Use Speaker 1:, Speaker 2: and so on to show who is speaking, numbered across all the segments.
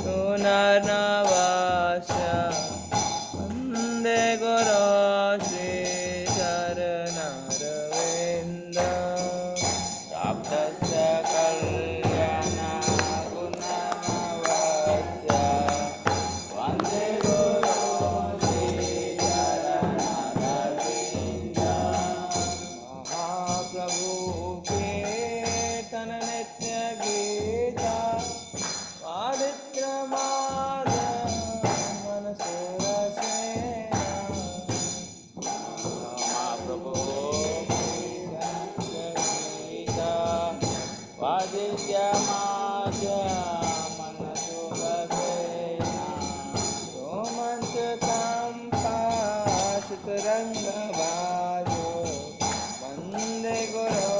Speaker 1: पुनर्नवस्य वन्दे गुरो श्रीचरणरविन्दं प्राप्तस्य कल्याणगुणनवस्य वन्दे गुरो श्रीचरणरविन्दं महाप्रभु कीर्तन नित्य गीता पावित्रमाद मनसुरसेना महाप्रभु गीता पावित्रमाद मनसुरसेना रोमाञ्चकं पाशितरङ्गभाजो वन्दे गुरो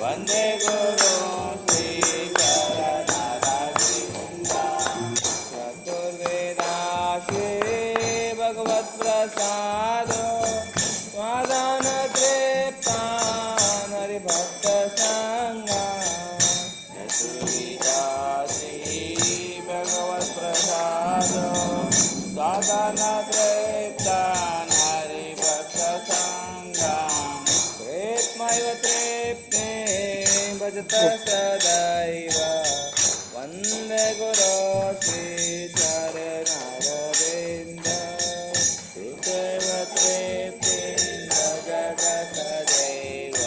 Speaker 1: वन्दे गुरो चतुर्वेदाशे भगवत्प्रसादो स्वादानतृप्तान् हरिभक्तसङ्गान् चतुर्वेदाशे भगवत्प्रसादो स्वादानतृप्तान् हरिभक्तसङ्गान् प्रेत्मैव तृप्ते भजत सदैव वन्दे गुरो श्रीचरणरविन्दं श्रीचैव तृप्ते भजत सदैव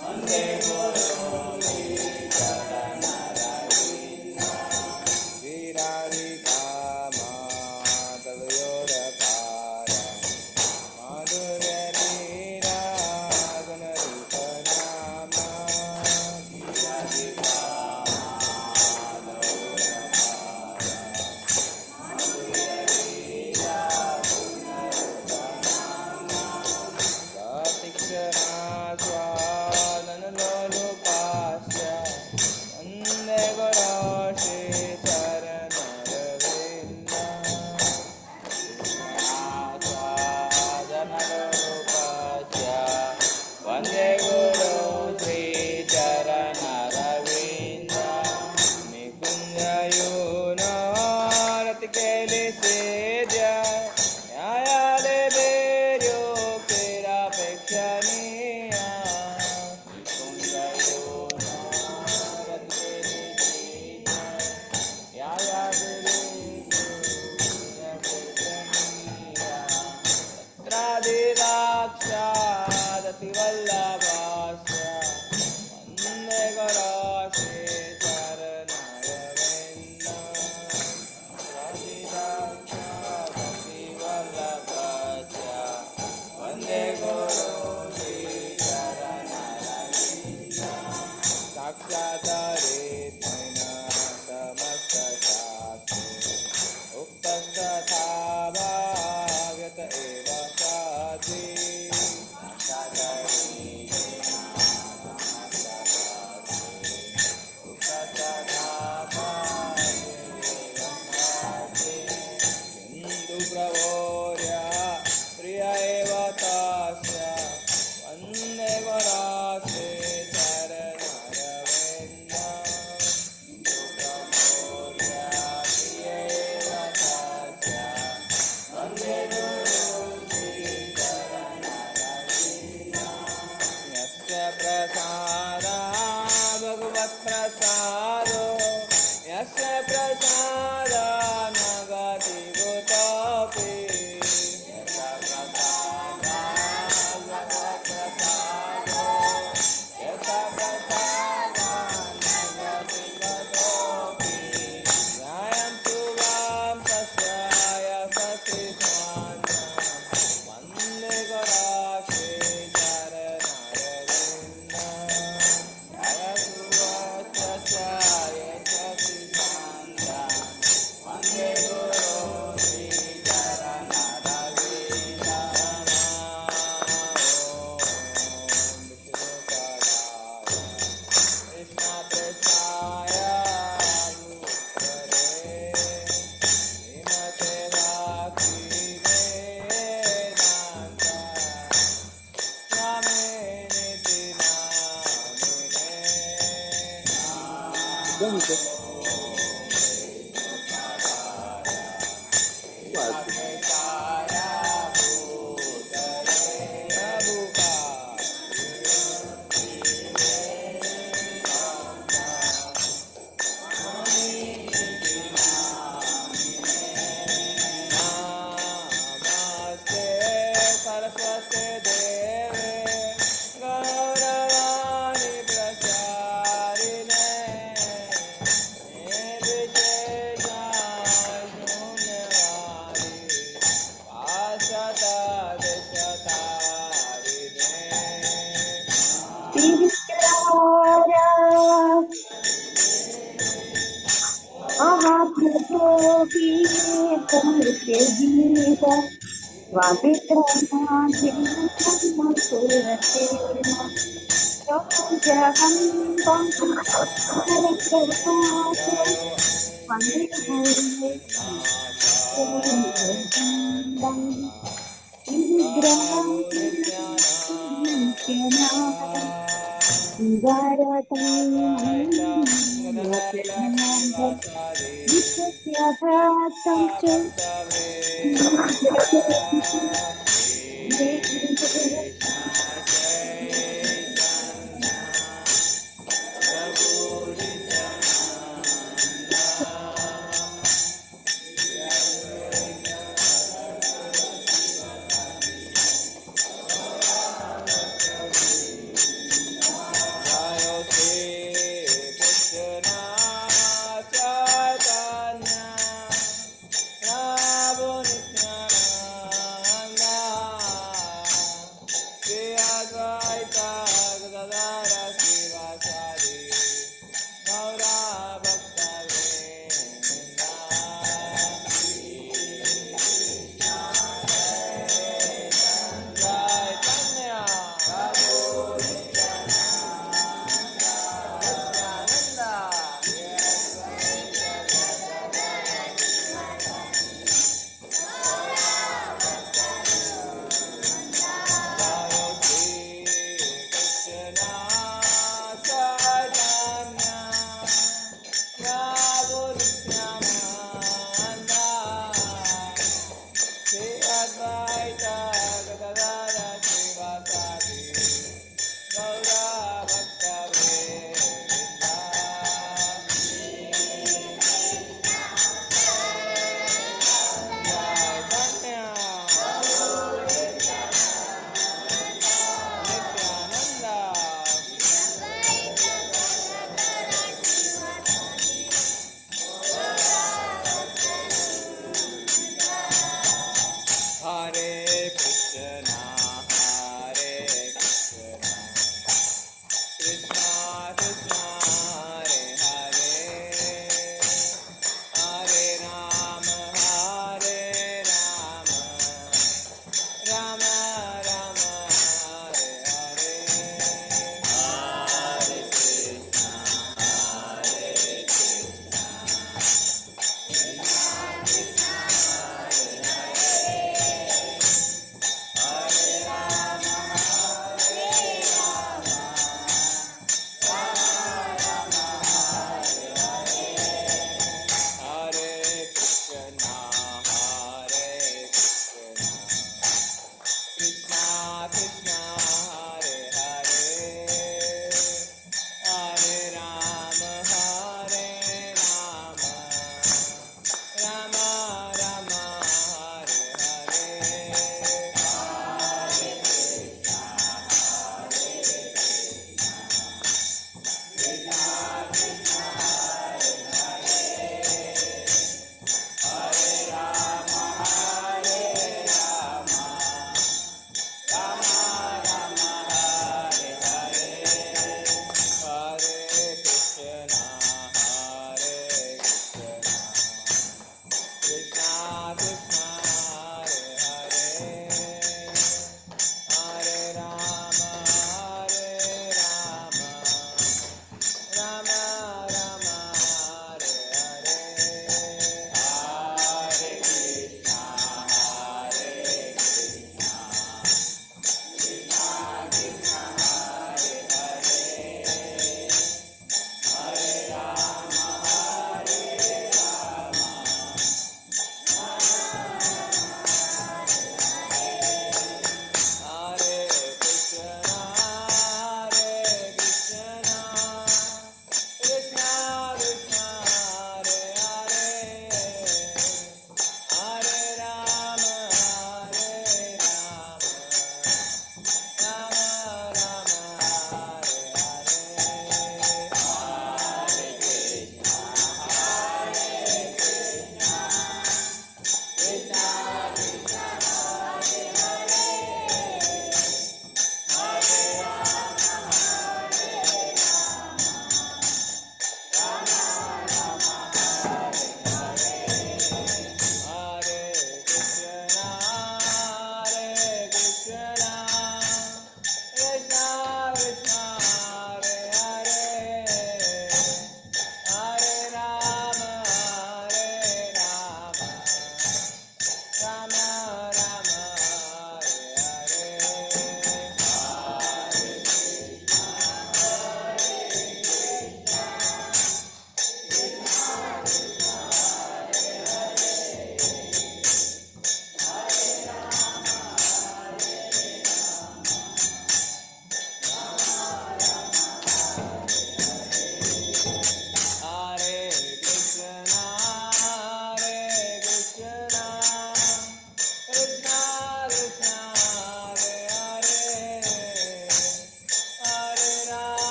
Speaker 1: वन्दे गुरो श्रीचरणरविन्दं श्रीराधिका माधवयोरकार माधुर्यलीला गुणरूपनामा
Speaker 2: Don't you?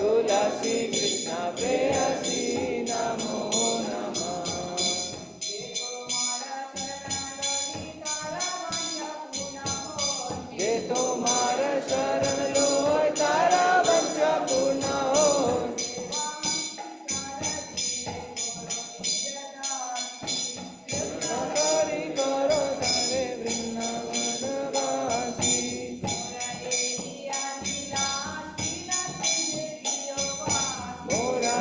Speaker 1: तुलसी कृष्ण प्रेयसी नमो नमः जे तुम्हारा शरण लोय तारा वंचा पूर्ण हो करी करो तारे वृंदावनवासी मोरा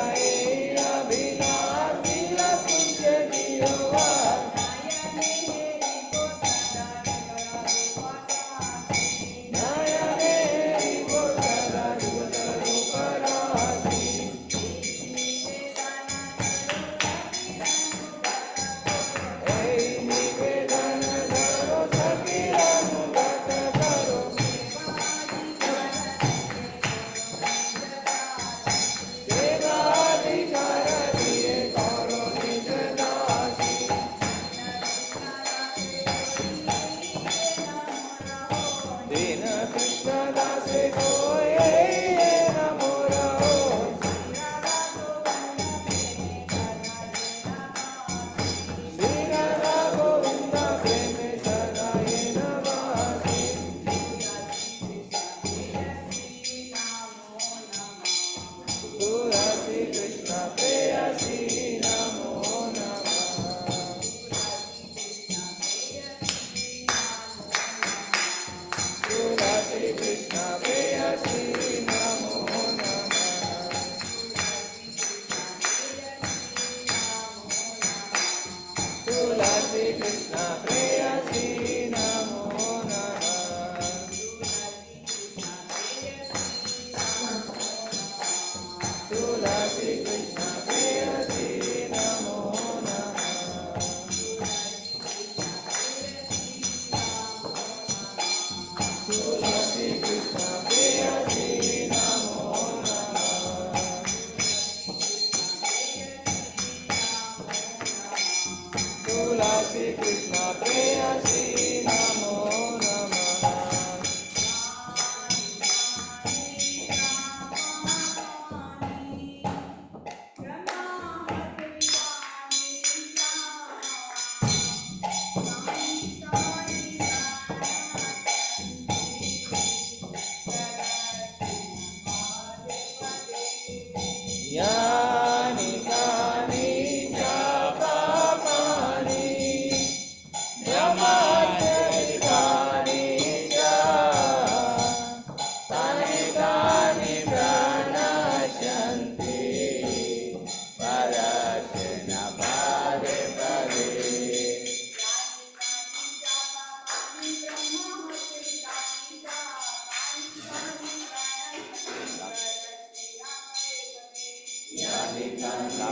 Speaker 1: अभिलाष दिला तुझे दियो नया हेरी को सदा जुगल परासी निवेदन करो सकीरानुगत करो सेवाधिकार दिए करो निज दासी दीन कृष्ण दासे कोय नमो रहो श्री राधा गोविंद प्रेम सदाए नवासी तुलसी कृष्ण प्रेयसी नमो नमः तुलसी कृष्ण प्रेयसी नमो नमः तुलसी कृष्ण प्रेयसी नमो नमः तुलसी कृष्ण प्रेयसी नमो नमः तुलसी कृष्ण प्रेयसी नमो नमः तुलसी कृष्ण प्रेयसी नमो नमः यानि कानि च पापानि ब्रह्माद्यधिकानि च तानि तानि प्रणश्यन्ति परस्तेन पदे पदे यानि कानि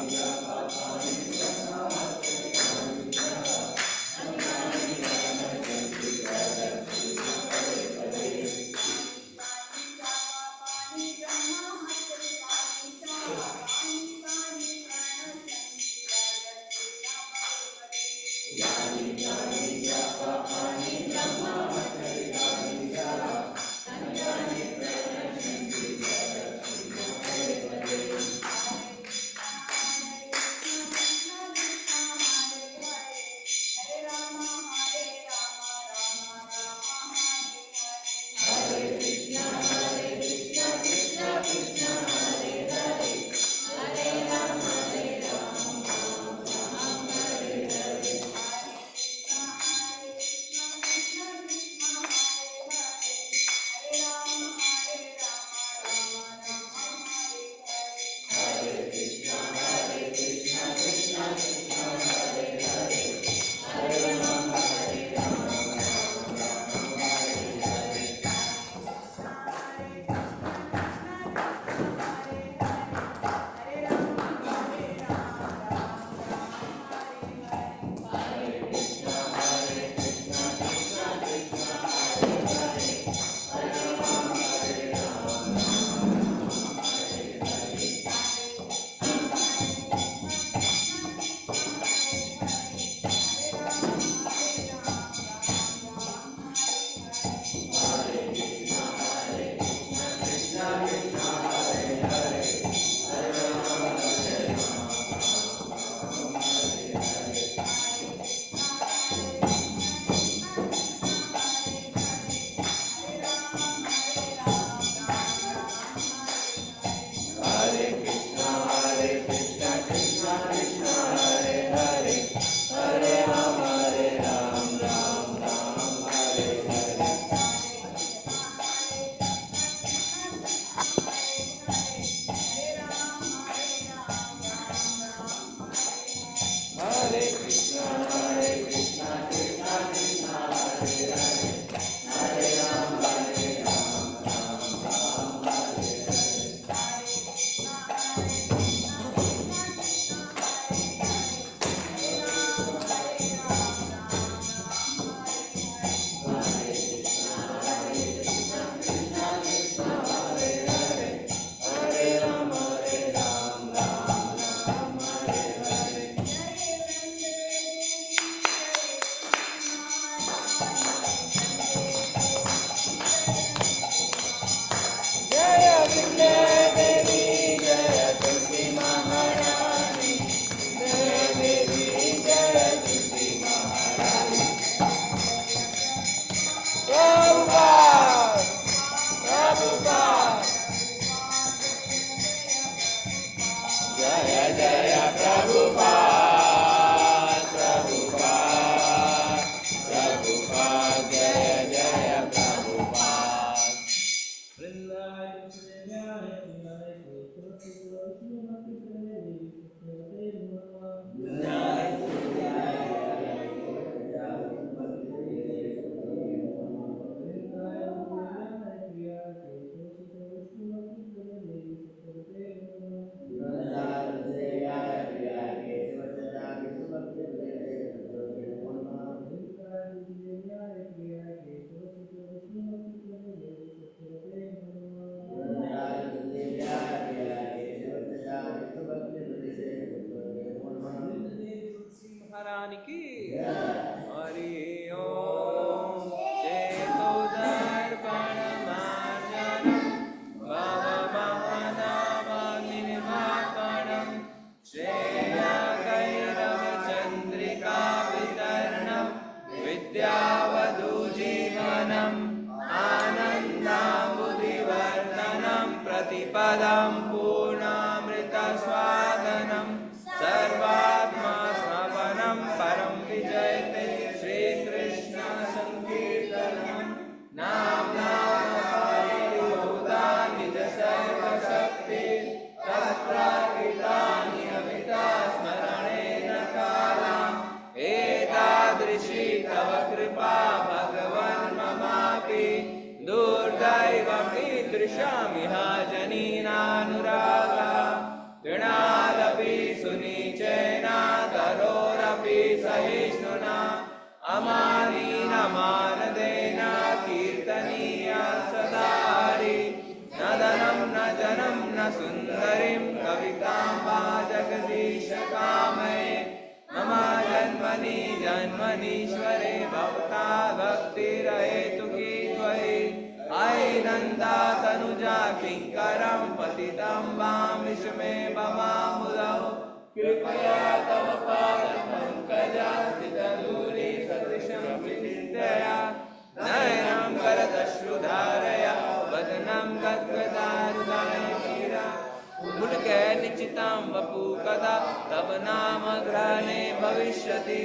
Speaker 1: प्रतिपदं पूर्णामृतस्वादनं सर्वात्मा स्मपनं परं विजयते श्रीकृष्ण संकीर्तनं नाम नामोदा निज सर्वशक्ति तत्र कृतानि अमिता स्मरणेन कालाम् एतादृशी तव कृपा भगवन् ममापि दुर्दैवमीदृशमिह जनीनानुरागा तृणादपि सुनीचेन तरोरपि सहिष्णुना अमानीनमानदेन कीर्तनीया सदा हरि न धनं न जनं न सुन्दरीं कवितां वा जगदीशकामये मम जन्मनि जन्मनीश्वरे भवता भक्तिरहेतु की त्वयि अयि नन्दा तनुजा किङ्करं पतितं वां विषमे भवामुदौ कृपया तव पादपङ्कजास्थितधूलि सदृशं विचिन्तया नयनं करदश्रुधारया वदनं गद्गदारुदायिरा मुलके निश्चितं वपु कदा तव नाम ग्रहणे भविष्यति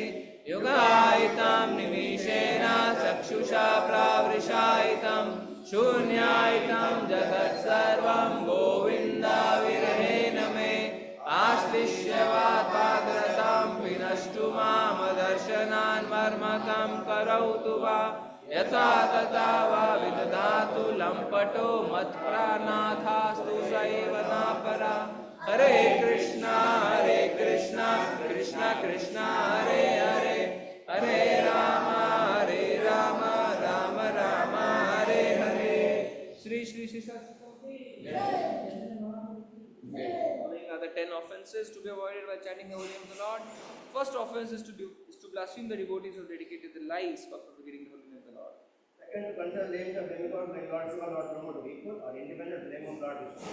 Speaker 1: युगायितां निमिषेण चक्षुषा प्रावृषायितं शून्यायितं जगत्सर्वं गोविन्दाविरहेण मे आश्लिष्यवात्पादरतां विनष्टु मामदर्शनान् मर्मकं करोतु वा यथा तथा वा विदधातु लम्पटो मत्प्राणाथास्तु स एव नापरा हरे Krishna Krishna Krishna Hare Hare Hare Ram Ram Ram Hare Hare Shri Shri Shri the 10 offenses to be avoided by chanting the holy name of the Lord. First offense is to blaspheme the devotees who dedicated their lives for propagating the holy name of the Lord.
Speaker 2: Second, to consider the names of demigod like Lord Shiva, Lord Brahma to be equal or independent of the name of Lord Vishnu.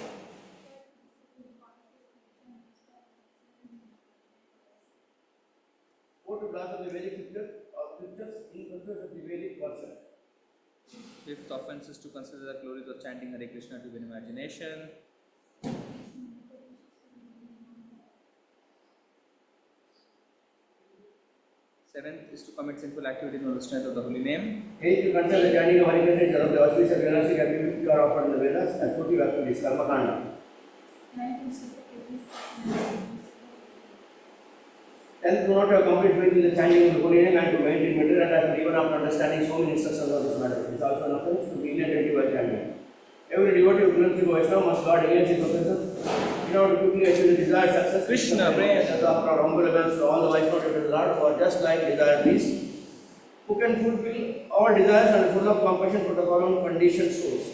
Speaker 2: Fourth, to blaspheme the Vedic scriptures or scriptures in pursuit of the Vedic worship.
Speaker 1: Fifth offense is to consider the glories of chanting Hare Krishna to an imagination. Seventh is to commit sinful activities on the strength of the holy name.
Speaker 2: Eighth, to consider the chanting of Hare Krishna of the auspicious Venasic activities which are offered in the Vedas and 40 activities, Karma Kanda. Tenth, do not have complete faith in the chanting of the holy name and to maintain material attachment even after understanding so many instructions of this matter. It is also an offense to be inattentive while chanting. Every devotee who claims to go Vaishnava must guard against his offenses in order to quickly achieve the desired success.
Speaker 1: Krishna, praise.
Speaker 2: As offer our humble reverence to all the Vaishnava devotees of the Lord who are just like desired beings, who can fulfill all desires and full of compassion for the following conditioned souls.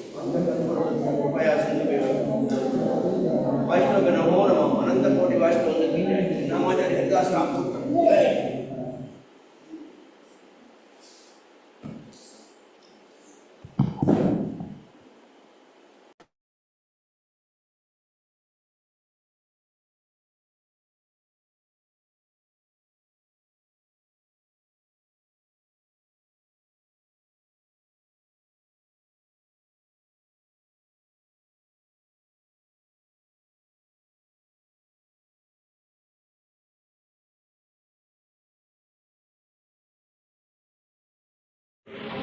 Speaker 2: Vaishnava Namo Namah Ananta Koti Vaishnava Namacharya Haridas Ram.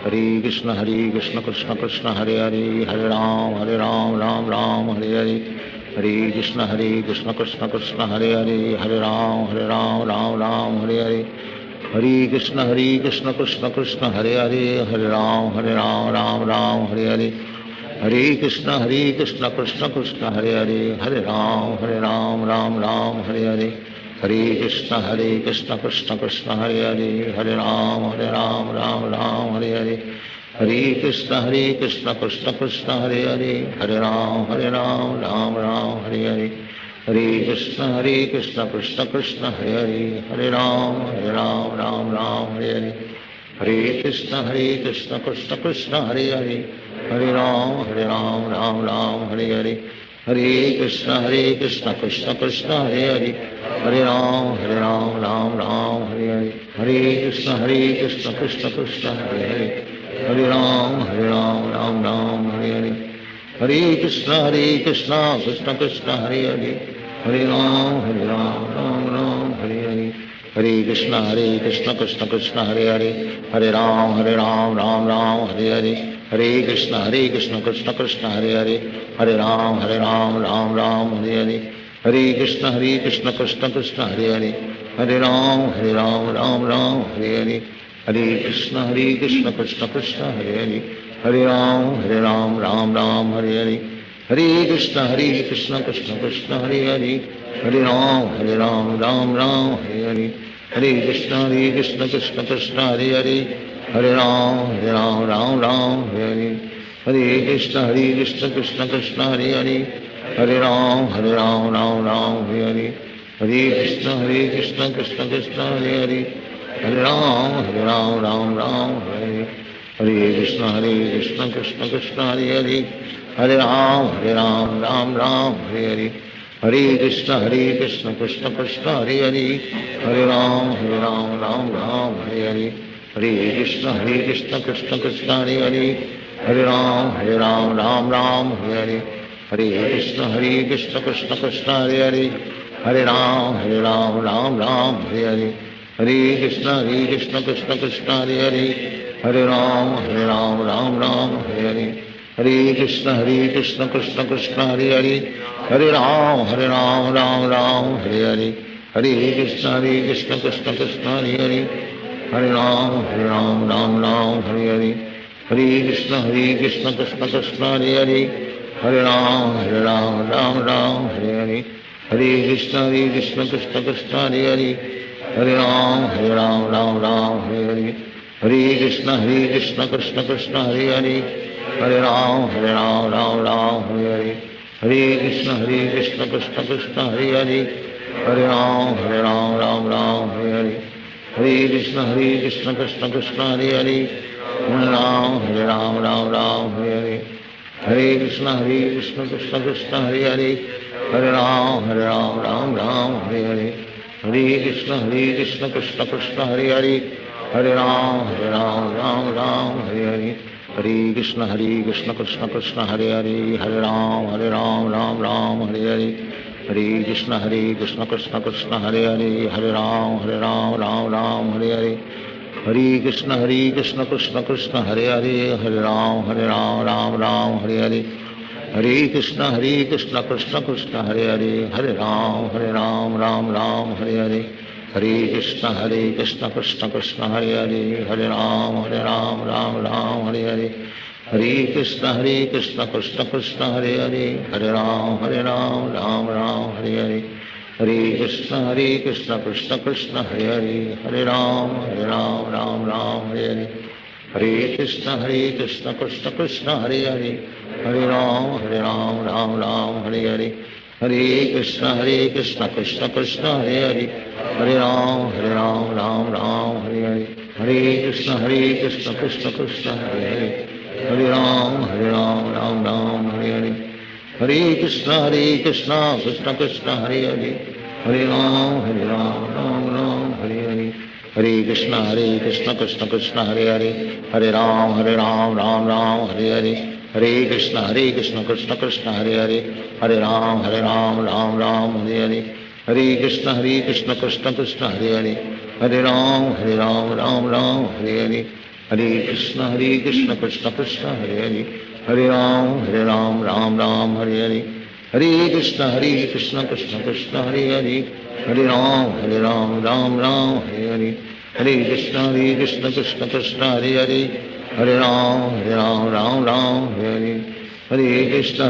Speaker 3: Hare Krishna Krishna Krishna Hare Hare Hare Ram Ram Ram Hare Hare Hare Krishna Krishna Krishna Hare Hare Hare Ram Ram Ram Hare Hare Hare Krishna Krishna Krishna Hare Hare Hare Ram Ram Ram Hare Hare Hare Krishna Krishna Krishna Hare Hare Ram Ram Hare Hare Hare Krishna Krishna Krishna Hare Hare Ram Ram Hare Hare Hare Krishna Krishna Krishna Hare Ram Ram Hare Hare Hare Krishna Krishna Krishna Hare Ram Ram Hare Hare Hare Krishna Krishna Krishna Hare Ram Hare Hare Hare Krishna Krishna Krishna Hare Ram Hare Hare Hare Krishna Krishna Krishna Hare Ram Ram Hare Hare Hare Krishna Krishna Krishna Hare Hare, Hare Ram Ram Ram Hare Hare. Hare Krishna Krishna Krishna Hare Hare, Hare Ram Ram Ram Hare Hare. Hare Krishna Krishna Krishna Hare Hare, Hare Ram Ram Ram Hare Hare. Hare Krishna Krishna Krishna Hare Hare, Hare Ram Ram Ram Hare Hare. Hare Krishna Krishna Krishna Hare Hare, Hare Ram Ram Ram Hare Hare. Hare Krishna Krishna Krishna Hare Hare, Hare Ram Ram Ram Hare Hare. Hare Krishna Krishna Krishna Hare Hare, Hare Ram Ram Ram Hare Hare. Hare Krishna Krishna Krishna Hare Hare, Hare Ram Ram Ram Hare Hare. Hare Krishna Krishna Krishna Hare Hare, Hare Ram Ram Ram Hare Hare. Hare Krishna Krishna Krishna Hare Hare, Hare Ram Ram Ram Hare Hare. Hare Krishna Krishna Krishna Hare Hare, Hare Ram Ram Ram Hare Hare. Hare Krishna Krishna Krishna Hare Hare, Hare Ram Ram Ram Hare Hare. Hare Krishna Krishna Krishna Hare Hare, Hare Ram Ram Ram Hare Hare. Hare Krishna Krishna Krishna Hare Hare, Hare Ram Ram Ram Hare Hare. Hare Krishna Krishna Krishna Hare Hare, Hare Ram Ram Hare Hare. Hare Krishna Krishna Krishna Hare Hare, Hare Ram Ram Hare Hare. Hare Krishna Krishna Krishna Hare Hare, Hare Ram Ram Hare Hare. Hare Krishna Krishna Krishna Hare Hare, Hare Ram Ram Hare Hare. Hare Krishna Krishna Krishna Hare Hare, Hare Ram Ram Hare Hare. Hare Krishna Krishna Krishna Hare Hare, Hare Ram Ram Hare Hare. Hare Krishna Krishna Krishna Hare Hare, Hare Ram Ram Hare Hare. Hare Krishna Krishna Krishna Hare Hare, Hare Ram Ram Hare Hare. Hare Krishna Krishna Krishna Hare Hare, Hare Ram Ram Hare Hare. Hare Krishna Krishna Krishna Hare Hare, Hare Ram Ram Hare Hare. Hare Krishna Krishna Krishna Hare Hare, Hare Ram Ram Hare Hare. Hare Krishna Krishna Krishna Hare Hare, Hare Ram Ram Hare Hare. Hare Krishna Krishna Krishna Hare Hare, Hare Ram Ram Hare Hare. Hare Krishna Krishna Krishna Hare Hare, Hare Ram Ram Hare Hare. Hare Krishna Krishna Krishna Hare Hare, Hare Ram Ram Hare Hare. Hare Krishna Krishna Krishna Hare Hare, Hare Ram Ram Hare Hare. Hare Krishna Krishna Krishna Hare Hare, Hare Ram Ram Hare Hare. Hare Krishna Krishna Krishna Hare Hare, Hare Ram Ram Hare Hare. Hare Krishna Krishna Krishna Hare Hare, Hare Ram Ram Hare Hare. Hare Krishna Krishna Krishna Hare Hare, Hare Ram Ram Hare Hare. Hare Krishna Krishna Krishna Hare Hare, Hare Ram Ram Hare Hare. Hare Krishna Krishna Krishna Hare Hare, Hare Ram Ram Hare Hare. Hare Krishna Krishna Krishna Hare Hare, Hare Ram Ram Hare Hare. Hare Krishna Krishna Krishna Hare Hare, Hare Ram Ram Hare Hare. Hare Krishna Krishna Krishna Hare Hare, Hare Ram Ram Hare Hare. Hare Krishna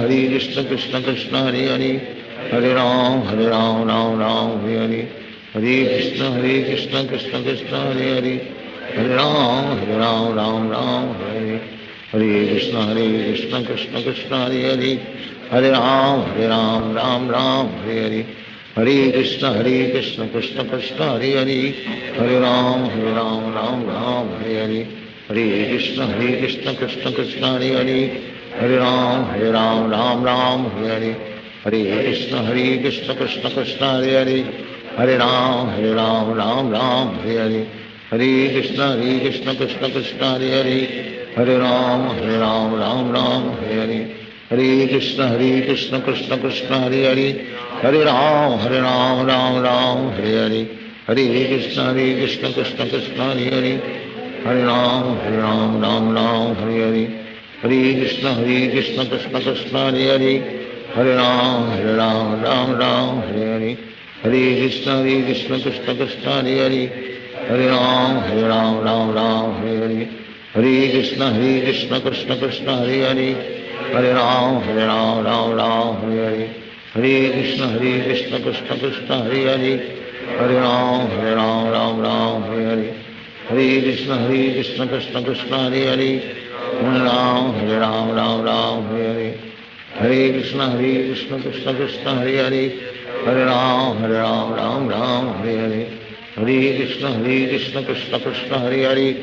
Speaker 3: Krishna Krishna Hare Hare, Hare Ram Ram Hare Hare. Hare Krishna Krishna Krishna Hare Hare, Hare Ram Ram Hare Hare. Hare Krishna Krishna Krishna Hare Hare, Hare Ram Ram Hare Hare. Hare Krishna Krishna Krishna Hare Hare, Hare Ram Ram Hare Hare. Hare Krishna Krishna Krishna Hare Hare, Hare Ram Ram Hare Hare. Hare Krishna Krishna Krishna Hare Hare, Hare Ram Ram Hare Hare. Hare Krishna Krishna Krishna Hare Hare, Hare Ram Ram Hare Hare. Hare Krishna Krishna Krishna Hare Hare, Hare Ram Ram Hare Hare. Hare Krishna Krishna Krishna Hare Hare, Hare Ram Ram Ram Hare Hare, Hare Krishna Krishna Krishna Hare Hare, Hare Ram Ram Ram Hare Hare, Hare Krishna Krishna Krishna Hare Hare, Hare Ram Ram Ram Hare Hare, Hare Krishna Krishna Krishna Hare Hare, Hare Ram Ram Ram Hare Hare, Hare Krishna Krishna Krishna Hare Hare, Hare Ram Ram Ram Hare Hare, Hare Krishna Krishna Krishna Hare Hare, Hare Ram Ram Ram Hare Hare, Hare Krishna Krishna Krishna Hare Hare, Hare Ram Ram Ram Hare Hare, Hare Krishna Krishna Krishna Hare Hare, Hare Ram Ram Ram Hare Hare, Hare Krishna Krishna Krishna Hare Hare,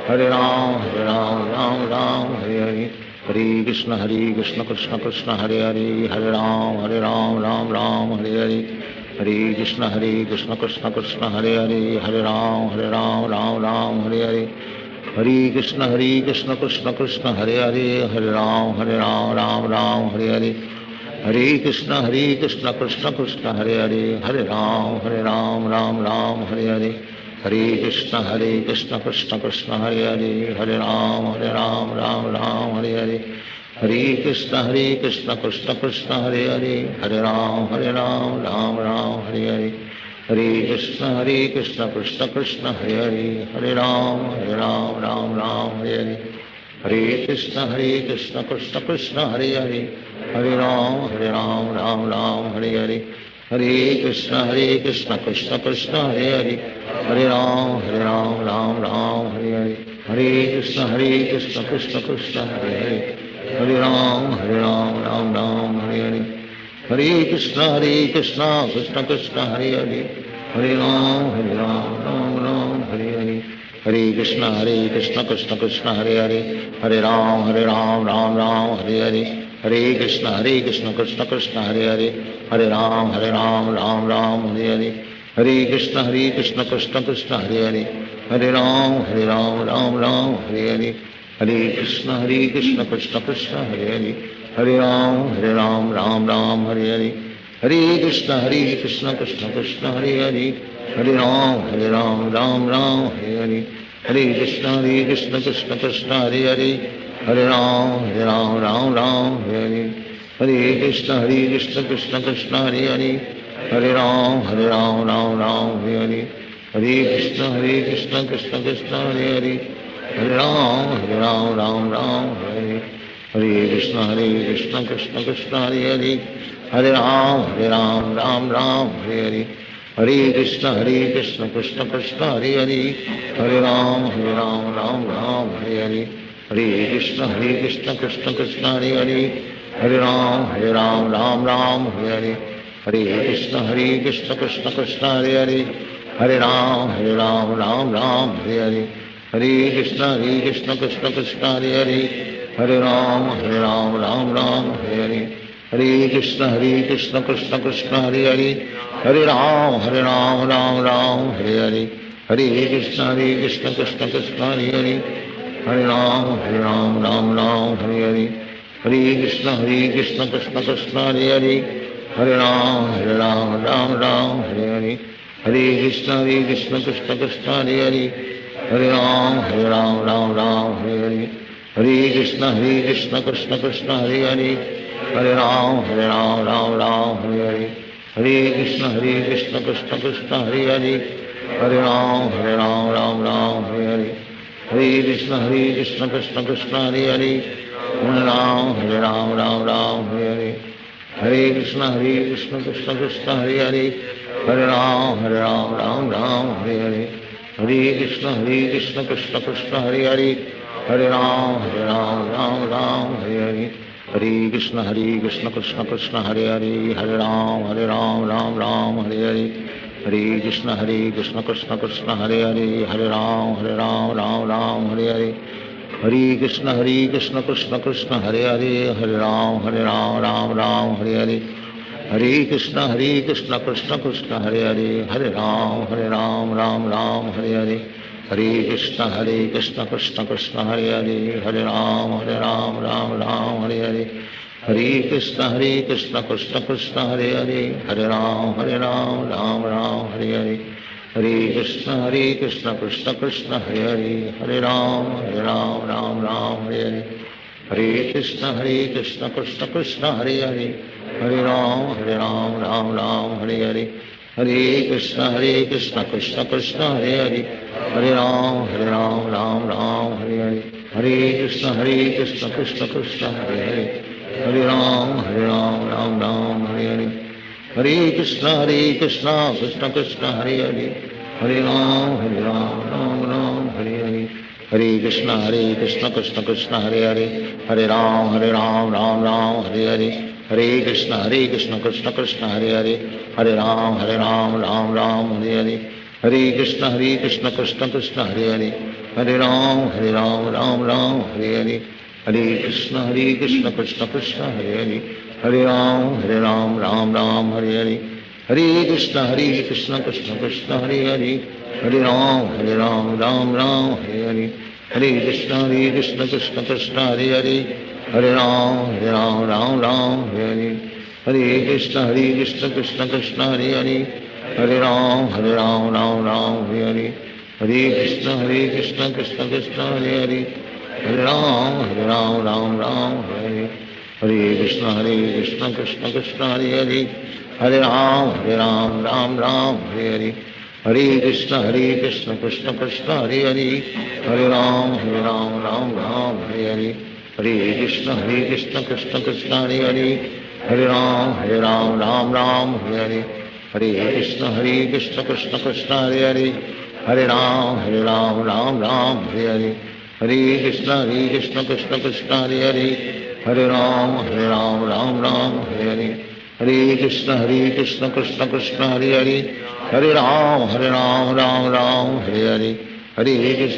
Speaker 3: Hare Ram Ram Ram Hare Hare, Hare Krishna Krishna Krishna Hare Hare, Hare Ram Ram Hare Hare, Hare Krishna Krishna Krishna Hare Hare, Hare Ram Ram Hare Hare, Hare Krishna Krishna Krishna Hare Hare, Hare Ram Ram Hare Hare, Hare Krishna Krishna Krishna Hare Hare, Hare Ram Ram Hare Hare, Hare Krishna Krishna Krishna Hare Hare, Hare Ram Ram Hare Hare, Hare Krishna Krishna Krishna Hare Hare, Hare Ram Ram Hare Hare, Hare Krishna Krishna Krishna Hare Hare, Hare Ram Ram Hare Hare, Hare Krishna Krishna Krishna Hare Hare, Hare Ram Ram Hare Hare, Hare Krishna Krishna Krishna Hare Hare, Hare Ram Ram Hare Hare, Hare Krishna Krishna Krishna Hare Hare, Hare Ram Ram Hare Hare, Hare Krishna Krishna Krishna Hare Hare, Hare Ram Ram Hare Hare, Hare Krishna Krishna Krishna Hare Hare, Hare Ram Ram Hare Hare, Hare Krishna Krishna Krishna Hare Hare, Hare Ram Ram Hare Hare, Hare Krishna Krishna Krishna Hare Hare, Hare Ram Ram Hare Hare, Hare Krishna Krishna Krishna Hare Hare, Hare Ram Ram Hare Hare, Hare Krishna Krishna Krishna Hare Hare, Hare Ram Ram Hare Hare, Hare Krishna Krishna Krishna Hare Hare, Hare Ram Ram Hare Hare, Hare Krishna Krishna Krishna Hare Hare, Hare Ram Ram Hare Hare, Hare Krishna Krishna Krishna Hare Hare, Hare Ram Ram Hare Hare, Hare Krishna Krishna Krishna Hare Hare, Hare Ram Ram Hare Hare, Hare Krishna Krishna Krishna Hare Hare, Hare Ram Ram Hare Hare, Hare Krishna Krishna Krishna Hare Hare, Hare Ram Ram Hare Hare, Hare Krishna Krishna Krishna Hare Hare, Hare Ram Ram Hare Hare, Hare Krishna Krishna Krishna Hare Hare, Hare Ram Ram Hare Hare, Hare Krishna Krishna Krishna Hare Hare, Hare Ram Ram Hare Hare, Hare Krishna Krishna Krishna Hare Hare, Hare Ram Ram Hare Hare, Hare Krishna Krishna Krishna Hare Hare, Hare Ram Ram Hare Hare, Hare Krishna Krishna Krishna Hare Hare, Hare Ram Ram Hare Hare, Hare Krishna Krishna Krishna Hare Hare, Hare Ram Hare Hare, Hare Krishna Krishna Krishna Hare Hare, Hare Ram Hare Hare, Hare Krishna Krishna Krishna Hare Hare, Hare Ram Hare Hare, Hare Krishna Krishna Krishna Hare Hare, Hare Ram Hare Hare, Hare Krishna Krishna Krishna Hare Hare, Hare Ram Hare Hare, Hare Krishna Krishna Krishna Hare Hare, Hare Ram Hare Hare, Hare Krishna Krishna Krishna Hare Hare, Hare Ram Hare Hare, Hare Krishna Krishna Krishna Hare Hare, Hare Ram Hare Hare, Hare Krishna Krishna Krishna Hare Hare, Hare Ram Hare Hare, Hare Krishna Krishna Krishna Hare Hare, Hare Ram Hare Hare, Hare Krishna Krishna Krishna Hare Hare, Hare Ram Ram Ram Hare Hare, Hare Krishna Krishna Krishna Hare Hare, Hare Ram Ram Hare Hare, Hare Krishna Krishna Krishna Hare Hare, Hare Ram Ram Hare Hare, Hare Krishna Krishna Krishna Hare Hare, Hare Ram Ram Hare Hare, Hare Krishna Krishna Krishna Hare Hare, Hare Ram Ram Hare Hare, Hare Krishna Krishna Krishna Hare Hare, Hare Ram Ram Hare Hare, Hare Krishna Krishna Krishna Hare Hare, Hare Ram Ram Hare Hare, Hare Krishna Krishna Krishna Hare Hare, Hare Ram Ram Hare Hare, Hare Krishna Krishna Krishna Hare Hare, Hare Ram Ram Hare Hare, Hare Krishna Krishna Krishna Hare Hare, Hare Ram Ram Hare Hare, Hare Krishna Krishna Krishna Hare Hare, Hare Ram Ram Hare Hare, Hare Krishna Krishna Krishna Hare Hare, Hare Ram Ram Hare Hare, Hare Krishna Krishna Krishna Hare Hare, Hare Ram Ram Hare Hare, Hare Krishna Krishna Krishna Hare Hare, Hare Ram Ram Hare Hare, Hare Krishna Krishna Krishna Hare Hare, Hare Ram Ram Hare Hare, Hare Krishna Krishna Krishna Hare Hare, Hare Ram Ram Hare Hare, Hare Krishna Krishna Krishna Hare Hare, Hare Ram Ram Hare Hare, Hare Krishna Krishna Krishna Hare Hare, Hare Ram Ram Hare Hare, Hare Krishna Krishna Krishna Hare Hare, Hare Ram Ram Hare Hare, Hare Krishna Krishna Krishna Hare Hare, Hare Ram Ram Hare Hare, Hare Krishna Krishna Krishna Hare Hare, Hare Ram Hare Hare, Hare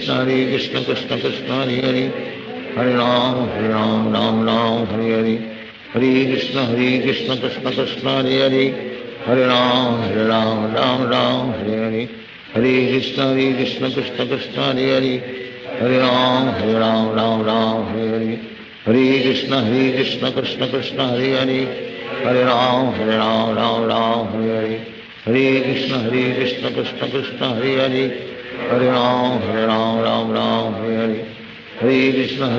Speaker 3: Krishna Krishna Krishna Hare Hare, Hare Ram Hare Hare, Hare Krishna Krishna Krishna Hare Hare, Hare Ram Hare Hare, Hare Krishna Krishna Krishna Hare Hare, Hare Ram Hare Hare, Hare Krishna Krishna Krishna Hare Hare, Hare Ram Hare Hare, Hare Krishna Krishna Krishna Hare Hare, Hare Ram Hare Hare, Hare Krishna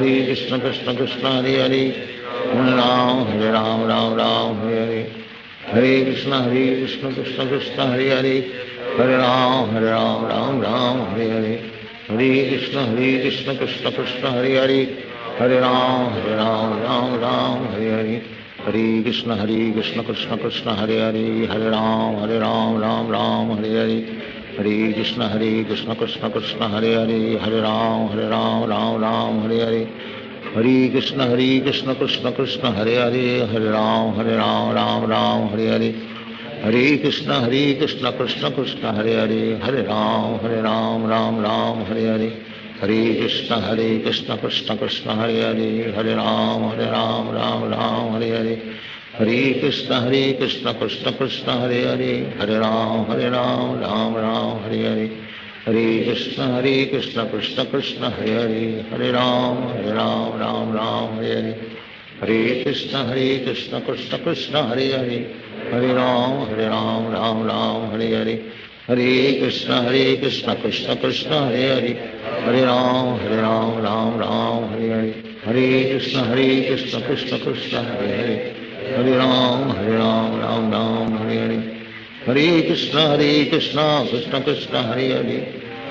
Speaker 3: Krishna Krishna Hare Hare, Hare Ram Hare Hare, Hare Krishna Krishna Krishna Hare Hare, Hare Ram Hare Hare, Hare Krishna Krishna Krishna Hare Hare, Hare Ram Hare Hare, Hare Krishna Krishna Krishna Hare Hare, Hare Ram Hare Hare, Hare Krishna Krishna Krishna Hare Hare, Hare Ram Hare Hare, Hare Krishna Krishna Krishna Hare Hare, Hare Ram Hare Hare, Hare Krishna Krishna Krishna Hare Hare, Hare Ram Hare Hare, Hare Krishna Krishna Krishna Hare Hare, Hare Ram Hare Hare, Hare Krishna Krishna Krishna Hare Hare, Hare Ram Hare Hare, Hare Krishna Krishna Krishna Hare Hare, Hare Ram Hare Hare, Hare Krishna Krishna Krishna Hare Hare, Hare Ram Hare Hare, Hare Krishna Krishna Krishna Hare Hare,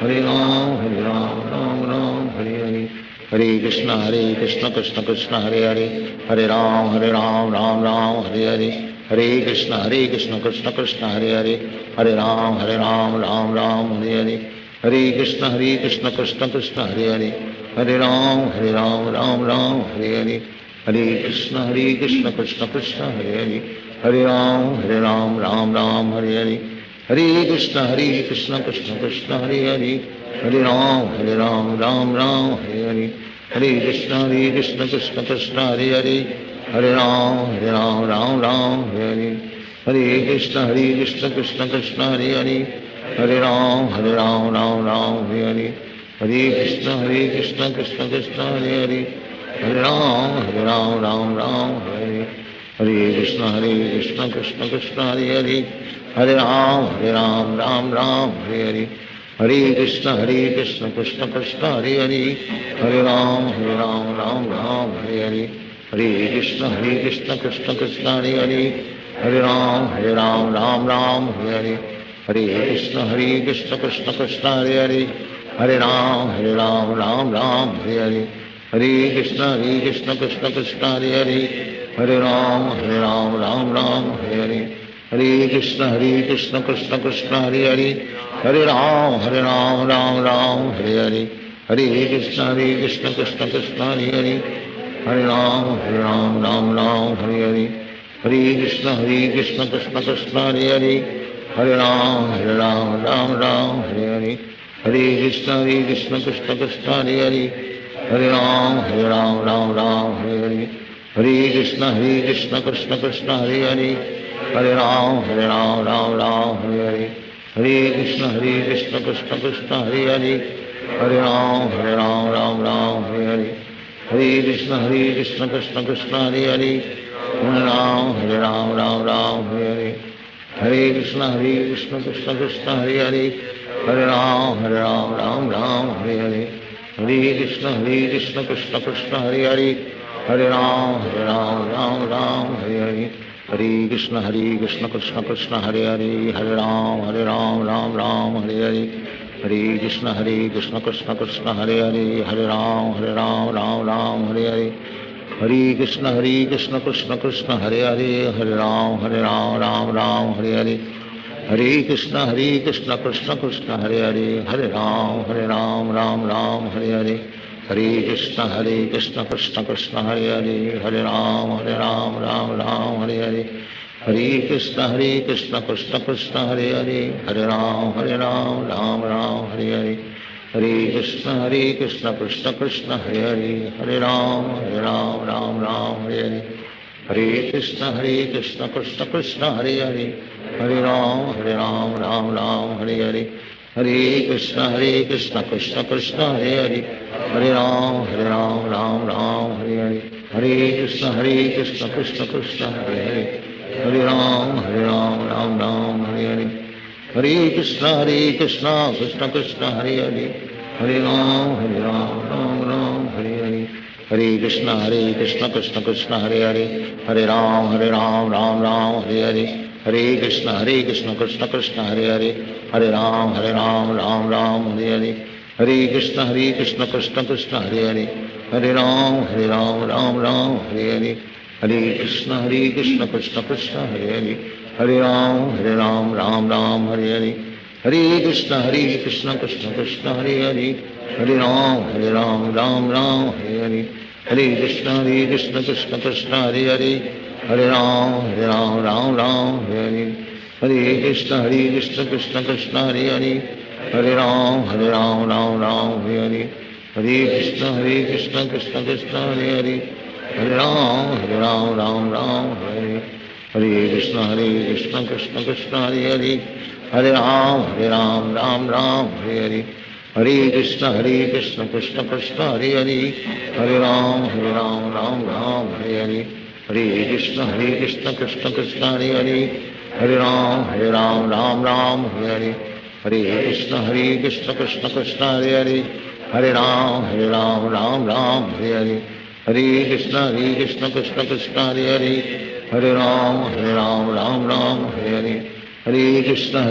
Speaker 3: Hare Ram Hare Hare, Hare Krishna Krishna Krishna Hare Hare, Hare Ram Hare Hare, Hare Krishna Krishna Krishna Hare Hare, Hare Ram Hare Hare, Hare Krishna Krishna Krishna Hare Hare, Hare Ram Hare Hare, Hare Krishna Krishna Krishna Hare Hare, Hare Ram Hare Hare, Hare Krishna Krishna Krishna Hare Hare, Hare Ram Hare Hare, Hare Krishna Krishna Krishna Hare Hare, Hare Ram Hare Hare, Hare Krishna Krishna Krishna Hare Hare, Hare Ram Hare Hare, Hare Krishna Krishna Krishna Hare Hare, Hare Ram Hare Hare, Hare Krishna Krishna Krishna Hare Hare, Hare Ram Ram Hare Hare Krishna Krishna Krishna Hare Hare Hare Ram Ram Hare Hare Krishna Krishna Krishna Hare Hare Hare Ram Ram Hare Hare Krishna Krishna Krishna Hare Hare Hare Ram Ram Hare Hare Krishna Krishna Krishna Hare Hare Hare Ram Hare Hare Krishna Krishna Krishna Hare Hare Hare Ram Hare Hare Krishna Krishna Krishna Hare Hare Hare Ram Hare Hare Hare Krishna Krishna Krishna Hare Hare Hare Ram Hare Hare Hare Krishna Krishna Krishna Hare Hare Hare Ram Hare Hare Hare Krishna Krishna Krishna Hare Hare Hare Ram Hare Hare Hare Krishna Krishna Krishna Hare Hare Hare Ram Hare Hare Hare Krishna Krishna Krishna Hare Hare Hare Ram Hare Hare Hare Krishna Krishna Krishna Hare Hare Hare Ram Hare Hare Hare Krishna Krishna Krishna Hare Hare Hare Ram Hare Hare Hare Krishna Krishna Krishna Hare Hare Hare Ram Hare Hare Hare Krishna Krishna Krishna Hare Hare Hare Ram Hare Hare Hare Krishna Krishna Krishna Hare Hare Hare Ram Hare Hare Hare Krishna Krishna Krishna Hare Hare Hare Ram Hare Hare Hare Krishna Krishna Krishna Hare Hare Hare Ram Hare Hare Hare Krishna Krishna Krishna Hare Hare Hare Ram Hare Hare Hare Krishna Krishna Krishna Hare Hare Hare Ram Hare Hare Hare Krishna Krishna Krishna Hare Hare Hare Ram Hare Hare Hare Krishna Krishna Krishna Hare Hare Hare Ram Hare Hare Hare Krishna Krishna Krishna Hare Hare Hare Ram Hare Hare Hare Krishna Krishna Krishna Hare Hare Hare Ram Hare Hare Hare Krishna Krishna Krishna Hare Hare Hare Ram Hare Hare Hare Krishna Krishna Krishna Hare Hare Hare Ram Hare Hare Hare Krishna Krishna Krishna Hare Hare Hare Ram Hare Hare Hare Krishna Krishna Krishna Hare Hare Hare Ram Hare Hare Hare Krishna Krishna Krishna Hare Hare Hare Ram Hare Hare Hare Krishna Krishna Krishna Hare Hare Hare Ram Hare Hare Hare Krishna Krishna Krishna Hare Hare Hare Ram Hare Hare Hare Krishna Krishna Krishna Hare Hare Hare Ram Hare Hare Hare Krishna Krishna Krishna Hare Hare Hare Ram Hare Hare Hare Krishna Krishna Krishna Hare Hare Hare Ram Hare Hare Hare Krishna Krishna Krishna Hare Hare Hare Ram Hare Hare Hare Krishna Krishna Krishna Hare Hare Hare Ram Hare Hare Hare Krishna Krishna Krishna Hare Hare Hare Ram Hare Hare Hare Krishna Krishna Krishna Hare Hare Hare Ram Hare Hare Hare Krishna Krishna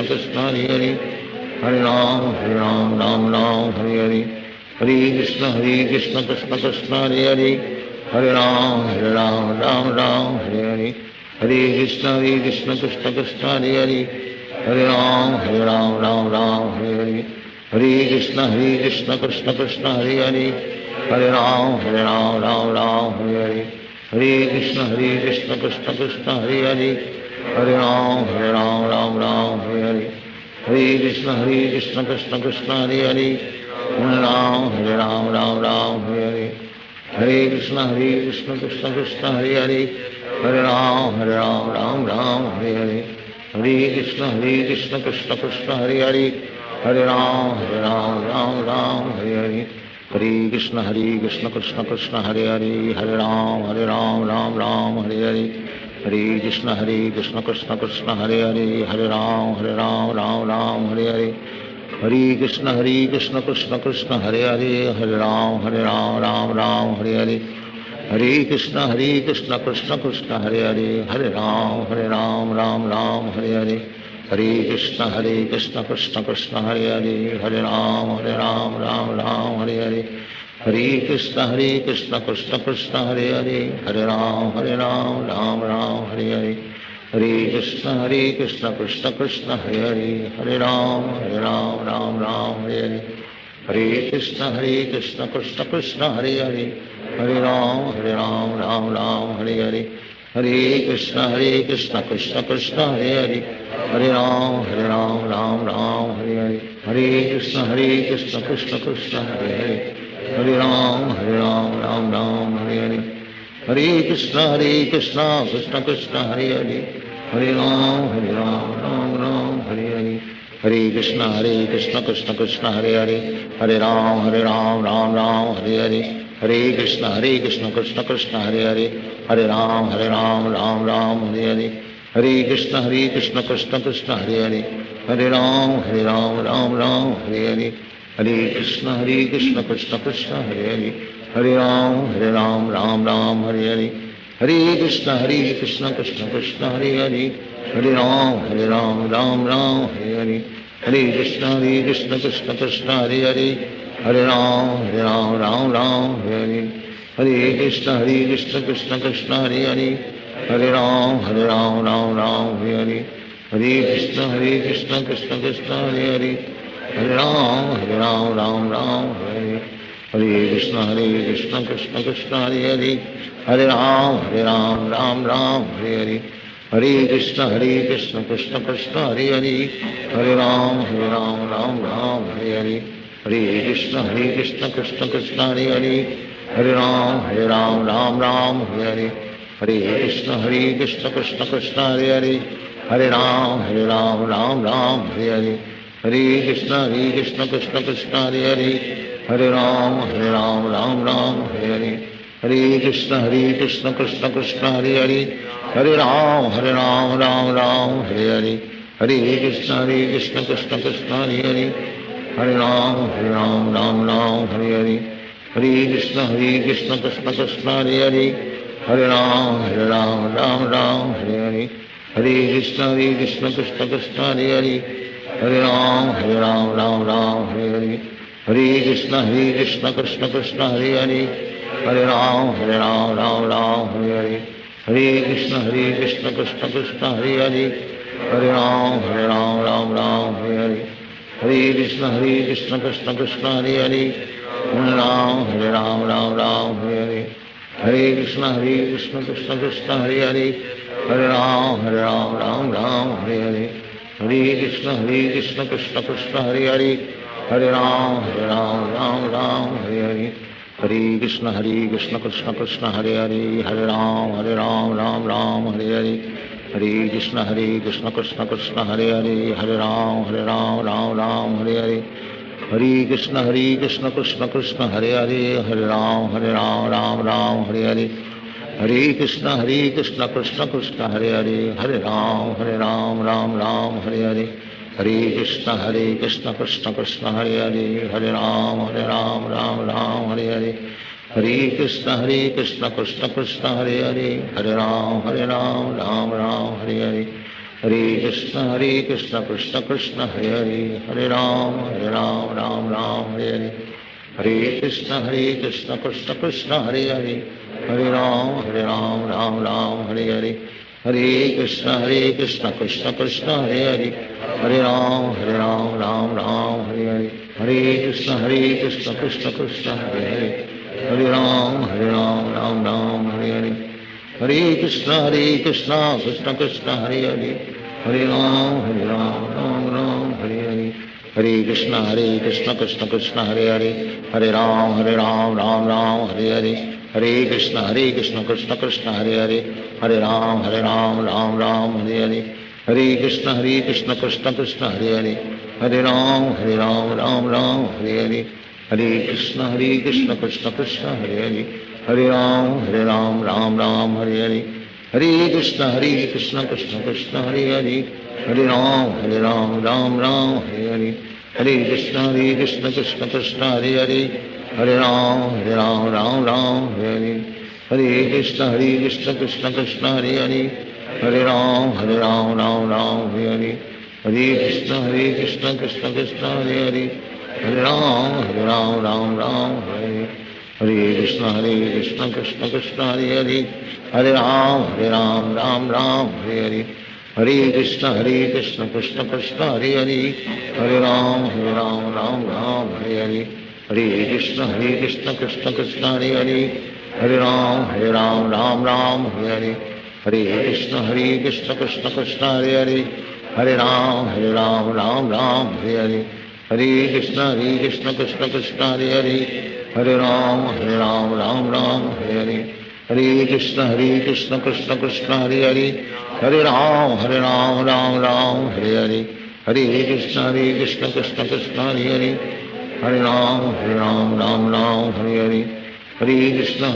Speaker 3: Krishna Hare Hare Hare Ram Hare Hare Hare Krishna Krishna Krishna Hare Hare Hare Ram Hare Hare Hare Krishna Krishna Krishna Hare Hare Hare Ram Hare Hare Hare Krishna Krishna Krishna Hare Hare Hare Ram Hare Hare Hare Krishna Krishna Krishna Hare Hare Hare Ram Hare Hare Hare Krishna Krishna Krishna Hare Hare Hare Ram Hare Hare Hare Krishna Krishna Krishna Hare Hare Hare Ram Hare Hare Hare Krishna Krishna Krishna Hare Hare Hare Ram Hare Hare Hare Krishna Krishna Krishna Hare Hare Hare Ram Ram Ram Hare Hare Hare Krishna Krishna Krishna Hare Hare Hare Ram Ram Ram Hare Hare Hare Krishna Krishna Krishna Hare Hare Hare Ram Ram Hare Hare Hare Krishna Krishna Krishna Hare Hare Hare Ram Ram Hare Hare Hare Krishna Krishna Krishna Hare Hare Hare Ram Ram Hare Hare Hare Krishna Krishna Krishna Hare Hare Hare Ram Ram Hare Hare Hare Krishna Krishna Krishna Hare Hare Hare Ram Ram Hare Hare Hare Krishna Krishna Krishna Hare Hare Hare Ram Ram Hare Hare Hare Krishna Krishna Krishna Hare Hare Hare Ram Ram Hare Hare Hare Krishna Krishna Krishna Hare Hare Hare Ram Ram Hare Hare Hare Krishna Krishna Krishna Hare Hare Hare Ram Ram Hare Hare Hare Krishna Krishna Krishna Hare Hare Hare Ram Ram Hare Hare Hare Krishna Krishna Krishna Hare Hare Hare Ram Ram Hare Hare Hare Krishna Krishna Krishna Hare Hare Hare Ram Ram Hare Hare Hare Krishna Krishna Krishna Hare Hare Hare Ram Ram Hare Hare Hare Krishna Krishna Krishna Hare Hare Hare Ram Ram Hare Hare Hare Krishna Krishna Krishna Hare Hare Hare Ram Ram Hare Hare Hare Krishna Krishna Krishna Hare Hare Hare Ram Ram Hare Hare Hare Krishna Krishna Krishna Hare Hare Hare Ram Ram Hare Hare Hare Krishna Krishna Krishna Hare Hare Hare Ram Ram Hare Hare Hare Krishna Krishna Krishna Hare Hare Hare Ram Ram Hare Hare Hare Krishna Krishna Krishna Hare Hare Hare Ram Ram Hare Hare Hare Krishna Krishna Krishna Hare Hare Hare Ram Ram Hare Hare Hare Krishna Krishna Krishna Hare Hare Hare Ram Ram Hare Hare Hare Krishna Krishna Krishna Hare Hare Hare Ram Ram Hare Hare Hare Krishna Krishna Krishna Hare Hare Hare Ram Ram Hare Hare Hare Krishna Krishna Krishna Hare Hare Hare Ram Hare Hare Hare Krishna Krishna Krishna Hare Hare Hare Ram Hare Hare Hare Krishna Krishna Krishna Hare Hare Hare Ram Hare Hare Hare Krishna Krishna Krishna Hare Hare Hare Ram Hare Hare Hare Krishna Krishna Krishna Hare Hare Hare Ram Hare Hare Hare Krishna Krishna Krishna Hare Hare Hare Ram Hare Hare Hare Krishna Krishna Krishna Hare Hare Hare Ram Hare Hare Hare Krishna Krishna Krishna Hare Hare Hare Ram Hare Hare Hare Krishna Krishna Krishna Hare Hare Hare Ram Hare Hare Hare Krishna Krishna Krishna Hare Hare Hare Ram Hare Hare Hare Krishna Krishna Krishna Hare Hare Hare Ram Hare Hare Hare Krishna Krishna Krishna Hare Hare Hare Ram Hare Hare Hare Krishna Krishna Krishna Hare Hare Hare Ram Hare Hare Hare Krishna Krishna Krishna Hare Hare Hare Ram Hare Hare Hare Krishna Krishna Krishna Hare Hare Hare Ram Hare Hare Hare Krishna Krishna Krishna Hare Hare Hare Ram Hare Hare Hare Krishna Krishna Krishna Hare Hare Hare Ram Hare Hare Hare Krishna Krishna Krishna Hare Hare Hare Ram Hare Hare Hare Krishna Krishna Krishna Hare Hare Hare Ram Hare Hare Hare Krishna Krishna Krishna Hare Hare Hare Ram Hare Hare Hare Krishna Krishna Krishna Hare Hare Hare Ram Hare Hare Hare Krishna Krishna Krishna Hare Hare, Hare Ram Ram Hare Hare, Hare Krishna Krishna Krishna Hare Hare, Hare Ram Ram Hare Hare, Hare Krishna Krishna Krishna Hare Hare, Hare Ram Ram Hare Hare, Hare Krishna Krishna Krishna Hare Hare, Hare Ram Hare Hare, Hare Krishna Krishna Krishna Hare Hare, Hare Ram Hare Hare, Hare Krishna Krishna Krishna Hare Hare, Hare Ram Hare Hare, Hare Krishna Krishna Krishna Hare Hare, Hare Ram Hare Hare, Hare Krishna Krishna Krishna Hare Hare, Hare Ram Hare Hare, Hare Krishna Krishna Krishna Hare Hare, Hare Ram Hare Hare, Hare Krishna Krishna Krishna Hare Hare, Hare Ram Hare Hare, Hare Krishna Krishna Krishna Hare Hare, Hare Ram Hare Hare, Hare Krishna Krishna Krishna Hare Hare, Hare Ram Hare Hare, Hare Krishna Krishna Krishna Hare Hare, Hare Ram Hare Hare, Hare Krishna Krishna Krishna Hare Hare, Hare Ram Hare Hare, Hare Krishna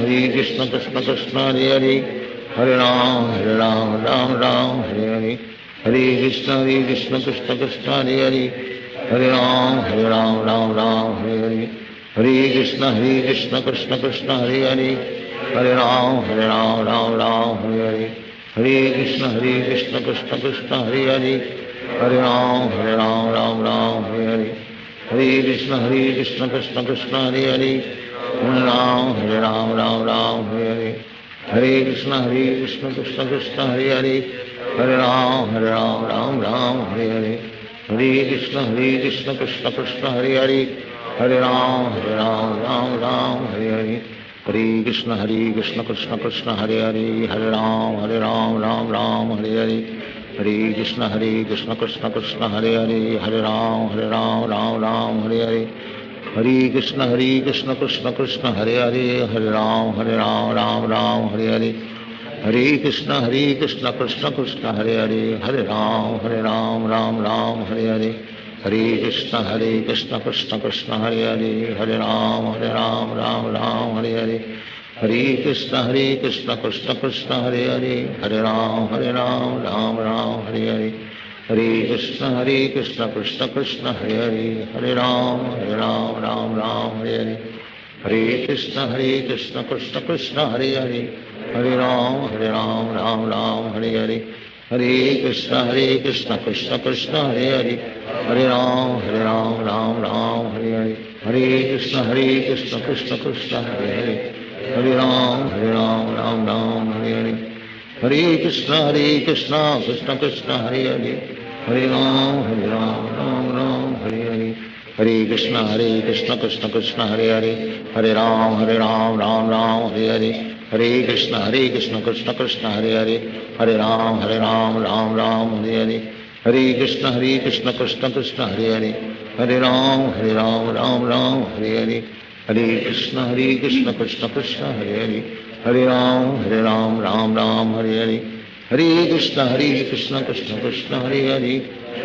Speaker 3: Krishna Krishna Hare Hare, Hare Ram Hare Hare, Hare Krishna Krishna Krishna Hare Hare, Hare Ram Hare Hare, Hare Krishna Krishna Krishna Hare Hare, Hare Ram Hare Hare, Hare Krishna Krishna Krishna Hare Hare, Hare Ram Hare Hare, Hare Krishna Krishna Krishna Hare Hare, Hare Ram Hare Hare, Hare Krishna Krishna Krishna Hare Hare, Hare Ram Hare Hare, Hare Krishna Krishna Krishna Hare Hare, Hare Ram Hare Hare, Hare Krishna Krishna Krishna Hare Hare, Hare Ram Hare Hare, Hare Krishna Krishna Krishna Hare Hare, Hare Ram Hare Hare, Hare Krishna Krishna Krishna Hare Hare, Hare Ram Hare Hare, Hare Krishna Krishna Krishna Hare Hare, Hare Ram Hare Hare, Hare Krishna Krishna Krishna Hare Hare, Hare Ram Hare Hare, Hare Krishna Krishna Krishna Hare Hare, Hare Ram Hare Hare, Hare Krishna Krishna Krishna Hare Hare, Hare Ram Hare Hare, Hare Krishna Krishna Krishna Hare Hare, Hare Ram Hare Hare, Hare Krishna Krishna Krishna Hare Hare, Hare Ram Hare Hare, Hare Krishna Krishna Krishna Hare Hare, Hare Ram Hare Hare, Hare Krishna Krishna Krishna Hare Hare, Hare Ram Hare Hare, Hare Krishna Krishna Krishna Hare Hare, Hare Ram Hare Hare, Hare Krishna Krishna Krishna Hare Hare, Hare Ram Hare Hare, Hare Krishna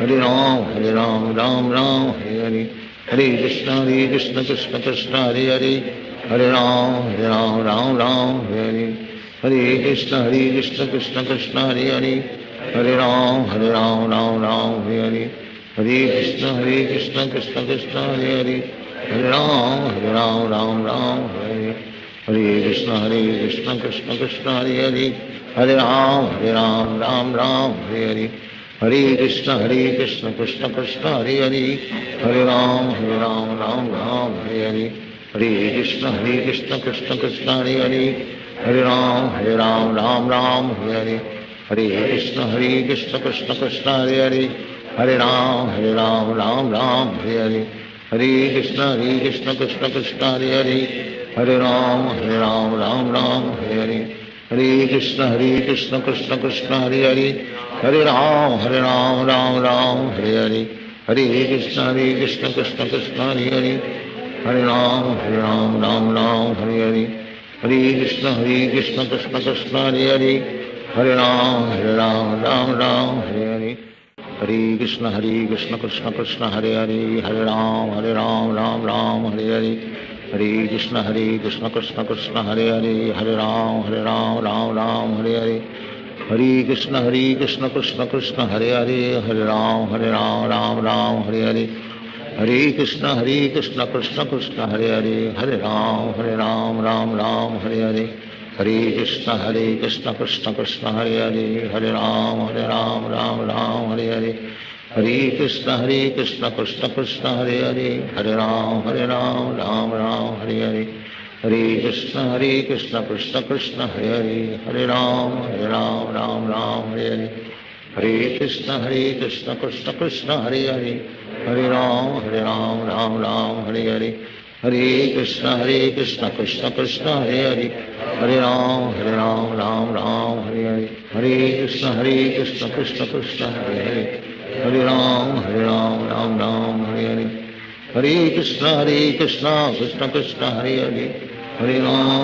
Speaker 3: Krishna Krishna Hare Hare, Hare Ram Hare Hare, Hare Krishna Krishna Krishna Hare Hare, Hare Ram Hare Hare, Hare Krishna Krishna Krishna Hare Hare, Hare Ram Hare Hare, Hare Krishna Krishna Krishna Hare Hare, Hare Ram Hare Hare, Hare Krishna Krishna Krishna Hare Hare, Hare Ram Hare Hare, Hare Krishna Krishna Krishna Hare Hare, Hare Ram Hare Hare, Hare Krishna Krishna Krishna Hare Hare, Hare Ram Hare Hare, Hare Krishna Krishna Krishna Hare Hare, Hare Ram Hare Hare, Hare Krishna Krishna Krishna Hare Hare, Hare Ram Hare Hare, Hare Krishna Krishna Krishna Hare Hare, Hare Ram Hare Hare, Hare Krishna Krishna Krishna Hare Hare, Hare Ram Hare Hare, Hare Krishna Krishna Krishna Hare Hare, Hare Ram Hare Hare, Hare Krishna Krishna Krishna Hare Hare, Hare Ram Ram Ram Hare Hare Hare Krishna Krishna Krishna Hare Hare Hare Ram Ram Ram Hare Hare Hare Krishna Krishna Krishna Hare Hare Hare Ram Ram Hare Hare Hare Krishna Krishna Krishna Hare Hare Hare Ram Ram Hare Hare Hare Krishna Krishna Krishna Hare Hare Hare Ram Ram Hare Hare Hare Krishna Krishna Krishna Hare Hare Hare Ram Ram Hare Hare Hare Krishna Krishna Krishna Hare Hare Hare Ram Ram Hare Hare Hare Krishna Krishna Krishna Hare Hare Hare Ram Ram Hare Hare Hare Krishna Krishna Krishna Hare Hare Hare Ram Ram Hare Hare Hare Krishna Krishna Krishna Hare Hare Hare Ram Ram Hare Hare Hare Krishna Krishna Krishna Hare Hare Hare Ram Ram Hare Hare Hare Krishna Krishna Krishna Hare Hare Hare Ram Hare Hare Hare Krishna Krishna Krishna Hare Hare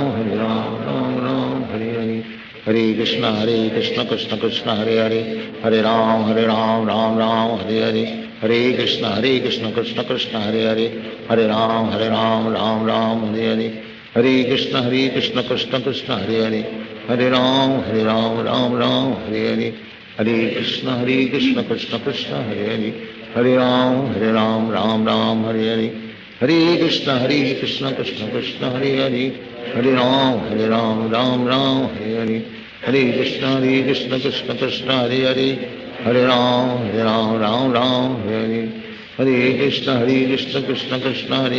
Speaker 3: Hare Ram Ram Hare Hare Hare Krishna Krishna Krishna Hare Hare Hare Ram Ram Hare Hare Hare Krishna Krishna Krishna Hare Hare Hare Ram Ram Hare Hare Hare Krishna Krishna Krishna Hare Hare Hare Ram Ram Hare Hare Hare Krishna Krishna Krishna Hare Hare Hare Ram Ram Hare Hare Hare Krishna Krishna Krishna Hare Hare Hare Ram Ram Hare Hare Hare Krishna Krishna Krishna Hare Hare Hare Ram Hare Hare Hare Krishna Krishna Krishna Hare Hare Hare Ram Hare Hare Hare Krishna Krishna Krishna Hare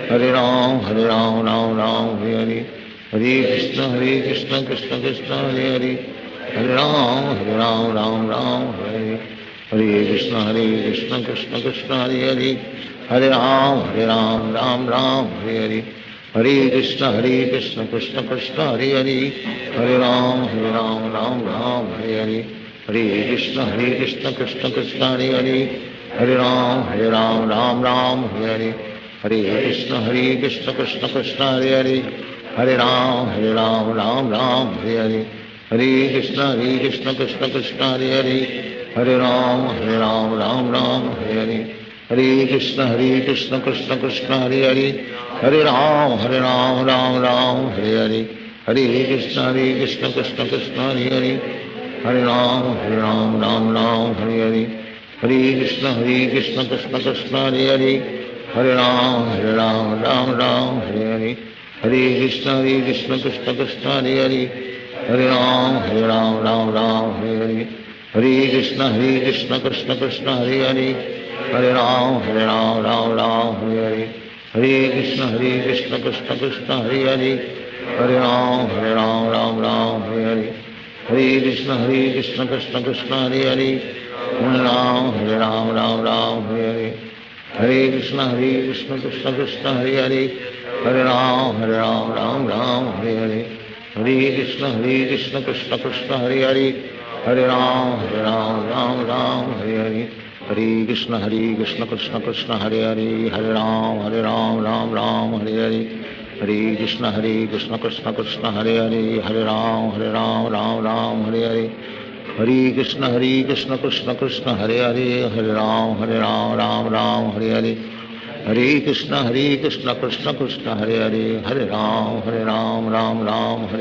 Speaker 3: Hare Hare Ram Hare Hare Hare Krishna Krishna Krishna Hare Hare Hare Ram Hare Hare Hare Krishna Krishna Krishna Hare Hare Hare Ram Hare Hare Hare Krishna Krishna Krishna Hare Hare Hare Ram Hare Hare Hare Krishna Krishna Krishna Hare Hare Hare Ram Hare Hare Hare Krishna Krishna Krishna Hare Hare Hare Ram Hare Hare Hare Krishna Krishna Krishna Hare Hare Hare Ram Hare Hare Hare Krishna Krishna Krishna Hare Hare Hare Ram Hare Hare Hare Krishna Krishna Krishna Hare Hare Hare Ram Hare Hare Hare Krishna Krishna Krishna Hare Hare Hare Ram Hare Hare Hare Krishna Krishna Krishna Hare Hare Hare Ram Hare Hare Hare Krishna Krishna Krishna Hare Hare Hare Ram Hare Hare Hare Krishna Krishna Krishna Hare Hare Hare Ram Hare Hare Hare Krishna Krishna Krishna Hare Hare Hare Ram Hare Hare Hare Krishna Krishna Krishna Hare Hare Hare Ram Hare Hare Hare Krishna Krishna Krishna Hare Hare Hare Ram Hare Hare Hare Krishna Krishna Krishna Hare Hare Hare Ram Hare Hare Hare Krishna Krishna Krishna Hare Hare Hare Ram Hare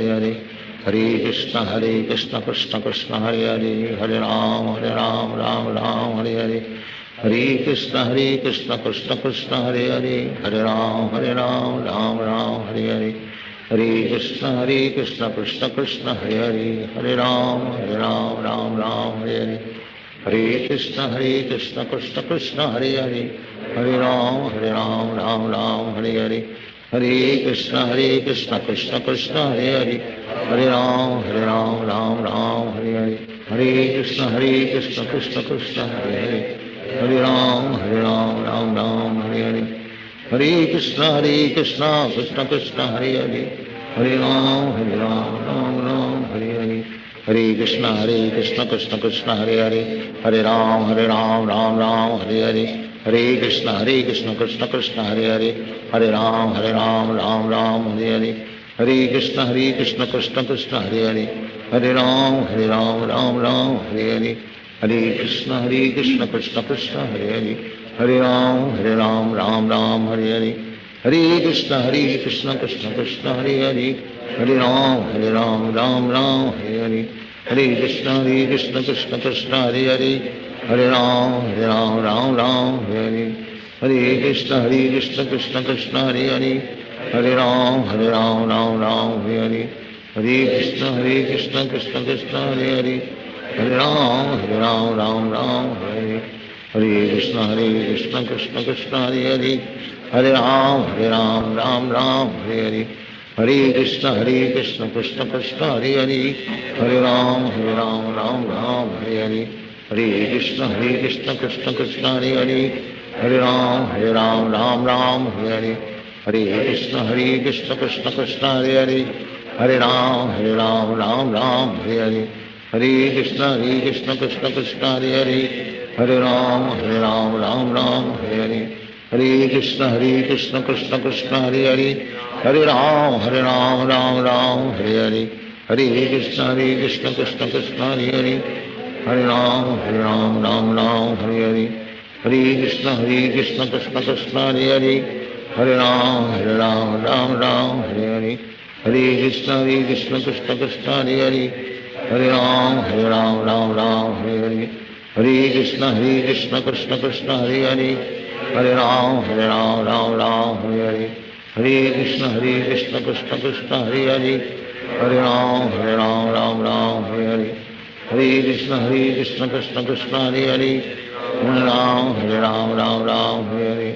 Speaker 3: Hare Hare Krishna Krishna Krishna Hare Hare Hare Ram Hare Hare Hare Krishna Krishna Krishna Hare Hare Hare Ram Hare Hare Hare Krishna Krishna Krishna Hare Hare Hare Ram Hare Hare Hare Krishna Krishna Krishna Hare Hare Hare Ram Hare Hare Hare Krishna Krishna Krishna Hare Hare Hare Ram Hare Hare Hare Krishna Krishna Krishna Hare Hare Hare Ram Hare Hare Hare Krishna Krishna Krishna Hare Hare Hare Ram Hare Hare Hare Krishna Krishna Krishna Hare Hare Hare Ram Hare Hare Hare Krishna Krishna Krishna Hare Hare Hare Ram Hare Hare Hare Krishna Krishna Krishna Hare Hare Hare Ram, Ram Ram, Hare Hare, Hare Krishna, Krishna Krishna, Hare Hare, Hare Ram, Ram Ram, Hare Hare, Hare Krishna, Krishna Krishna, Hare Hare, Hare Ram, Ram Ram, Hare Hare, Hare Krishna, Krishna Krishna, Hare Hare, Hare Ram, Ram, Hare Hare, Hare Krishna, Krishna Krishna, Hare Hare, Hare Ram, Ram, Hare Hare, Hare Krishna, Krishna Krishna, Hare Hare, Hare Ram, Ram, Hare Hare, Hare Krishna, Krishna Krishna, Hare Hare, Hare Ram, Ram, Hare Hare, Hare Krishna, Krishna Krishna, Hare Hare, Hare Ram, Ram, Hare Hare, Hare Krishna, Krishna Krishna, Hare Hare, Hare Ram, Ram, Hare Hare, Hare Krishna, Krishna Krishna, Hare Hare, Hare Ram, Hare Hare, Hare Krishna, Krishna Krishna, Hare Hare, Hare Ram, Hare Hare, Hare Krishna, Krishna Krishna, Hare Hare, Hare Ram, Hare Hare, Hare Krishna, Krishna Krishna, Hare Hare, Hare Ram, Hare Hare, Hare Krishna, Krishna Krishna, Hare Hare, Hare Ram, Hare Hare, Hare Krishna, Krishna Krishna, Hare Hare, Hare Ram, Hare Hare, Hare Krishna, Krishna Krishna, Hare Hare, Hare Ram, Hare Hare, Hare Krishna, Krishna Krishna, Hare Hare, Hare Ram, Hare Hare, Hare Krishna, Krishna Krishna, Hare Hare, Hare Ram, Hare Hare, Hare Krishna, Krishna Krishna, Hare Hare, Hare Ram, Hare Hare, Hare Krishna, Krishna Krishna, Hare Hare, Hare Ram, Hare Hare,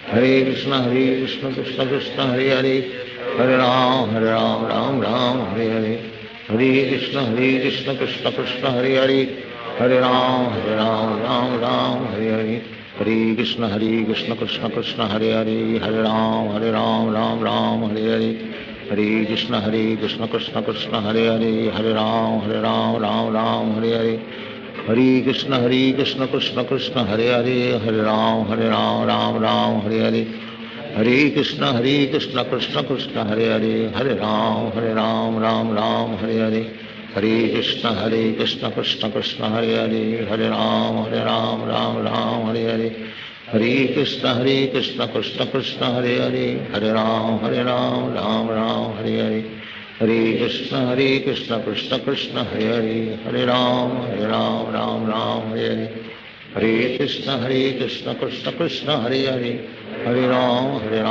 Speaker 3: Hare Krishna, Krishna Krishna, Hare Hare, Hare Ram, Hare Hare, Hare Krishna, Krishna Krishna, Hare Hare, Hare Ram, Hare Hare, Hare Krishna, Krishna Krishna, Hare Hare, Hare Ram, Hare Hare, Hare Krishna, Krishna Krishna, Hare Hare, Hare Ram, Hare Hare, Hare Krishna, Krishna Krishna, Hare Hare, Hare Ram, Hare Hare, Hare Krishna, Krishna Krishna, Hare Hare, Hare Ram, Hare Hare, Hare Krishna, Krishna Krishna, Hare Hare, Hare Ram, Hare Hare, Hare Krishna, Krishna Krishna, Hare Hare, Hare Ram, Hare Hare, Hare Krishna, Krishna Krishna, Hare Hare, Hare Ram, Hare Hare, Hare Krishna, Krishna Krishna, Hare Hare, Hare Ram, Hare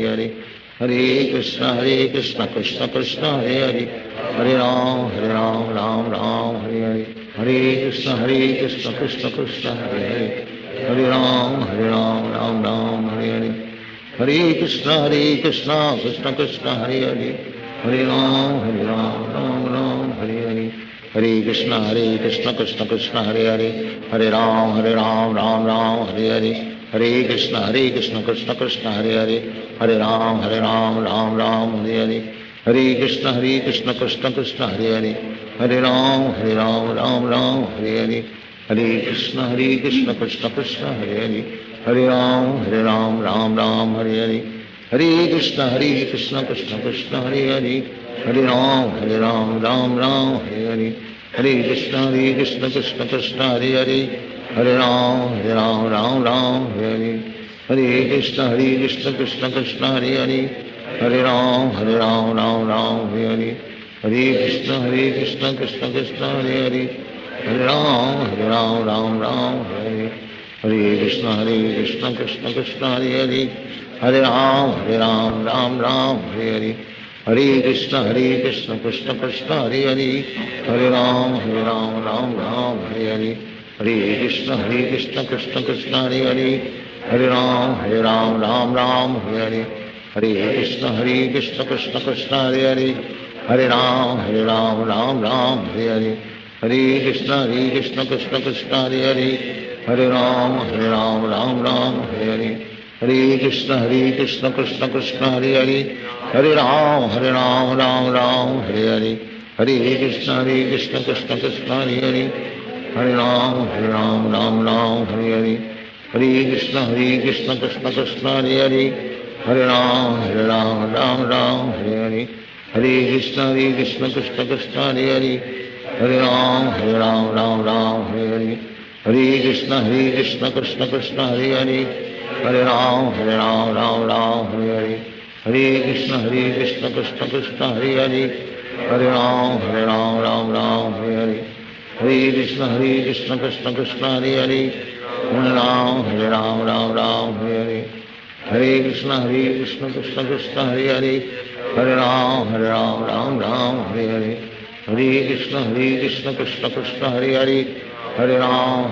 Speaker 3: Hare, Hare Krishna, Krishna Krishna, Hare Hare, Hare Ram, Hare Hare, Hare Krishna, Krishna Krishna, Hare Hare, Hare Ram, Hare Hare, Hare Krishna, Krishna Krishna, Hare Hare, Hare Ram, Hare Hare, Hare Krishna, Krishna Krishna, Hare Hare, Hare Ram, Hare Hare, Hare Krishna, Krishna Krishna, Hare Hare, Hare Ram, Hare Hare, Hare Krishna, Krishna Krishna, Hare Hare, Hare Ram, Hare Hare, Hare Krishna, Krishna Krishna, Hare Hare, Hare Ram, Hare Hare, Hare Krishna, Krishna Krishna, Hare Hare, Hare Ram, Hare Hare, Hare Krishna, Krishna Krishna, Hare Hare, Hare Ram, Hare Hare, Hare Krishna, Krishna Krishna, Hare Hare, Hare Ram, Hare Hare, Hare Krishna, Krishna Krishna, Hare Hare, Hare Ram, Hare Hare, Hare Krishna, Krishna Krishna, Hare Hare, Hare Ram, Hare Hare, Hare Krishna, Krishna Krishna, Hare Hare, Hare Ram, Hare Hare, Hare Krishna, Krishna Krishna, Hare Hare, Hare Ram, Hare Hare, Hare Krishna, Krishna Krishna, Hare Hare, Hare Ram, Hare Hare, Hare Krishna, Krishna Krishna, Hare Hare, Hare Ram, Hare Hare, Hare Krishna, Krishna Krishna, Hare Hare, Hare Ram, Hare Hare, Hare Krishna Krishna Krishna Hare Hare, Hare Ram Ram Ram Hare Hare, Hare Krishna Krishna Krishna Hare Hare, Hare Ram Ram Hare Hare, Hare Krishna Krishna Krishna Hare Hare, Hare Ram Ram Hare Hare, Hare Krishna Krishna Krishna Hare Hare, Hare Ram Ram Hare Hare, Hare Krishna Krishna Krishna Hare Hare, Hare Ram Ram Hare Hare, Hare Krishna Krishna Krishna Hare Hare, Hare Ram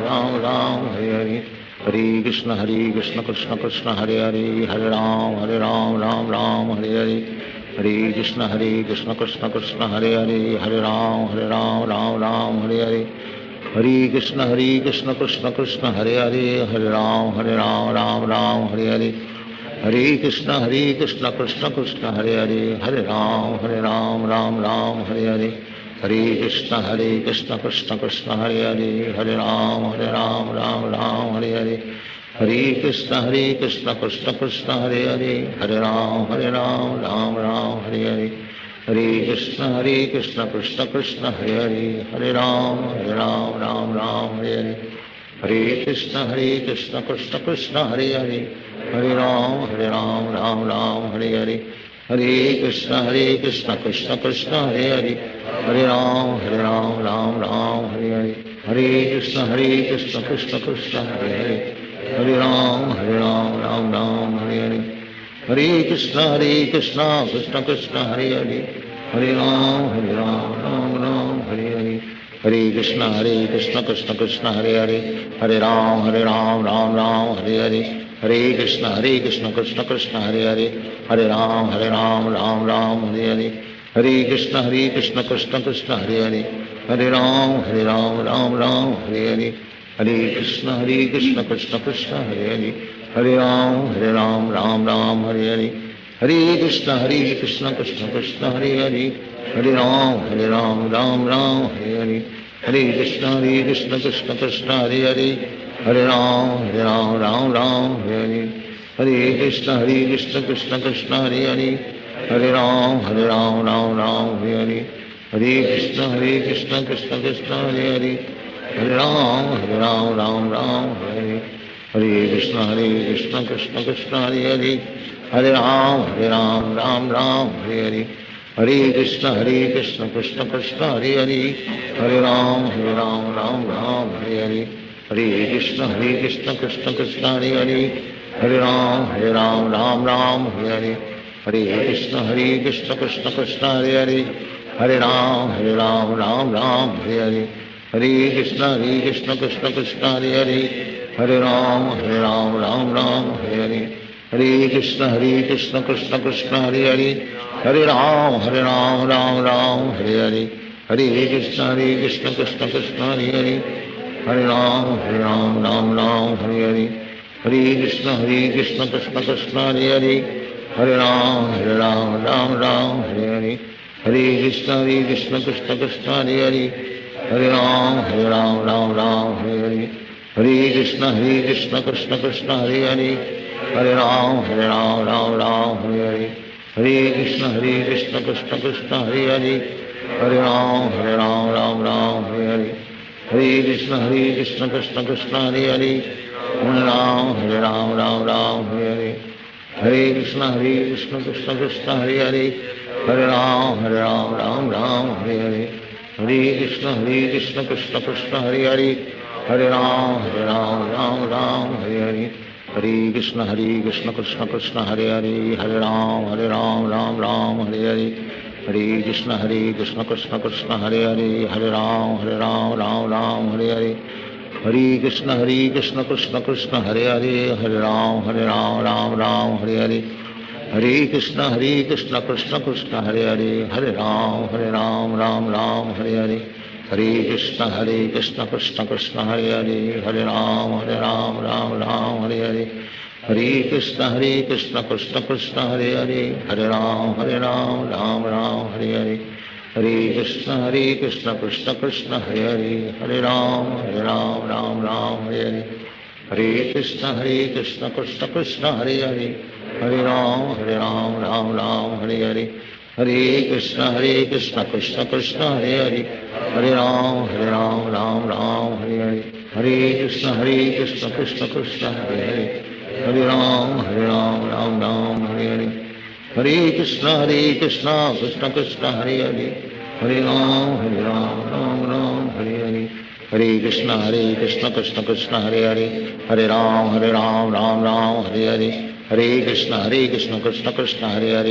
Speaker 3: Ram Hare Hare, Hare Krishna Krishna Krishna Hare Hare, Hare Ram Ram Hare Hare, Hare Krishna Krishna Krishna Hare Hare, Hare Ram Ram Hare Hare, Hare Krishna Krishna Krishna Hare Hare, Hare Ram Hare Hare, Hare Krishna Krishna Krishna Hare Hare, Hare Ram Hare Hare, Hare Krishna Krishna Krishna Hare Hare, Hare Ram Hare Hare, Hare Krishna Krishna Krishna Hare Hare, Hare Ram Hare Hare, Hare Krishna Krishna Krishna Hare Hare, Hare Ram Hare Hare, Hare Krishna Krishna Krishna Hare Hare, Hare Ram Hare Hare, Hare Krishna Krishna Krishna Hare Hare, Hare Ram Hare Hare, Hare Krishna Krishna Krishna Hare Hare, Hare Ram Hare Hare, Hare Krishna Krishna Krishna Hare Hare, Hare Ram Hare Hare, Hare Krishna Krishna Krishna Hare Hare, Hare Ram Hare Hare, Hare Krishna Krishna Krishna Hare Hare, Hare Ram Hare Hare, Hare Krishna Krishna Krishna Hare Hare, Hare Ram Hare Hare, Hare Krishna Krishna Krishna Hare Hare, Hare Ram Hare Hare, Hare Krishna Krishna Krishna Hare Hare, Hare Ram Hare Hare, Hare Krishna Krishna Krishna Hare Hare, Hare Ram Hare Hare, Hare Krishna Krishna Krishna Hare Hare, Hare Ram Hare Hare, Hare Krishna Krishna Krishna Hare Hare, Hare Ram Hare Hare, Hare Krishna Krishna Krishna Hare Hare, Hare Ram Hare Hare, Hare Krishna Krishna Krishna Hare Hare, Hare Ram Hare Hare, Hare Krishna Krishna Krishna Hare Hare, Hare Ram Hare Hare, Hare Krishna Krishna Krishna Hare Hare, Hare Ram Hare Hare, Hare Krishna Krishna Krishna Hare Hare, Hare Ram Hare Hare, Hare Krishna Krishna Krishna Hare Hare, Hare Ram Hare Hare, Hare Krishna Krishna Krishna Hare Hare, Hare Ram Hare Hare, Hare Krishna Krishna Krishna Hare Hare, Hare Ram Hare Hare, Hare Krishna Krishna Krishna Hare Hare, Hare Ram Hare Hare, Hare Krishna Krishna Krishna Hare Hare, Hare Ram Hare Hare, Hare Krishna Krishna Krishna Hare Hare, Hare Ram Hare Hare, Hare Krishna Krishna Krishna Hare Hare, Hare Ram Hare Hare, Hare Krishna Krishna Krishna Hare Hare, Hare Ram Hare Hare, Hare Krishna Krishna Krishna Hare Hare, Hare Ram Hare Hare, Hare Krishna Krishna Krishna Hare Hare, Hare Ram Hare Hare, Hare Krishna Krishna Krishna Hare Hare, Hare Ram Hare Hare, Hare Krishna Krishna Krishna Hare Hare, Hare Ram Hare Hare, Hare Krishna Krishna Krishna Hare Hare, Hare Ram Hare Hare, Hare Krishna Krishna Krishna Hare Hare, Hare Ram Hare Hare, Hare Krishna Krishna Krishna Hare Hare, Hare Ram Hare Hare, Hare Krishna Krishna Krishna Hare Hare, Hare Ram Hare Hare, Hare Krishna Krishna Krishna Hare Hare, Hare Ram Hare Hare, Hare Krishna Krishna Krishna Hare Hare Hare Ram Ram Ram Hare Hare Hare Krishna Krishna Krishna Hare Hare Hare Ram Ram Ram Hare Hare Hare Krishna Krishna Krishna Hare Hare Hare Ram Ram Hare Hare Hare Krishna Krishna Krishna Hare Hare Hare Ram Ram Hare Hare Hare Krishna Krishna Krishna Hare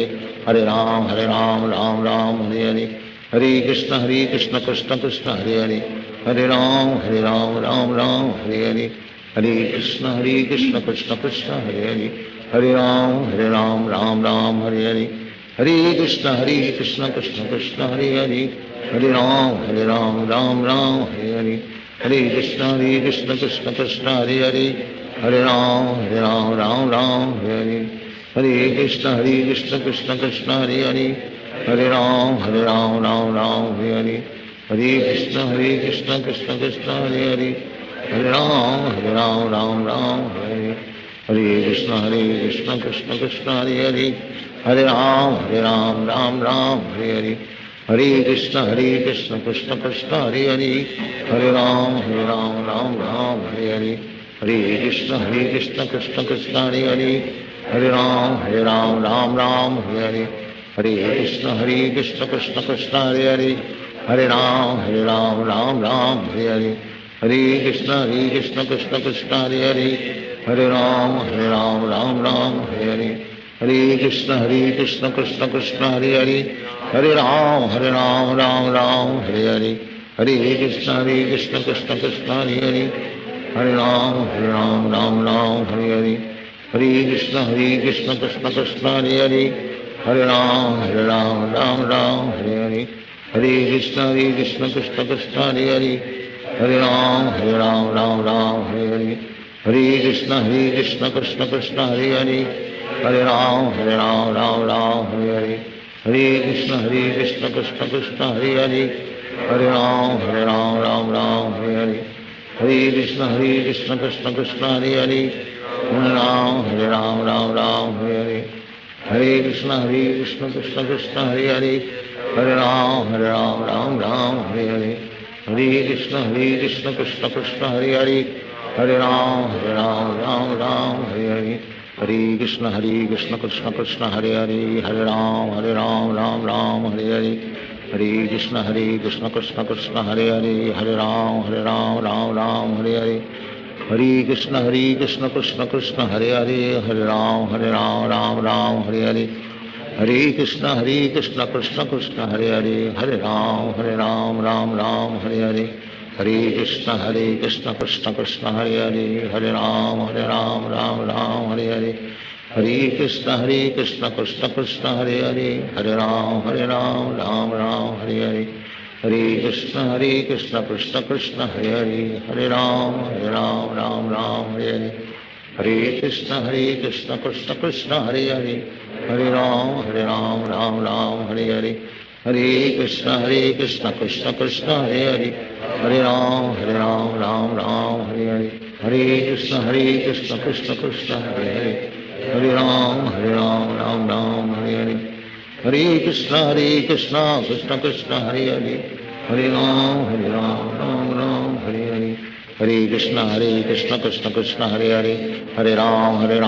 Speaker 3: Hare Hare Ram Ram Hare Hare Hare Krishna Krishna Krishna Hare Hare Hare Ram Hare Hare Hare Krishna Krishna Krishna Hare Hare Hare Ram Hare Hare Hare Krishna Krishna Krishna Hare Hare Hare Ram Hare Hare Hare Krishna Krishna Krishna Hare Hare Hare Ram Hare Hare Hare Krishna Krishna Krishna Hare Hare Hare Ram Hare Hare Hare Krishna Krishna Krishna Hare Hare Hare Ram Hare Hare Hare Krishna Krishna Krishna Hare Hare Hare Ram Hare Hare Hare Krishna Krishna Krishna Hare Hare Hare Ram Hare Hare Hare Krishna Krishna Krishna Hare Hare Hare Ram Hare Hare Hare Krishna Krishna Krishna Hare Hare Hare Ram Hare Hare Hare Krishna Krishna Krishna Hare Hare Hare Ram Hare Hare Hare Krishna Krishna Krishna Hare Hare Hare Ram Hare Hare Hare Krishna Krishna Krishna Hare Hare Hare Ram Hare Hare Hare Krishna Krishna Krishna Hare Hare Hare Ram Hare Hare Hare Krishna Krishna Krishna Hare Hare Hare Ram Hare Hare Hare Krishna Krishna Krishna Hare Hare Hare Ram Hare Hare Hare Krishna Krishna Krishna Hare Hare Hare Ram Hare Hare Hare Krishna Krishna Krishna Hare Hare Hare Ram Hare Hare Hare Krishna Krishna Krishna Hare Hare Hare Ram Hare Hare Hare Krishna Krishna Krishna Hare Hare Hare Ram Hare Hare Hare Krishna Krishna Krishna Hare Hare Hare Ram Hare Hare Hare Krishna Krishna Krishna Hare Hare Hare Ram Hare Hare Hare Krishna Krishna Krishna Hare Hare Hare Ram Hare Hare Hare Krishna Krishna Krishna Hare Hare Hare Ram Hare Hare Hare Krishna Krishna Krishna Hare Hare Hare Ram Hare Hare Hare Hare Krishna Krishna Krishna Hare Hare Hare Ram Hare Hare Hare Hare Krishna Krishna Krishna Hare Hare Hare Ram Hare Hare Hare Krishna Krishna Krishna Hare Hare Hare Ram Hare Hare Hare Hare Krishna Krishna Krishna Hare Hare Hare Ram Hare Hare Hare Hare Krishna Krishna Krishna Hare Hare Hare Ram Hare Hare Hare Krishna Krishna Krishna Hare Hare Hare Ram Hare Hare Hare Hare Krishna Krishna Krishna Hare Hare Hare Ram Hare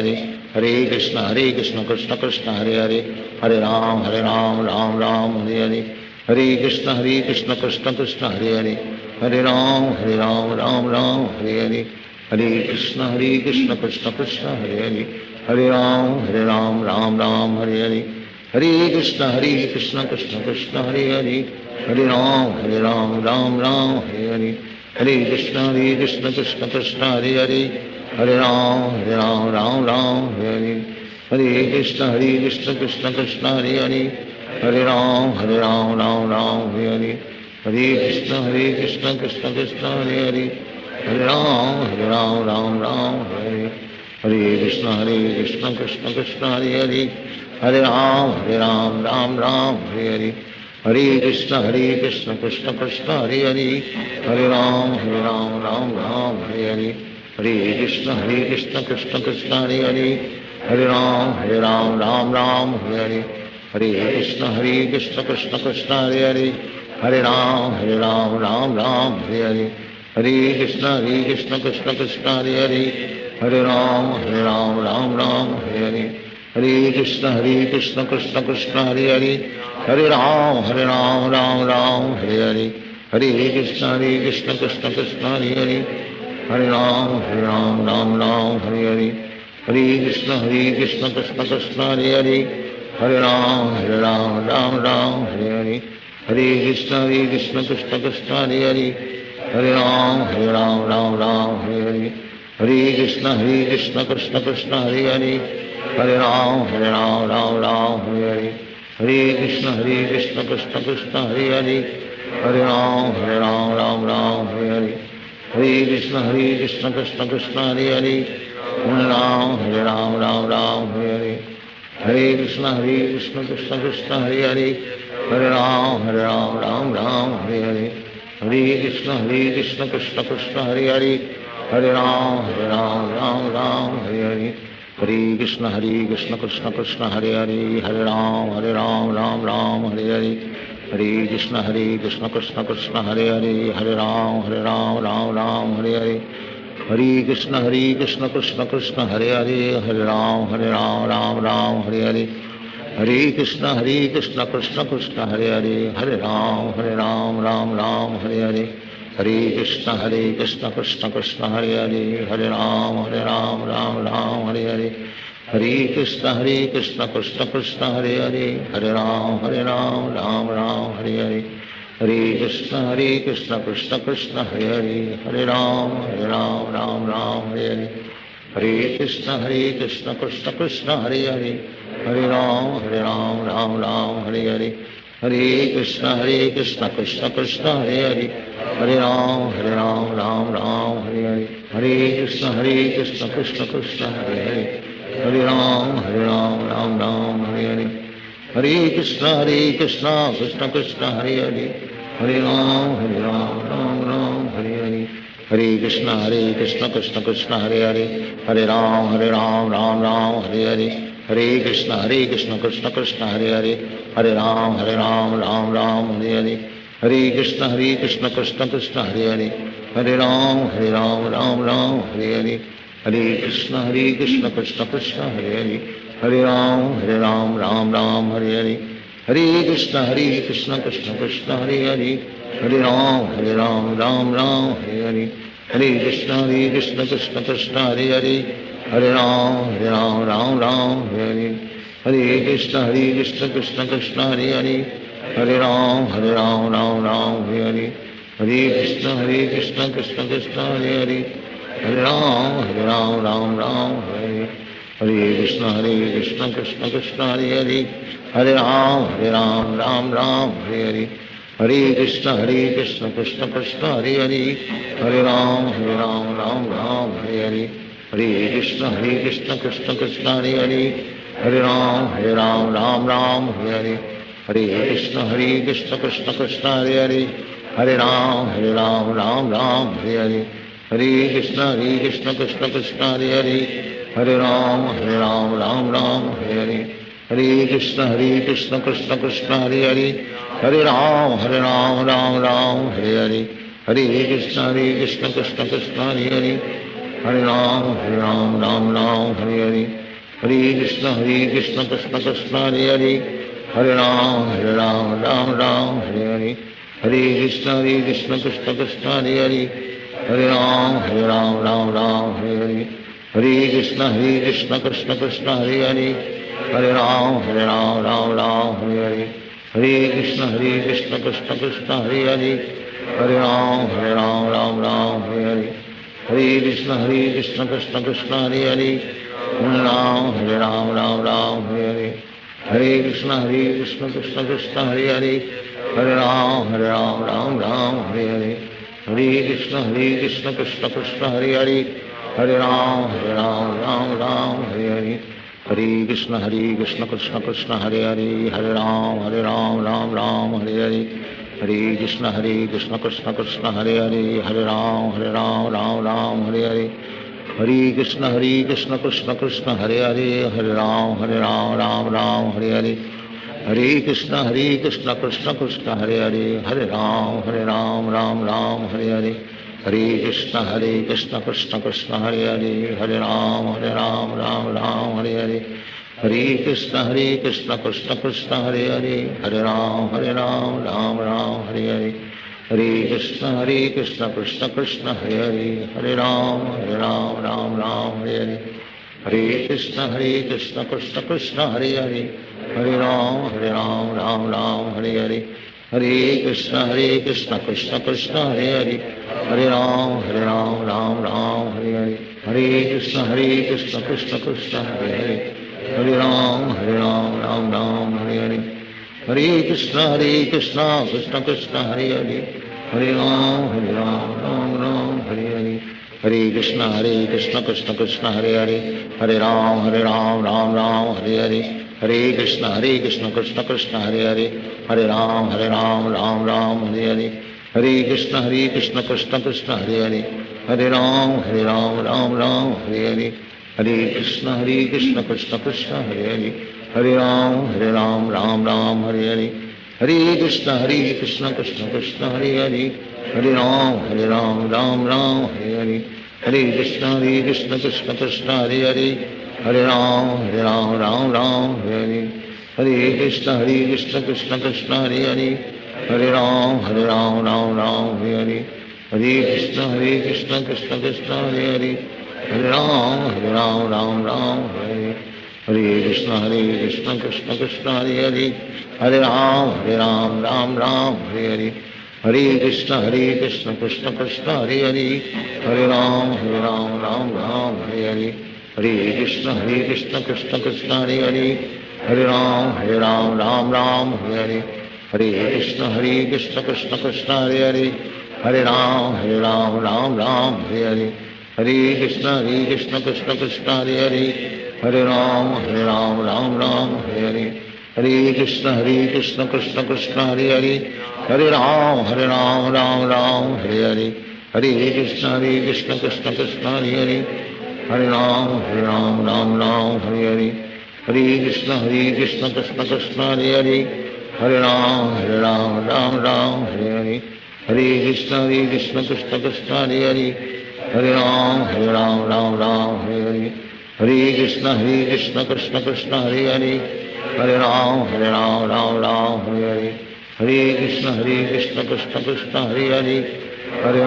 Speaker 3: Hare Hare Krishna Krishna Krishna Hare Hare Hare Ram Hare Hare Hare Krishna Krishna Krishna Hare Hare Hare Ram Hare Hare Hare Krishna Krishna Krishna Hare Hare Hare Ram Hare Hare Hare Krishna Krishna Krishna Hare Hare Hare Ram Hare Hare Hare Krishna Krishna Krishna Hare Hare Hare Ram Hare Hare Hare Krishna Krishna Krishna Hare Hare Hare Ram Hare Hare Hare Krishna Krishna Krishna Hare Hare Hare Ram Hare Hare Hare Krishna Krishna Krishna Hare Hare Hare Ram Hare Hare Hare Krishna Krishna Krishna Hare Hare Hare Ram Hare Hare Hare Krishna Krishna Krishna Hare Hare Hare Ram Hare Hare Hare Krishna Krishna Krishna Hare Hare, Hare Ram Ram Ram Hare Hare, Hare Krishna Krishna Krishna Hare Hare, Hare Ram Ram Ram Hare Hare, Hare Krishna Krishna Krishna Hare Hare, Hare Ram Ram Hare Hare, Hare Krishna Krishna Krishna Hare Hare, Hare Ram Ram Hare Hare, Hare Krishna Krishna Krishna Hare Hare, Hare Ram Ram Hare Hare, Hare Krishna Krishna Krishna Hare Hare, Hare Ram Ram Hare Hare, Hare Krishna Krishna Krishna Hare Hare, Hare Ram Ram Hare Hare, Hare Krishna Krishna Krishna Hare Hare, Hare Ram Ram Hare Hare, Hare Krishna Krishna Krishna Hare Hare, Hare Ram Ram Hare Hare, Hare Krishna Krishna Krishna Hare Hare, Hare Ram Ram Hare Hare, Hare Krishna Krishna Krishna Hare Hare, Hare Ram Ram Hare Hare, Hare Krishna Krishna Krishna Hare Hare, Hare Ram Ram Hare Hare, Hare Krishna Krishna Krishna Hare Hare, Hare Ram Ram Hare Hare, Hare Krishna Krishna Krishna Hare Hare, Hare Ram Ram Hare Hare, Hare Krishna Krishna Krishna Hare Hare, Hare Ram Ram Hare Hare, Hare Krishna Krishna Krishna Hare Hare, Hare Ram Ram Hare Hare, Hare Krishna Krishna Krishna Hare Hare, Hare Ram Ram Hare Hare, Hare Krishna Krishna Krishna Hare Hare, Hare Ram Ram Hare Hare, Hare Krishna Krishna Krishna Hare Hare, Hare Ram Ram Hare Hare, Hare Krishna Krishna Krishna Hare Hare, Hare Ram Ram Hare Hare, Hare Krishna Krishna Krishna Hare Hare, Hare Ram Ram Hare Hare, Hare Krishna Krishna Krishna Hare Hare, Hare Ram Hare Hare, Hare Krishna Krishna Krishna Hare Hare, Hare Ram Ram Hare Hare, Hare Krishna Krishna Krishna Hare Hare, Hare Ram Ram Hare Hare, Hare Krishna Krishna Krishna Hare Hare, Hare Ram Ram Hare Hare, Hare Krishna Krishna Krishna Hare Hare, Hare Ram Ram Hare Hare, Hare Krishna Krishna Krishna Hare Hare, Hare Ram Ram Hare Hare, Hare Krishna Krishna Krishna Hare Hare, Hare Ram Hare Hare, Hare Krishna Krishna Krishna Hare Hare, Hare Ram Hare Hare, Hare Krishna Krishna Krishna Hare Hare, Hare Ram Hare Hare, Hare Krishna Krishna Krishna Hare Hare, Hare Ram Hare Hare, Hare Krishna Krishna Krishna Hare Hare, Hare Ram Hare Hare, Hare Krishna Krishna Krishna Hare Hare, Hare Ram Hare Hare, Hare Krishna Krishna Krishna Hare Hare, Hare Ram Hare Hare, Hare Krishna Krishna Krishna Hare Hare, Hare Ram Hare Hare, Hare Krishna Krishna Krishna Hare Hare, Hare Ram Hare Hare, Hare Krishna Krishna Krishna Hare Hare, Hare Ram Hare Hare, Hare Krishna Krishna Krishna Hare Hare, Hare Ram Hare Hare, Hare Krishna Krishna Krishna Hare Hare, Hare Ram Hare Hare, Hare Krishna Krishna Krishna Hare Hare, Hare Ram Hare Hare, Hare Krishna Krishna Krishna Hare Hare, Hare Ram Hare Hare, Hare Krishna Krishna Krishna Hare Hare, Hare Ram Hare Hare, Hare Krishna Krishna Krishna Hare Hare, Hare Ram Hare Hare, Hare Krishna Krishna Krishna Hare Hare, Hare Ram Hare Hare, Hare Krishna Krishna Krishna Hare Hare, Hare Ram Hare Hare, Hare Krishna Krishna Krishna Hare Hare, Hare Ram Hare Hare, Hare Krishna Krishna Krishna Hare Hare, Hare Ram Hare Hare, Hare Krishna Krishna Krishna Hare Hare Hare Ram Ram Ram Hare Hare Hare Krishna Krishna Krishna Hare Hare Hare Ram Ram Ram Hare Hare Hare Krishna Krishna Krishna Hare Hare Hare Ram Ram Hare Hare Hare Krishna Krishna Krishna Hare Hare Hare Ram Ram Hare Hare Hare Krishna Krishna Krishna Hare Hare Hare Ram Ram Hare Hare Hare Krishna Krishna Krishna Hare Hare Hare Ram Ram Hare Hare Hare Krishna Krishna Krishna Hare Hare Hare Ram Ram Hare Hare Hare Krishna Krishna Krishna Hare Hare Hare Ram Ram Hare Hare Hare Krishna Krishna Krishna Hare Hare Hare Ram Ram Hare Hare Hare Krishna Krishna Krishna Hare Hare Hare Ram Ram Hare Hare Hare Krishna Krishna Krishna Hare Hare Hare Ram Ram Hare Hare Hare Krishna Krishna Krishna Hare Hare Hare Ram Ram Hare Hare Hare Krishna Krishna Krishna Hare Hare Hare Ram Ram Hare Hare Hare Krishna Krishna Krishna Hare Hare Hare Ram Ram Hare Hare Hare Krishna Krishna Krishna Hare Hare Hare Ram Ram Hare Hare Hare Krishna Krishna Krishna Hare Hare Hare Ram Ram Hare Hare Hare Krishna Krishna Krishna Hare Hare Hare Ram Ram Hare Hare Hare Krishna Krishna Krishna Hare Hare Hare Ram Ram Hare Hare Hare Krishna Krishna Krishna Hare Hare Hare Ram Ram Hare Hare Hare Krishna Krishna Krishna Hare Hare Hare Ram Ram Hare Hare Hare Krishna Krishna Krishna Hare Hare Hare Ram Ram Hare Hare Hare Krishna Krishna Krishna Hare Hare Hare Ram Ram Hare Hare Hare Krishna Krishna Krishna Hare Hare Hare Ram Ram Hare Hare Hare Krishna Krishna Krishna Hare Hare Hare Ram Ram Hare Hare Hare Krishna Krishna Krishna Hare Hare Hare Ram Ram Hare Hare Hare Krishna Krishna Krishna Hare Hare Hare Ram Ram Hare Hare Hare Krishna Krishna Krishna Hare Hare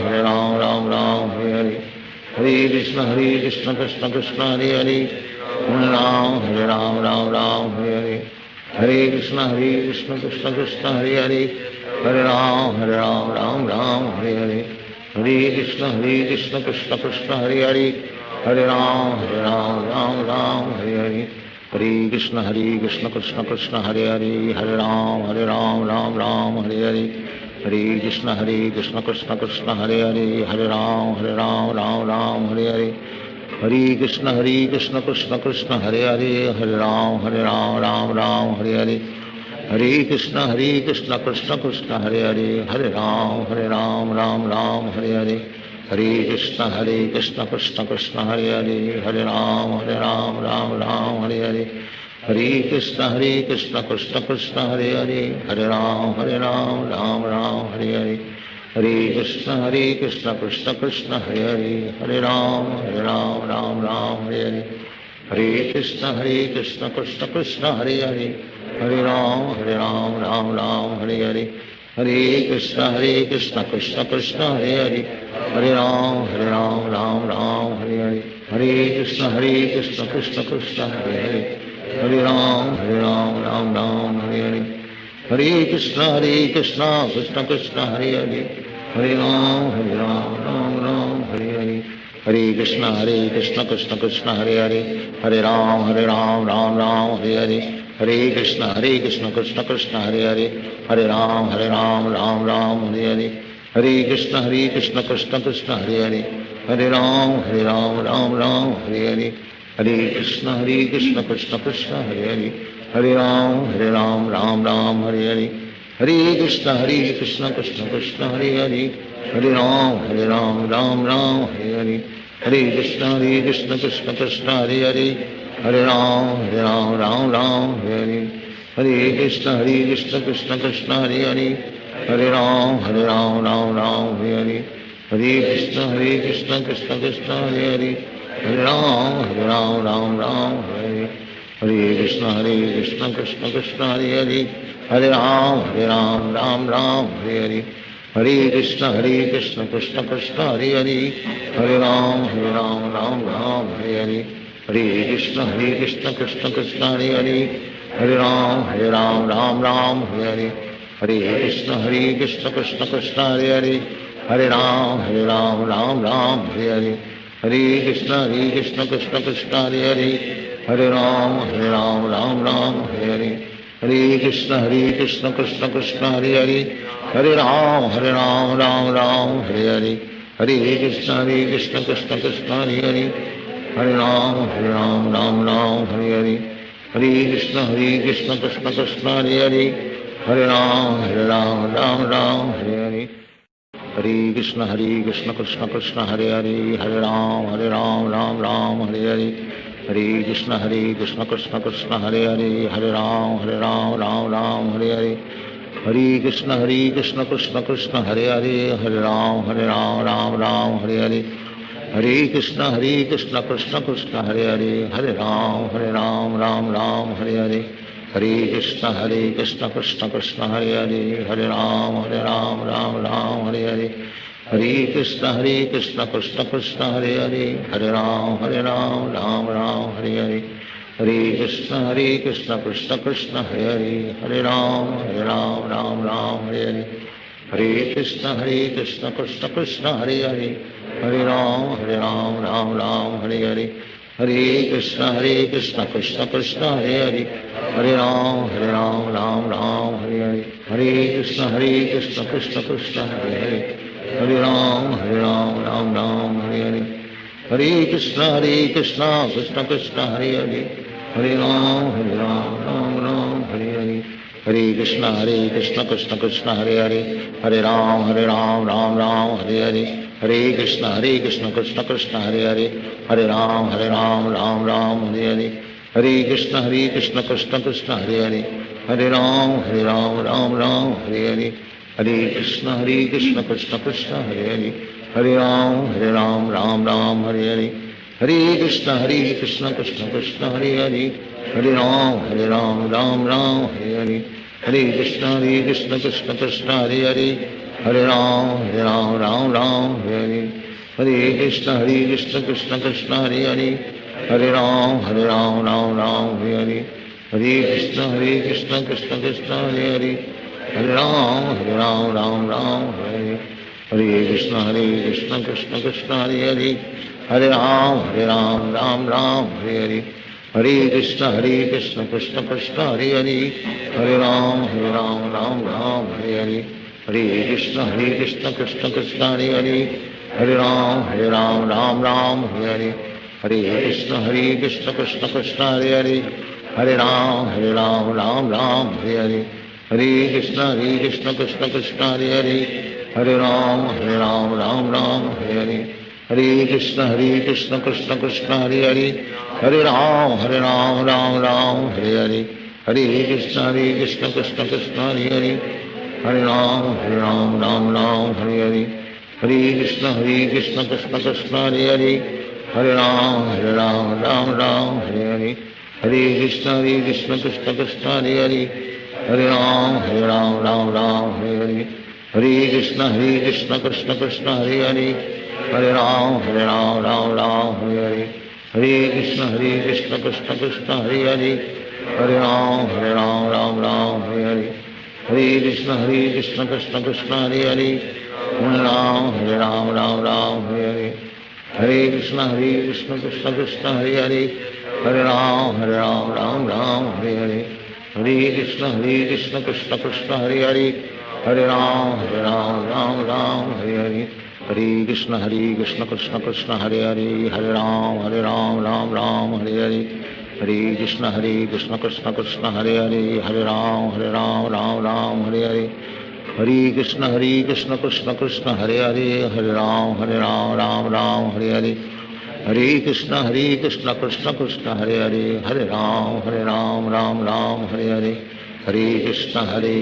Speaker 3: Hare Ram Ram Hare Hare Hare Krishna Krishna Krishna Hare Hare Hare Ram Ram Hare Hare Hare Krishna Krishna Krishna Hare Hare Hare Ram Ram Hare Hare Hare Krishna Krishna Krishna Hare Hare Hare Ram Hare Hare Hare Krishna Krishna Krishna Hare Hare Hare Ram Hare Hare Hare Krishna Krishna Krishna Hare Hare Hare Ram Hare Hare Hare Krishna Krishna Krishna Hare Hare Hare Ram Hare Hare Hare Krishna Krishna Krishna Hare Hare Hare Ram Hare Hare Hare Krishna Krishna Krishna Hare Hare Hare Ram Hare Hare Hare Krishna Krishna Krishna Hare Hare Hare Ram Hare Hare Hare Krishna Krishna Krishna Hare Hare Hare Ram Hare Hare Hare Krishna Krishna Krishna Hare Hare Hare Ram Hare Hare Hare Krishna Krishna Krishna Hare Hare Hare Ram Hare Hare Hare Krishna Krishna Krishna Hare Hare Hare Ram Hare Hare Hare Krishna Krishna Krishna Hare Hare Hare Ram Hare Hare Hare Krishna Krishna Krishna Hare Hare Hare Ram Hare Hare Hare Krishna Krishna Krishna Hare Hare Hare Ram Hare Hare Hare Krishna Krishna Krishna Hare Hare Hare Ram Hare Hare Hare Krishna Krishna Krishna Hare Hare Hare Ram Hare Hare Hare Krishna Krishna Krishna Hare Hare Hare Ram Hare Hare Hare Krishna Krishna Krishna Hare Hare Hare Ram Hare Hare Hare Krishna Krishna Krishna Hare Hare Hare Ram Ram Ram Hare Hare Hare Krishna Krishna Krishna Hare Hare Hare Ram Ram Hare Hare Krishna Krishna Krishna Hare Hare Hare Ram Ram Hare Hare Hare Krishna Krishna Krishna Hare Hare Hare Ram Ram Hare Hare Hare Krishna Krishna Krishna Hare Hare Hare Ram Ram Hare Hare Hare Krishna Krishna Krishna Hare Hare Hare Ram Ram Hare Hare Hare Krishna Krishna Krishna Hare Hare Hare Ram Ram Hare Hare Hare Krishna Krishna Krishna Hare Hare Hare Ram Ram Hare Hare Hare Krishna Krishna Krishna Hare Hare Hare Ram Ram Hare Hare Hare Krishna Krishna Krishna Hare Hare Hare Ram Ram Hare Hare Hare Krishna Krishna Krishna Hare Hare Hare Ram Ram Hare Hare Hare Krishna Krishna Krishna Hare Hare Hare Ram Ram Hare Hare Hare Krishna Krishna Krishna Hare Hare Hare Ram Ram Hare Hare Hare Krishna Krishna Krishna Hare Hare Hare Ram Ram Hare Hare Hare Krishna Krishna Krishna Hare Hare Hare Ram Ram Hare Hare Hare Krishna Krishna Krishna Hare Hare Hare Ram Ram Hare Hare Hare Krishna Krishna Krishna Hare Hare Hare Ram Ram Hare Hare Hare Krishna Krishna Krishna Hare Hare Hare Ram Ram Hare Hare Hare Krishna Krishna Krishna Hare Hare Hare Ram Ram Hare Hare Hare Krishna Krishna Krishna Hare Hare Hare Ram Ram Hare Hare Hare Krishna Krishna Krishna Hare Hare Hare Ram Hare Hare Hare Krishna Krishna Krishna Hare Hare Hare Ram Ram Hare Hare Hare Krishna Krishna Krishna Hare Hare Hare Ram Ram Hare Hare Hare Krishna Krishna Krishna Hare Hare Hare Ram Ram Hare Hare Hare Krishna Krishna Krishna Hare Hare Hare Ram Ram Hare Hare Hare Krishna Krishna Krishna Hare Hare Hare Ram Ram Hare Hare Hare Krishna Krishna Krishna Hare Hare Hare Ram Ram Hare Hare Hare Krishna Krishna Krishna Hare Hare Hare Ram Ram Hare Hare Hare Krishna Krishna Krishna Hare Hare Hare Ram Ram Hare Hare Hare Krishna Krishna Krishna Hare Hare Hare Ram Ram Hare Hare Hare Krishna Krishna Krishna Hare Hare Hare Ram Ram Hare Hare Hare Krishna Krishna Krishna Hare Hare Hare Ram Ram Hare Hare Hare Krishna Krishna Krishna Hare Hare Hare Ram Ram Hare Hare Hare Krishna Krishna Krishna Hare Hare Hare Ram Hare Hare Hare Krishna Krishna Krishna Hare Hare Hare Ram Hare Hare Hare Krishna Krishna Krishna Hare Hare Hare Ram Hare Hare Hare Krishna Krishna Krishna Hare Hare Hare Ram Hare Hare Hare Krishna Krishna Krishna Hare Hare Hare Ram Hare Hare Hare Krishna Krishna Krishna Hare Hare Hare Ram Hare Hare Hare Krishna Krishna Krishna Hare Hare Hare Ram Hare Hare Hare Krishna Krishna Krishna Hare Hare Hare Ram Hare Hare Hare Krishna Krishna Krishna Hare Hare Hare Ram Hare Hare Hare Krishna Krishna Krishna Hare Hare Hare Ram Hare Hare Hare Krishna Krishna Krishna Hare Hare Hare Ram Hare Hare Hare Krishna Krishna Krishna Hare Hare Hare Ram Hare Hare Hare Krishna Krishna Krishna Hare Hare Hare Ram Hare Hare Hare Krishna Krishna Krishna Hare Hare Hare Ram Ram Hare Hare Hare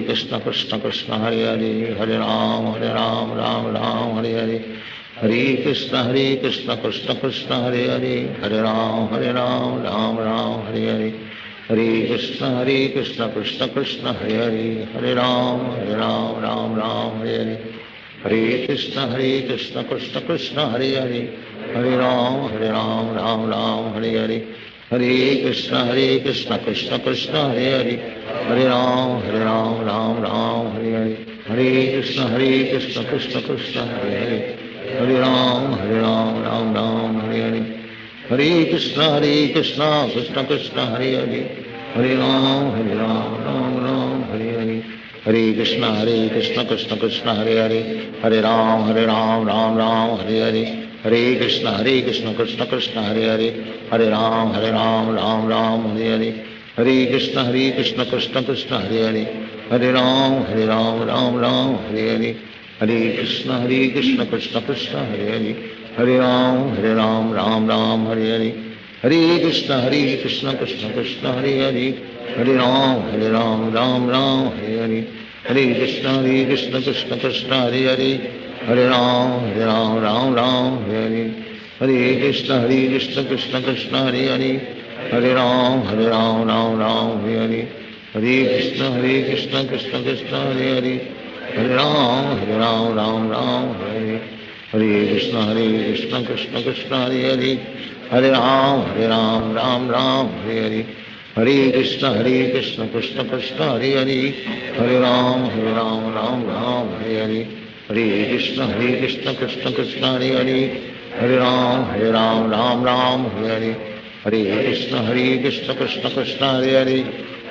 Speaker 3: Krishna Krishna Krishna Hare Hare, Hare Ram Ram Ram Hare Hare, Hare Krishna Krishna Krishna Hare Hare, Hare Ram Ram Ram Hare Hare, Hare Krishna Krishna Krishna Hare Hare, Hare Ram Ram Ram Hare Hare, Hare Krishna Krishna Krishna Hare Hare, Hare Ram Ram Ram Hare Hare, Hare Krishna Krishna Krishna Hare Hare, Hare Ram Ram Ram Hare Hare, Hare Krishna Krishna Krishna Hare Hare, Hare Ram Ram Ram Hare Hare, Hare Krishna Krishna Krishna Hare Hare, Hare Ram Ram Ram Hare Hare, Hare Krishna Krishna Krishna Hare Hare, Hare Ram Ram Ram Hare Hare, Hare Krishna Krishna Krishna Hare Hare, Hare Ram Ram Ram Hare Hare, Hare Krishna Krishna Krishna Hare Hare, Hare Ram Ram Ram Hare Hare, Hare Krishna Krishna Krishna Hare Hare, Hare Ram Ram Hare Hare, Hare Krishna Krishna Krishna Hare Hare, Hare Ram Ram Hare Hare, Hare Krishna Krishna Krishna Hare Hare, Hare Ram Ram Hare Hare, Hare Krishna Krishna Krishna Hare Hare, Hare Ram Ram Hare Hare, Hare Krishna Krishna Krishna Hare Hare, Hare Ram Ram Hare Hare, Hare Krishna Krishna Krishna Hare Hare, Hare Ram Ram Hare Hare, Hare Krishna Krishna Krishna Hare Hare, Hare Ram Ram Hare Hare, Hare Krishna Krishna Krishna Hare Hare, Hare Ram Ram Hare Hare, Hare Krishna Krishna Krishna Hare Hare, Hare Ram Ram Hare Hare, Hare Krishna Krishna Krishna Hare Hare, Hare Ram Ram Hare Hare, Hare Krishna Krishna Krishna Hare Hare,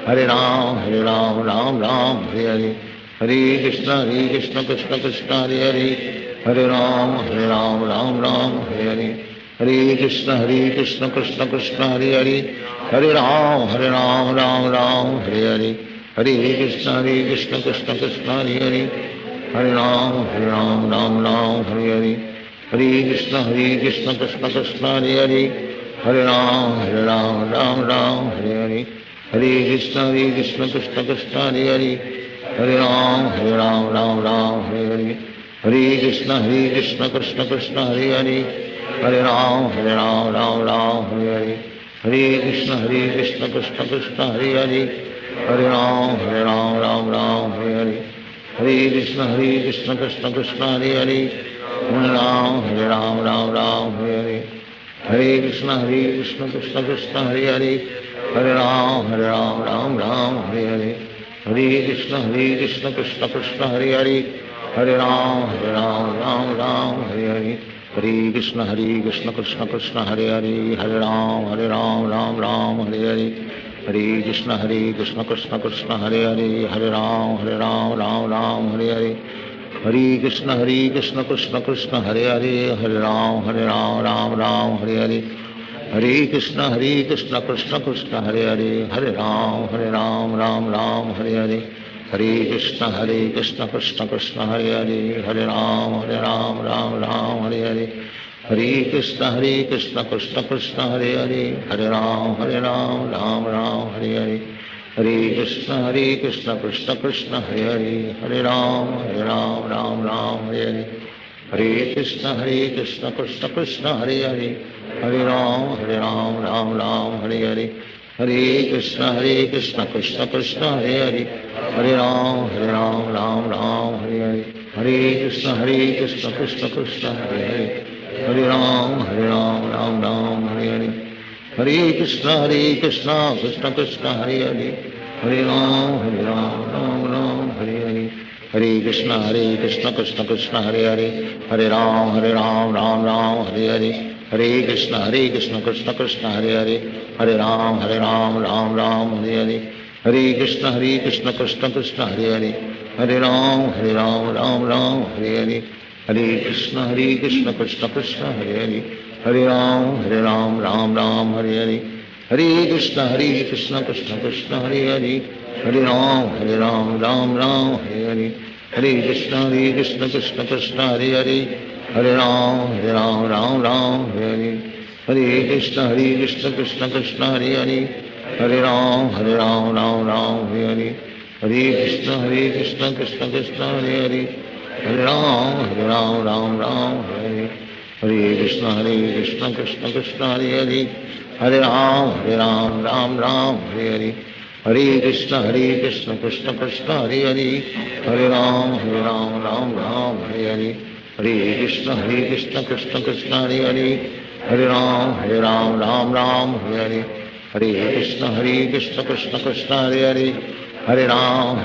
Speaker 3: Hare Ram Ram Hare Hare, Hare Krishna Krishna Krishna Hare Hare, Hare Ram Ram Hare Hare, Hare Krishna Krishna Krishna Hare Hare, Hare Ram Ram Hare Hare, Hare Krishna Krishna Krishna Hare Hare, Hare Ram Ram Hare Hare, Hare Krishna Krishna Krishna Hare Hare, Hare Ram Ram Hare Hare, Hare Krishna Krishna Krishna Hare Hare, Hare Ram Ram Hare Hare, Hare Krishna Krishna Krishna Hare Hare, Hare Ram Hare Hare, Hare Krishna Krishna Krishna Hare Hare, Hare Ram Ram Hare Hare, Hare Krishna Krishna Krishna Hare Hare, Hare Ram Ram Hare Hare, Hare Krishna Krishna Krishna Hare Hare, Hare Ram Ram Hare Hare, Hare Krishna Krishna Krishna Hare Hare, Hare Ram Ram Hare Hare, Hare Krishna Krishna Krishna Hare Hare, Hare Ram Ram Hare Hare, Hare Krishna Krishna Krishna Hare Hare, Hare Ram Ram Hare Hare, Hare Krishna Krishna Krishna Hare Hare, Hare Ram Ram Hare Hare, Hare Krishna Krishna Krishna Hare Hare, Hare Ram Ram Hare Hare, Hare Krishna Krishna Krishna Hare Hare, Hare Ram Ram Hare Hare, Hare Krishna Krishna Krishna Hare Hare, Hare Ram Ram Hare Hare, Hare Krishna Krishna Krishna Hare Hare, Hare Ram Ram Hare Hare, Hare Krishna Krishna Krishna Hare Hare, Hare Ram Ram Hare Hare, Hare Krishna Krishna Krishna Hare Hare, Hare Ram Ram Hare Hare, Hare Krishna Krishna Krishna Hare Hare, Hare Ram Ram Hare Hare, Hare Krishna Krishna Krishna Hare Hare, Hare Ram Ram Hare Hare, Hare Krishna Krishna Krishna Hare Hare, Hare Ram Ram Hare Hare, Hare Krishna Krishna Krishna Hare Hare, Hare Ram Ram Hare Hare, Hare Krishna Krishna Krishna Hare Hare, Hare Ram Ram Hare Hare, Hare Krishna Krishna Krishna Hare Hare, Hare Ram Ram Hare Hare, Hare Krishna Krishna Krishna Hare Hare, Hare Ram Ram Hare Hare, Hare Krishna Krishna Krishna Hare Hare, Hare Ram Ram Ram Hare Hare, Hare Krishna Krishna Krishna Hare Hare, Hare Ram Ram Hare Hare, Hare Krishna Krishna Krishna Hare Hare, Hare Ram Ram Hare Hare, Hare Krishna Krishna Krishna Hare Hare, Hare Ram Ram Hare Hare, Hare Krishna Krishna Krishna Hare Hare, Hare Ram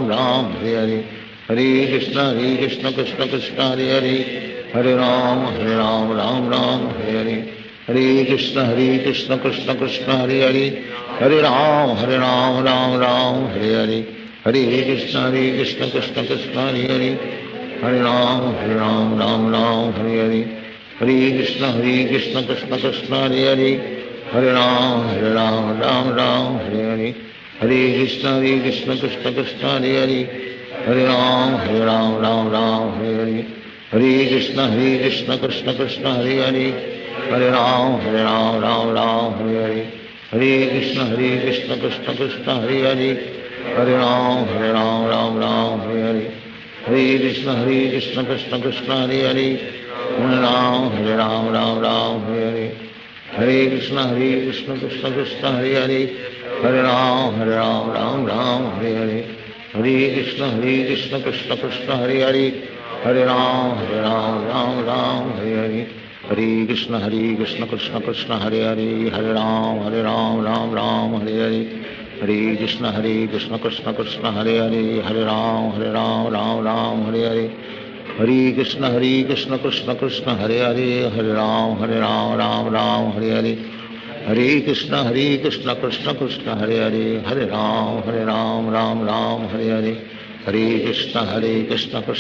Speaker 3: Ram Hare Hare, Hare Krishna Krishna Krishna Hare Hare, Hare Ram Ram Hare Hare, Hare Krishna Krishna Krishna Hare Hare, Hare Ram Hare Hare, Hare Krishna Krishna Krishna Hare Hare, Hare Ram Hare Hare, Hare Krishna Krishna Krishna Hare Hare, Hare Ram Hare Hare, Hare Krishna Krishna Krishna Hare Hare, Hare Ram Hare Hare, Hare Krishna Krishna Krishna Hare Hare, Hare Ram Hare Hare, Hare Krishna Krishna Krishna Hare Hare, Hare Ram Hare Hare, Hare Krishna Krishna Krishna Hare Hare, Hare Ram Hare Hare, Hare Krishna Krishna Krishna Hare Hare, Hare Ram Hare Hare, Hare Krishna Krishna Krishna Hare Hare, Hare Ram Hare Hare, Hare Krishna Krishna Krishna Hare Hare, Hare Ram Hare Hare, Hare Krishna Krishna Krishna Hare Hare, Hare Ram Hare Hare, Hare Krishna Krishna Krishna Hare Hare, Hare Ram Hare Hare, Hare Krishna Krishna Krishna Hare Hare, Hare Ram Hare Hare Hare, Hare Krishna Krishna Krishna Hare Hare, Hare Ram Hare Hare Hare, Hare Krishna Krishna Krishna Hare Hare, Hare Ram Hare Hare Hare, Hare Krishna Krishna Krishna Hare Hare, Hare Ram Hare Hare Hare, Hare Krishna Krishna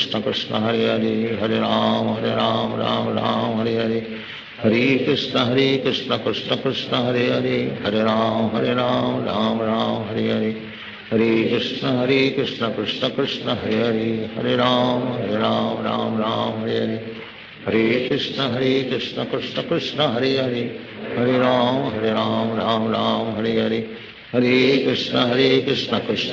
Speaker 3: Krishna Hare Hare, Hare Ram Hare Hare Hare, Hare Krishna Krishna Krishna Hare Hare, Hare Ram Hare Hare, Hare Krishna Krishna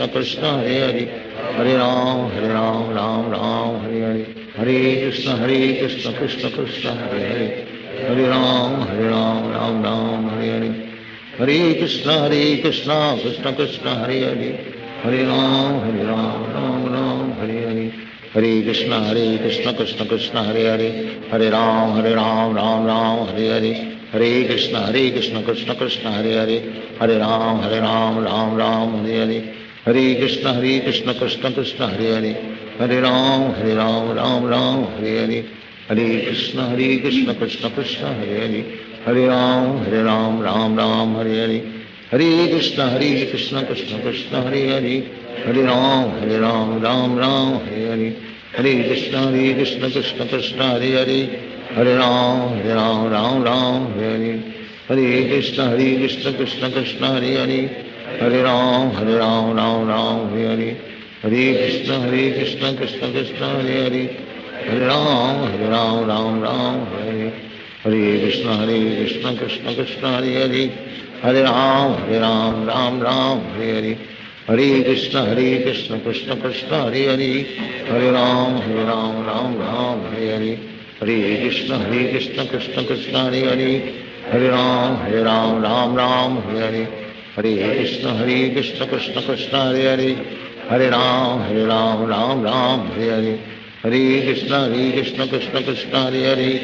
Speaker 3: Krishna Hare Hare, Hare Ram Hare Hare, Hare Krishna Krishna Krishna Hare Hare, Hare Ram Hare Hare Hare, Hare Krishna Krishna Krishna Hare Hare, Hare Ram Hare Hare Hare, Hare Krishna Krishna Krishna Hare Hare, Hare Ram Hare Hare, Hare Krishna Krishna Krishna Hare Hare, Hare Ram Hare Hare, Hare Krishna Krishna Krishna Hare Hare, Hare Ram Hare Hare, Hare Krishna Krishna Krishna Hare Hare, Hare Ram Hare Hare, Hare Krishna Krishna Krishna Hare Hare, Hare Ram Hare Hare, Hare Krishna Krishna Krishna Hare Hare, Hare Ram Hare Hare, Hare Krishna Krishna Krishna Hare Hare, Hare Ram Hare Hare, Hare Krishna Krishna Krishna Hare Hare, Hare Ram Hare Hare, Hare Krishna Krishna Krishna Hare Hare, Hare Ram Hare Hare, Hare Krishna Krishna Krishna Hare Hare, Hare Ram Hare Hare, Hare Krishna Krishna Krishna Hare Hare,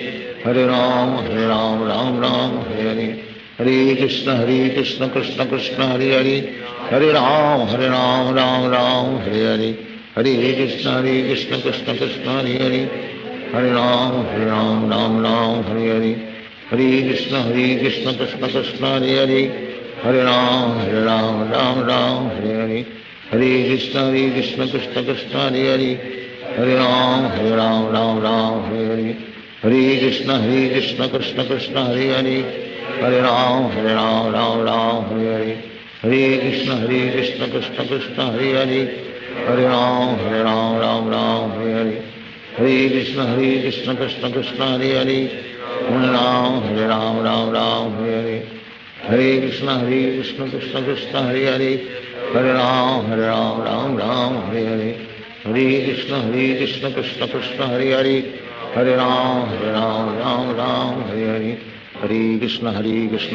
Speaker 3: Hare Ram Hare Hare, Hare Krishna Krishna Krishna Hare Hare, Hare Ram Hare Hare, Hare Krishna Krishna Krishna Hare Hare, Hare Ram Hare Hare, Hare Krishna Krishna Krishna Hare Hare, Hare Ram Hare Hare, Hare Krishna Krishna Krishna Hare Hare, Hare Ram Hare Hare, Hare Krishna Krishna Krishna Hare Hare, Hare Ram Hare Hare, Hare Krishna Krishna Krishna Hare Hare, Hare Ram Hare Hare, Hare Krishna Krishna Krishna Hare Hare, Hare Ram Hare Hare, Hare Krishna Krishna Krishna Hare Hare, Hare Ram Hare Hare, Hare Krishna Krishna Krishna Hare Hare, Hare Ram, Ram Ram, Hare Hare, Hare Krishna Krishna Krishna, Hare Hare, Hare Ram, Ram Ram, Hare Hare, Hare Krishna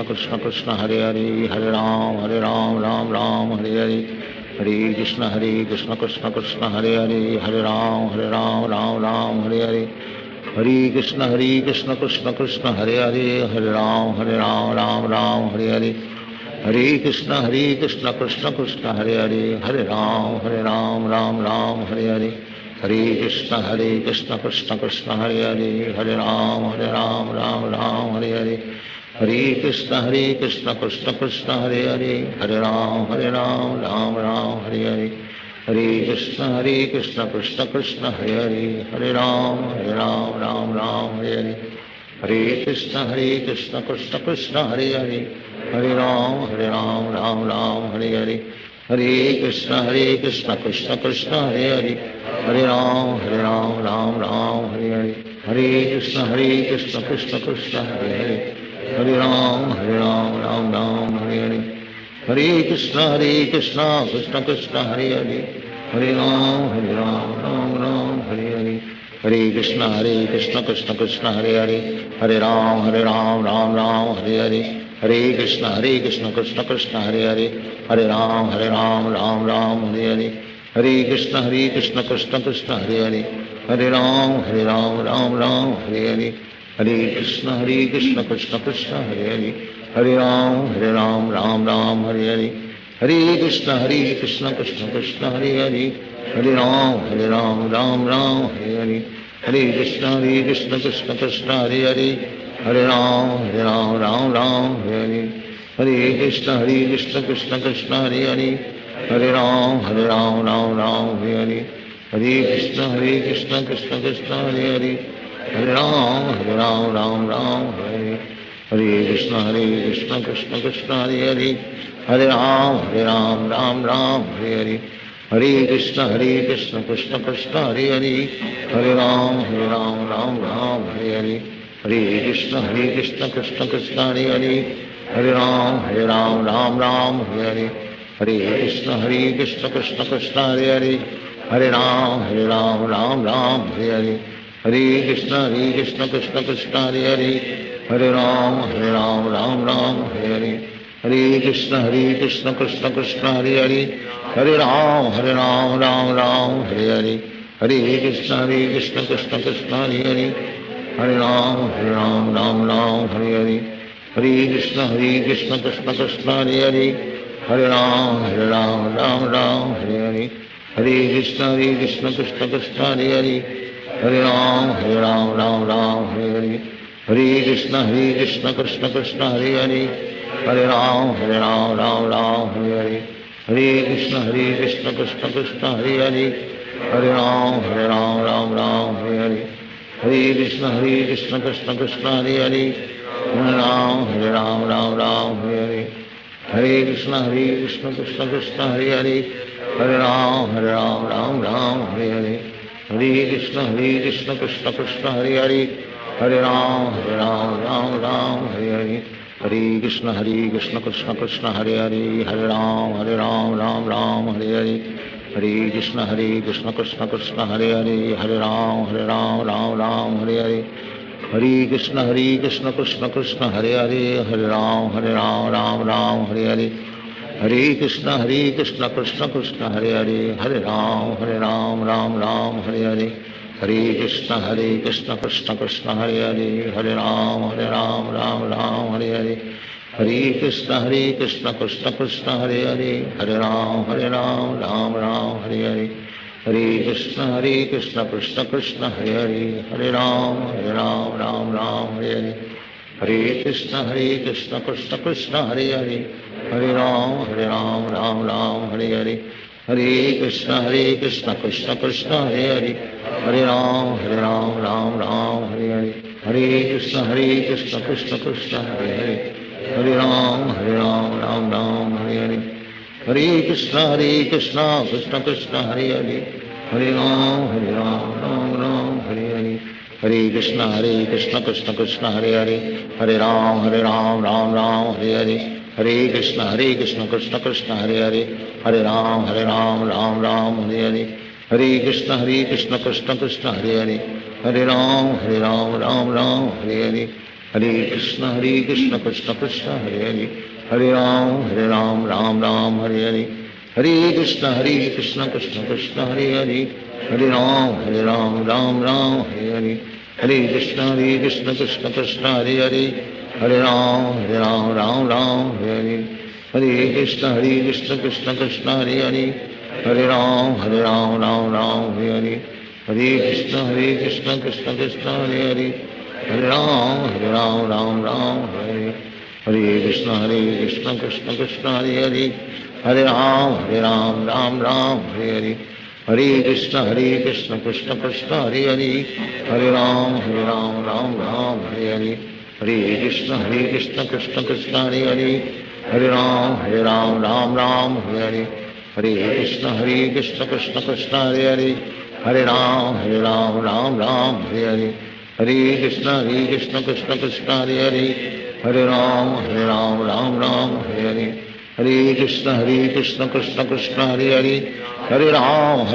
Speaker 3: Krishna Krishna, Hare Hare, Hare Ram, Ram Ram, Hare Hare, Hare Krishna Krishna Krishna, Hare Hare, Hare Ram, Ram Hare Hare, Hare Krishna Krishna Krishna, Hare Hare, Hare Ram, Ram Hare Hare, Hare Krishna Krishna Krishna, Hare Hare, Hare Ram, Ram Hare Hare, Hare Krishna Krishna Krishna, Hare Hare, Hare Ram, Ram Hare Hare, Hare Krishna Krishna Krishna, Hare Hare, Hare Ram, Ram Hare Hare, Hare Krishna Krishna Krishna, Hare Hare, Hare Ram, Ram Hare Hare, Hare Krishna Krishna Krishna, Hare Hare, Hare Ram, Ram Hare Hare, Hare Krishna Krishna Krishna, Hare Hare, Hare Ram, Ram Hare Hare, Hare Krishna Krishna Krishna, Hare Hare, Hare Ram, Ram Hare Hare, Hare Krishna Krishna Krishna, Hare Hare, Hare Ram, Ram Hare Hare, Hare Krishna Krishna Krishna, Hare Hare, Hare Ram, Ram Hare Hare, Hare Krishna Krishna Krishna, Hare Hare, Hare Ram, Ram Hare Hare, Hare Krishna Krishna Krishna, Hare Hare, Hare Ram, Ram Hare Hare, Hare Krishna Krishna Krishna, Hare Hare, Hare Ram, Ram Hare Hare, Hare Krishna Krishna Krishna, Hare Hare, Hare Ram, Ram Hare Hare, Hare Krishna Krishna Krishna, Hare Hare, Hare Ram, Ram Hare Hare, Hare Krishna Krishna Krishna, Hare Hare, Hare Ram, Ram Hare Hare, Hare Krishna Krishna Krishna, Hare Hare, Hare Ram, Ram Hare Hare, Hare Krishna Krishna Krishna, Hare Hare, Hare Ram, Ram Hare Hare, Hare Krishna Krishna Krishna, Hare Hare, Hare Ram, Ram Hare Hare, Hare Krishna Krishna Krishna, Hare Hare, Hare Ram, Ram Hare Hare, Hare Krishna Krishna Krishna, Hare Hare, Hare Ram, Ram Hare Hare, Hare Krishna Krishna Krishna, Hare Hare, Hare Ram, Hare Hare, Hare Krishna Krishna Krishna, Hare Hare, Hare Ram, Ram Hare Hare, Hare Krishna Krishna Krishna, Hare Hare, Hare Ram, Ram Hare Hare, Hare Krishna Krishna Krishna, Hare Hare, Hare Ram, Ram Hare Hare, Hare Krishna Krishna Krishna, Hare Hare, Hare Ram, Ram Hare Hare, Hare Krishna Krishna Krishna, Hare Hare, Hare Ram, Ram Hare Hare, Hare Krishna Krishna Krishna, Hare Hare, Hare Ram, Ram Hare Hare, Hare Krishna Krishna Krishna, Hare Hare, Hare Ram, Ram Hare Hare, Hare Krishna Krishna Krishna, Hare Hare, Hare Ram, Ram Hare Hare, Hare Krishna Krishna Krishna, Hare Hare, Hare Ram, Ram Hare Hare, Hare Krishna Krishna Krishna, Hare Hare, Hare Ram, Ram Hare Hare, Hare Krishna Krishna Krishna, Hare Hare, Hare Ram, Ram Hare Hare, Hare Krishna Krishna Krishna, Hare Hare, Hare Ram, Ram Hare Hare, Hare Krishna Krishna Krishna, Hare Hare, Hare Ram, Ram Hare Hare, Hare Krishna Krishna Krishna, Hare Hare, Hare Ram, Hare Hare, Hare Krishna Krishna Krishna, Hare Hare, Hare Ram, Ram Hare Hare, Hare Krishna Krishna Krishna, Hare Hare, Hare Ram, Ram Hare Hare, Hare Krishna Krishna Krishna, Hare Hare, Hare Ram, Ram Hare Hare, Hare Krishna Krishna Krishna, Hare Hare, Hare Ram, Ram Hare Hare, Hare Krishna Krishna Krishna, Hare Hare, Hare Ram, Ram Hare Hare, Hare Krishna Krishna Krishna, Hare Hare, Hare Ram, Hare Hare, Hare Krishna Krishna Krishna, Hare Hare, Hare Ram, Ram Hare Hare, Hare Krishna Krishna Krishna Hare Hare Hare Ram Ram Ram Hare Hare Hare Krishna Krishna Krishna Hare Hare Hare Ram Ram Ram Hare Hare Hare Krishna Krishna Krishna Hare Hare Hare Ram Ram Hare Hare Hare Krishna Krishna Krishna Hare Hare Hare Ram Ram Hare Hare Hare Krishna Krishna Krishna Hare Hare Hare Ram Ram Hare Hare Hare Krishna Krishna Krishna Hare Hare Hare Ram Ram Hare Hare Hare Krishna Krishna Krishna Hare Hare Hare Ram Ram Hare Hare Hare Krishna Krishna Krishna Hare Hare Hare Ram Ram Hare Hare Hare Krishna Krishna Krishna Hare Hare Hare Ram Ram Hare Hare Hare Krishna Krishna Krishna Hare Hare Hare Ram Ram Hare Hare Hare Krishna Krishna Krishna Hare Hare Hare Ram Ram Hare Hare Hare Krishna Krishna Krishna Hare Hare Hare Ram Ram Hare Hare Hare Krishna Krishna Krishna Hare Hare Hare Ram Ram Hare Hare Hare Krishna Krishna Krishna Hare Hare Hare Ram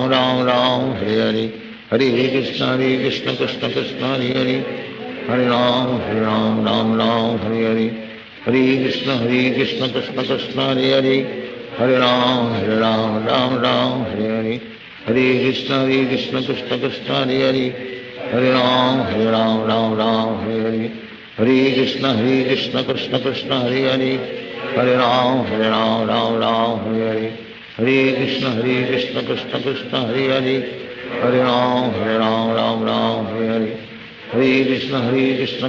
Speaker 3: Ram Hare Hare Hare Krishna Krishna Krishna Hare Hare Hare Ram Ram Hare Hare Hare Krishna Krishna Krishna Hare Hare Hare Ram Ram Hare Hare Hare Krishna Krishna Krishna Hare Hare Hare Ram Ram Hare Hare Hare Krishna Krishna Krishna Hare Hare Hare Ram Ram Hare Hare Hare Krishna Krishna Krishna Hare Hare Hare Ram Hare Hare Hare Krishna Krishna Krishna Hare Hare Hare Ram Ram Hare Hare Hare Krishna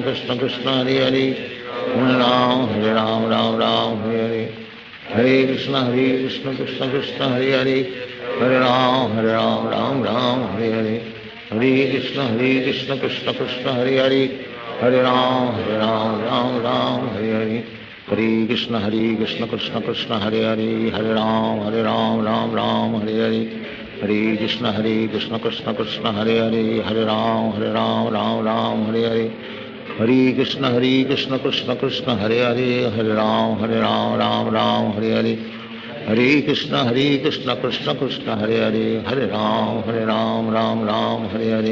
Speaker 3: Krishna Krishna Hare Hare Hare Ram Ram Hare Hare Hare Krishna Krishna Krishna Hare Hare Hare Ram Ram Hare Hare Hare Krishna Krishna Krishna Hare Hare Hare Ram Ram Hare Hare Hare Krishna Krishna Krishna Hare Hare Hare Ram Ram Hare Hare Hare Krishna Krishna Krishna Hare Hare Hare Ram Ram Hare Hare Hare Krishna Krishna Krishna Hare Hare Hare Ram Ram Hare Hare Hare Krishna Krishna Krishna Hare Hare Hare Ram Ram Hare Hare Hare Krishna Krishna Krishna Hare Hare Hare Ram Ram Hare Hare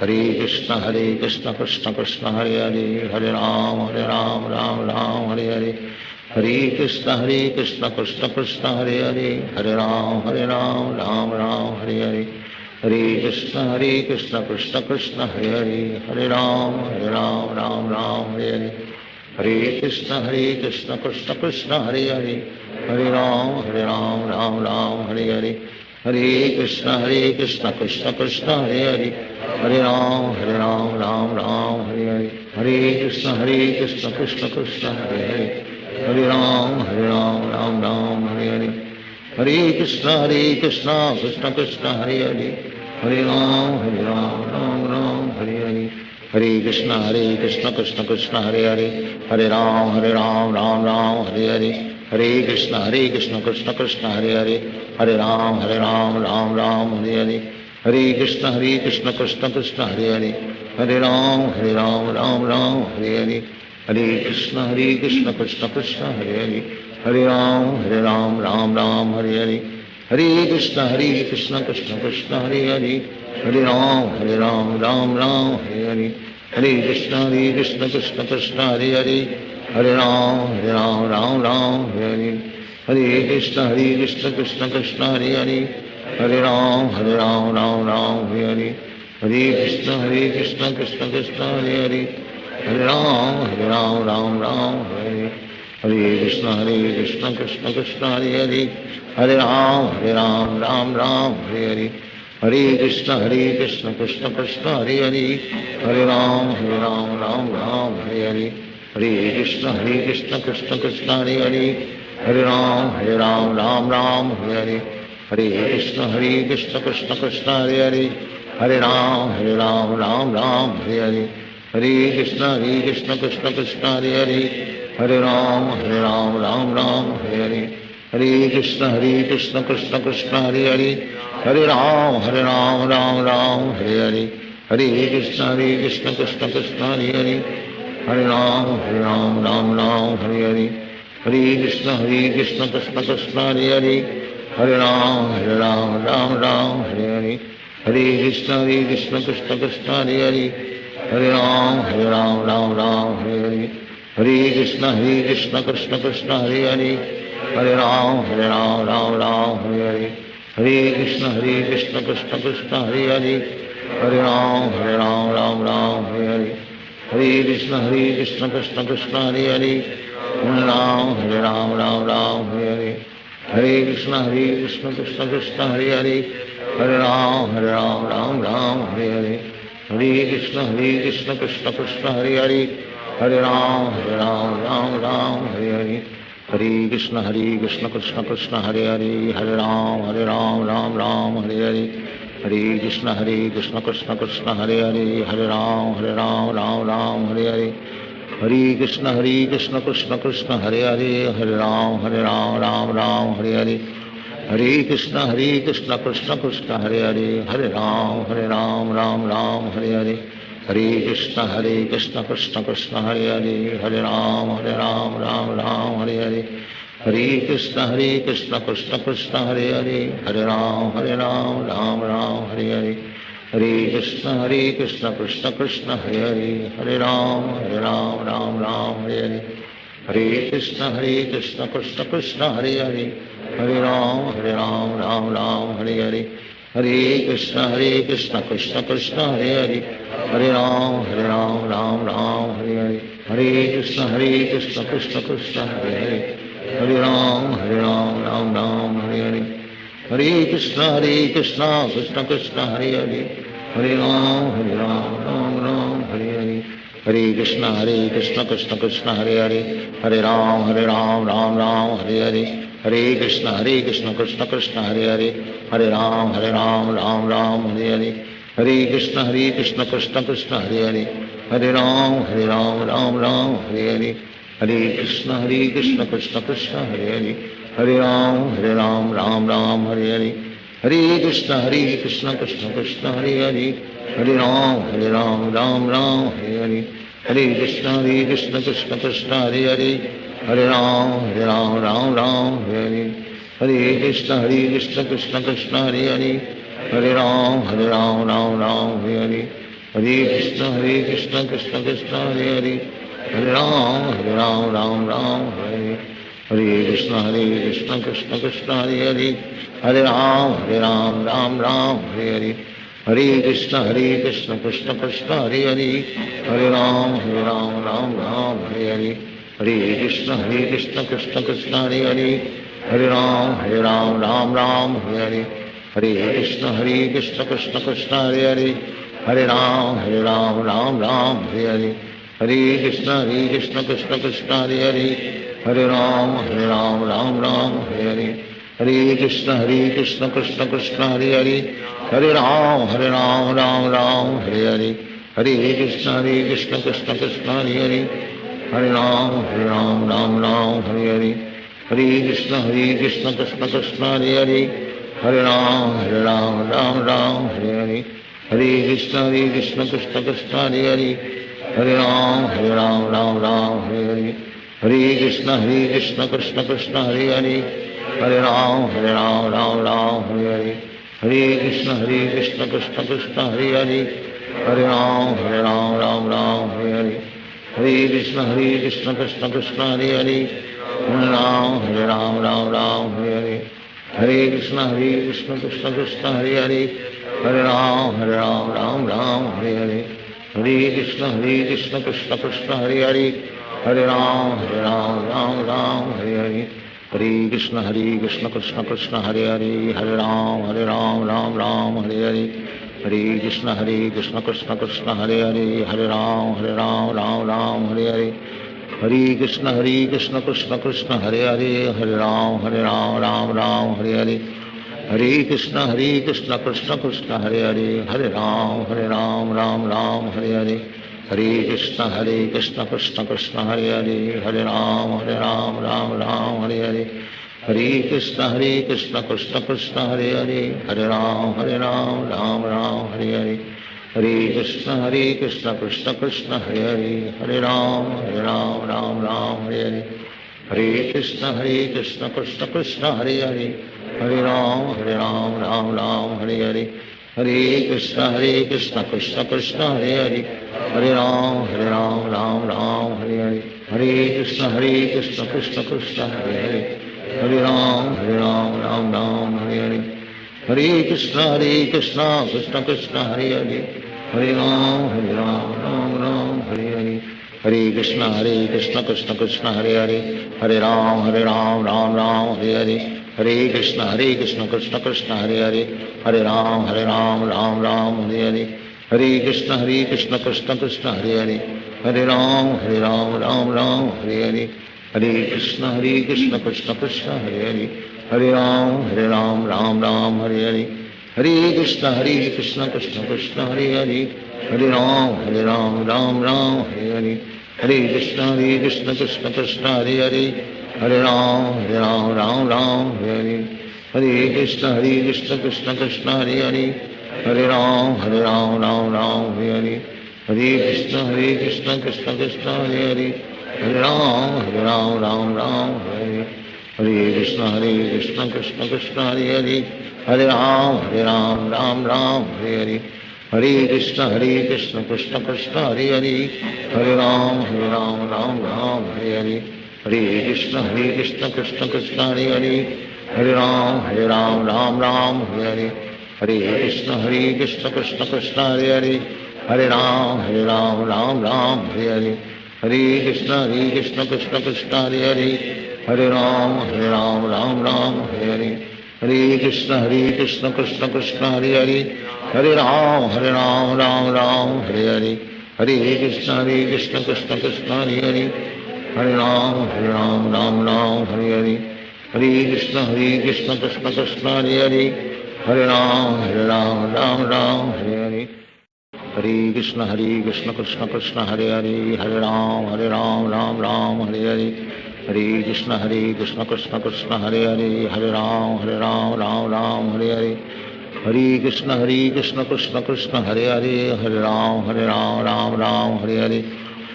Speaker 3: Hare Krishna Krishna Krishna Hare Hare Hare Ram Ram Hare Hare Hare Krishna Krishna Krishna Hare Hare Hare Ram Ram Hare Hare Hare Krishna Krishna Krishna Hare Hare Hare Ram Ram Hare Hare Hare Krishna Krishna Krishna Hare Hare Hare Ram Ram Hare Hare Hare Krishna Krishna Krishna Hare Hare Hare Ram Ram Hare Hare Hare Krishna Krishna Krishna Hare Hare Hare Ram Ram Hare Hare Hare Krishna Krishna Krishna Hare Hare Hare Ram Ram Hare Hare Hare Krishna Krishna Krishna Hare Hare Hare Ram Ram Hare Hare Hare Krishna Krishna Krishna Hare Hare Hare Ram Ram Hare Hare Hare Krishna Krishna Krishna Hare Hare Hare Ram Ram Hare Hare Hare Krishna Krishna Krishna Hare Hare Hare Ram Ram Hare Hare Hare Krishna Krishna Krishna Hare Hare Hare Ram Ram Hare Hare Hare Krishna Krishna Krishna Hare Hare Hare Ram Ram Hare Hare Hare Krishna Krishna Krishna Hare Hare Hare Ram Ram Hare Hare Hare Krishna Krishna Krishna Hare Hare Hare Ram Ram Hare Hare Hare Krishna Krishna Krishna Hare Hare Hare Ram Ram Hare Hare Hare Krishna Krishna Krishna Hare Hare Hare Ram Ram Hare Hare Hare Krishna Krishna Krishna Hare Hare Hare Ram Ram Hare Hare Hare Krishna Krishna Krishna Hare Hare Hare Ram Ram Hare Hare Hare Krishna Krishna Krishna Hare Hare, Hare Ram Ram Ram Hare Hare, Hare Krishna Krishna Krishna Hare Hare, Hare Ram Ram Ram Hare Hare, Hare Krishna Krishna Krishna Hare Hare, Hare Ram Ram Hare Hare, Hare Krishna Krishna Krishna Hare Hare, Hare Ram Ram Hare Hare, Hare Krishna Krishna Krishna Hare Hare, Hare Ram Ram Hare Hare, Hare Krishna Krishna Krishna Hare Hare, Hare Ram Ram Hare Hare, Hare Krishna Krishna Krishna Hare Hare, Hare Ram Ram Hare Hare, Hare Krishna Krishna Krishna Hare Hare, Hare Ram Ram Hare Hare, Hare Krishna Krishna Krishna Hare Hare, Hare Ram Ram Hare Hare, Hare Krishna Krishna Krishna Hare Hare, Hare Ram Ram Hare Hare, Hare Krishna Krishna Krishna Hare Hare, Hare Ram Ram Hare Hare, Hare Krishna Krishna Krishna Hare Hare, Hare Ram Ram Hare Hare, Hare Krishna Krishna Krishna Hare Hare, Hare Ram Ram Hare Hare, Hare Krishna Krishna Krishna Hare Hare, Hare Ram Ram Hare Hare, Hare Krishna Krishna Krishna Hare Hare, Hare Ram Ram Hare Hare, Hare Krishna Krishna Krishna Hare Hare, Hare Ram Ram Hare Hare, Hare Krishna Krishna Krishna Hare Hare, Hare Ram Ram Hare Hare, Hare Krishna Krishna Krishna Hare Hare, Hare Ram Hare Hare, Hare Krishna Krishna Krishna Hare Hare, Hare Ram Ram Hare Hare, Hare Krishna Krishna Krishna Hare Hare, Hare Ram Ram Hare Hare, Hare Krishna Krishna Krishna Hare Hare, Hare Ram Ram Hare Hare, Hare Krishna Krishna Krishna Hare Hare, Hare Ram Ram Hare Hare, Hare Krishna Krishna Krishna Hare Hare, Hare Ram Ram Hare Hare, Hare Krishna Krishna Krishna Hare Hare, Hare Ram Ram Hare Hare, Hare Krishna Krishna Krishna Hare Hare, Hare Ram Ram Hare Hare, Hare Krishna Krishna Krishna Hare Hare, Hare Ram Ram Hare Hare, Hare Krishna Krishna Krishna Hare Hare, Hare Ram Ram Hare Hare, Hare Krishna Krishna Krishna Hare Hare, Hare Ram Hare Hare, Hare Krishna Krishna Krishna Hare Hare, Hare Ram Hare Hare, Hare Krishna Krishna Krishna Hare Hare, Hare Ram Hare Hare, Hare Krishna Krishna Krishna Hare Hare, Hare Ram Hare Hare, Hare Krishna Krishna Krishna Hare Hare, Hare Ram Hare Hare, Hare Krishna Krishna Krishna Hare Hare, Hare Ram Hare Hare, Hare Krishna Krishna Krishna Hare Hare, Hare Ram Hare Hare, Hare Krishna Krishna Krishna Hare Hare, Hare Ram Hare Hare, Hare Krishna Krishna Krishna Hare Hare, Hare Ram Hare Hare, Hare Krishna Krishna Krishna Hare Hare, Hare Ram Hare Hare, Hare Krishna Krishna Krishna Hare Hare, Hare Ram Hare Hare, Hare Krishna Krishna Krishna Hare Hare, Hare Ram Hare Hare, Hare Krishna Krishna Krishna Hare Hare, Hare Ram Hare Hare, Hare Krishna Krishna Krishna Hare Hare, Hare Ram Hare Hare, Hare Krishna Krishna Krishna Hare Hare, Hare Ram Hare Hare, Hare Krishna Krishna Krishna Hare Hare, Hare Ram Hare Hare, Hare Krishna Krishna Krishna Hare Hare, Hare Ram Hare Hare, Hare Krishna Krishna Krishna Hare Hare, Hare Ram Hare Hare, Hare Krishna Krishna Krishna Hare Hare, Hare Ram Hare Hare, Hare Krishna Krishna Krishna Hare Hare, Hare Ram Hare Hare, Hare Krishna Krishna Krishna Hare Hare, Hare Ram Ram Ram Hare Hare, Hare Krishna Krishna Krishna Hare Hare, Hare Ram Ram Ram Hare Hare, Hare Krishna Krishna Krishna Hare Hare, Hare Ram Ram Ram Hare Hare, Hare Krishna Krishna Krishna Hare Hare, Hare Ram Ram Hare Hare, Hare Krishna Krishna Krishna Hare Hare, Hare Ram Ram Hare Hare, Hare Krishna Krishna Krishna Hare Hare, Hare Ram Ram Hare Hare, Hare Krishna Krishna Krishna Hare Hare, Hare Ram Ram Hare Hare, Hare Krishna Krishna Krishna Hare Hare, Hare Ram Ram Hare Hare, Hare Krishna Krishna Krishna Hare Hare, Hare Ram Ram Hare Hare, Hare Krishna Krishna Krishna Hare Hare, Hare Ram Ram Hare Hare, Hare Krishna Krishna Krishna Hare Hare, Hare Ram Ram Hare Hare, Hare Krishna Krishna Krishna Hare Hare, Hare Ram Ram Hare Hare, Hare Krishna Krishna Krishna Hare Hare, Hare Ram Ram Hare Hare, Hare Krishna Krishna Krishna Hare Hare, Hare Ram Ram Hare Hare, Hare Krishna Krishna Krishna Hare Hare, Hare Ram Ram Hare Hare, Hare Krishna Krishna Krishna Hare Hare, Hare Ram Ram Hare Hare, Hare Krishna Krishna Krishna Hare Hare, Hare Ram Ram Hare Hare, Hare Krishna Krishna Krishna Hare Hare, Hare Ram Hare Hare, Hare Krishna Krishna Krishna Hare Hare, Hare Ram Hare Hare, Hare Krishna Krishna Krishna Hare Hare, Hare Ram Hare Hare, Hare Krishna Krishna Krishna Hare Hare, Hare Ram Hare Hare, Hare Krishna Krishna Krishna Hare Hare, Hare Ram Hare Hare, Hare Krishna Krishna Krishna Hare Hare, Hare Ram Hare Hare, Hare Krishna Krishna Krishna Hare Hare, Hare Ram Hare Hare, Hare Krishna Krishna Krishna Hare Hare, Hare Ram Hare Hare,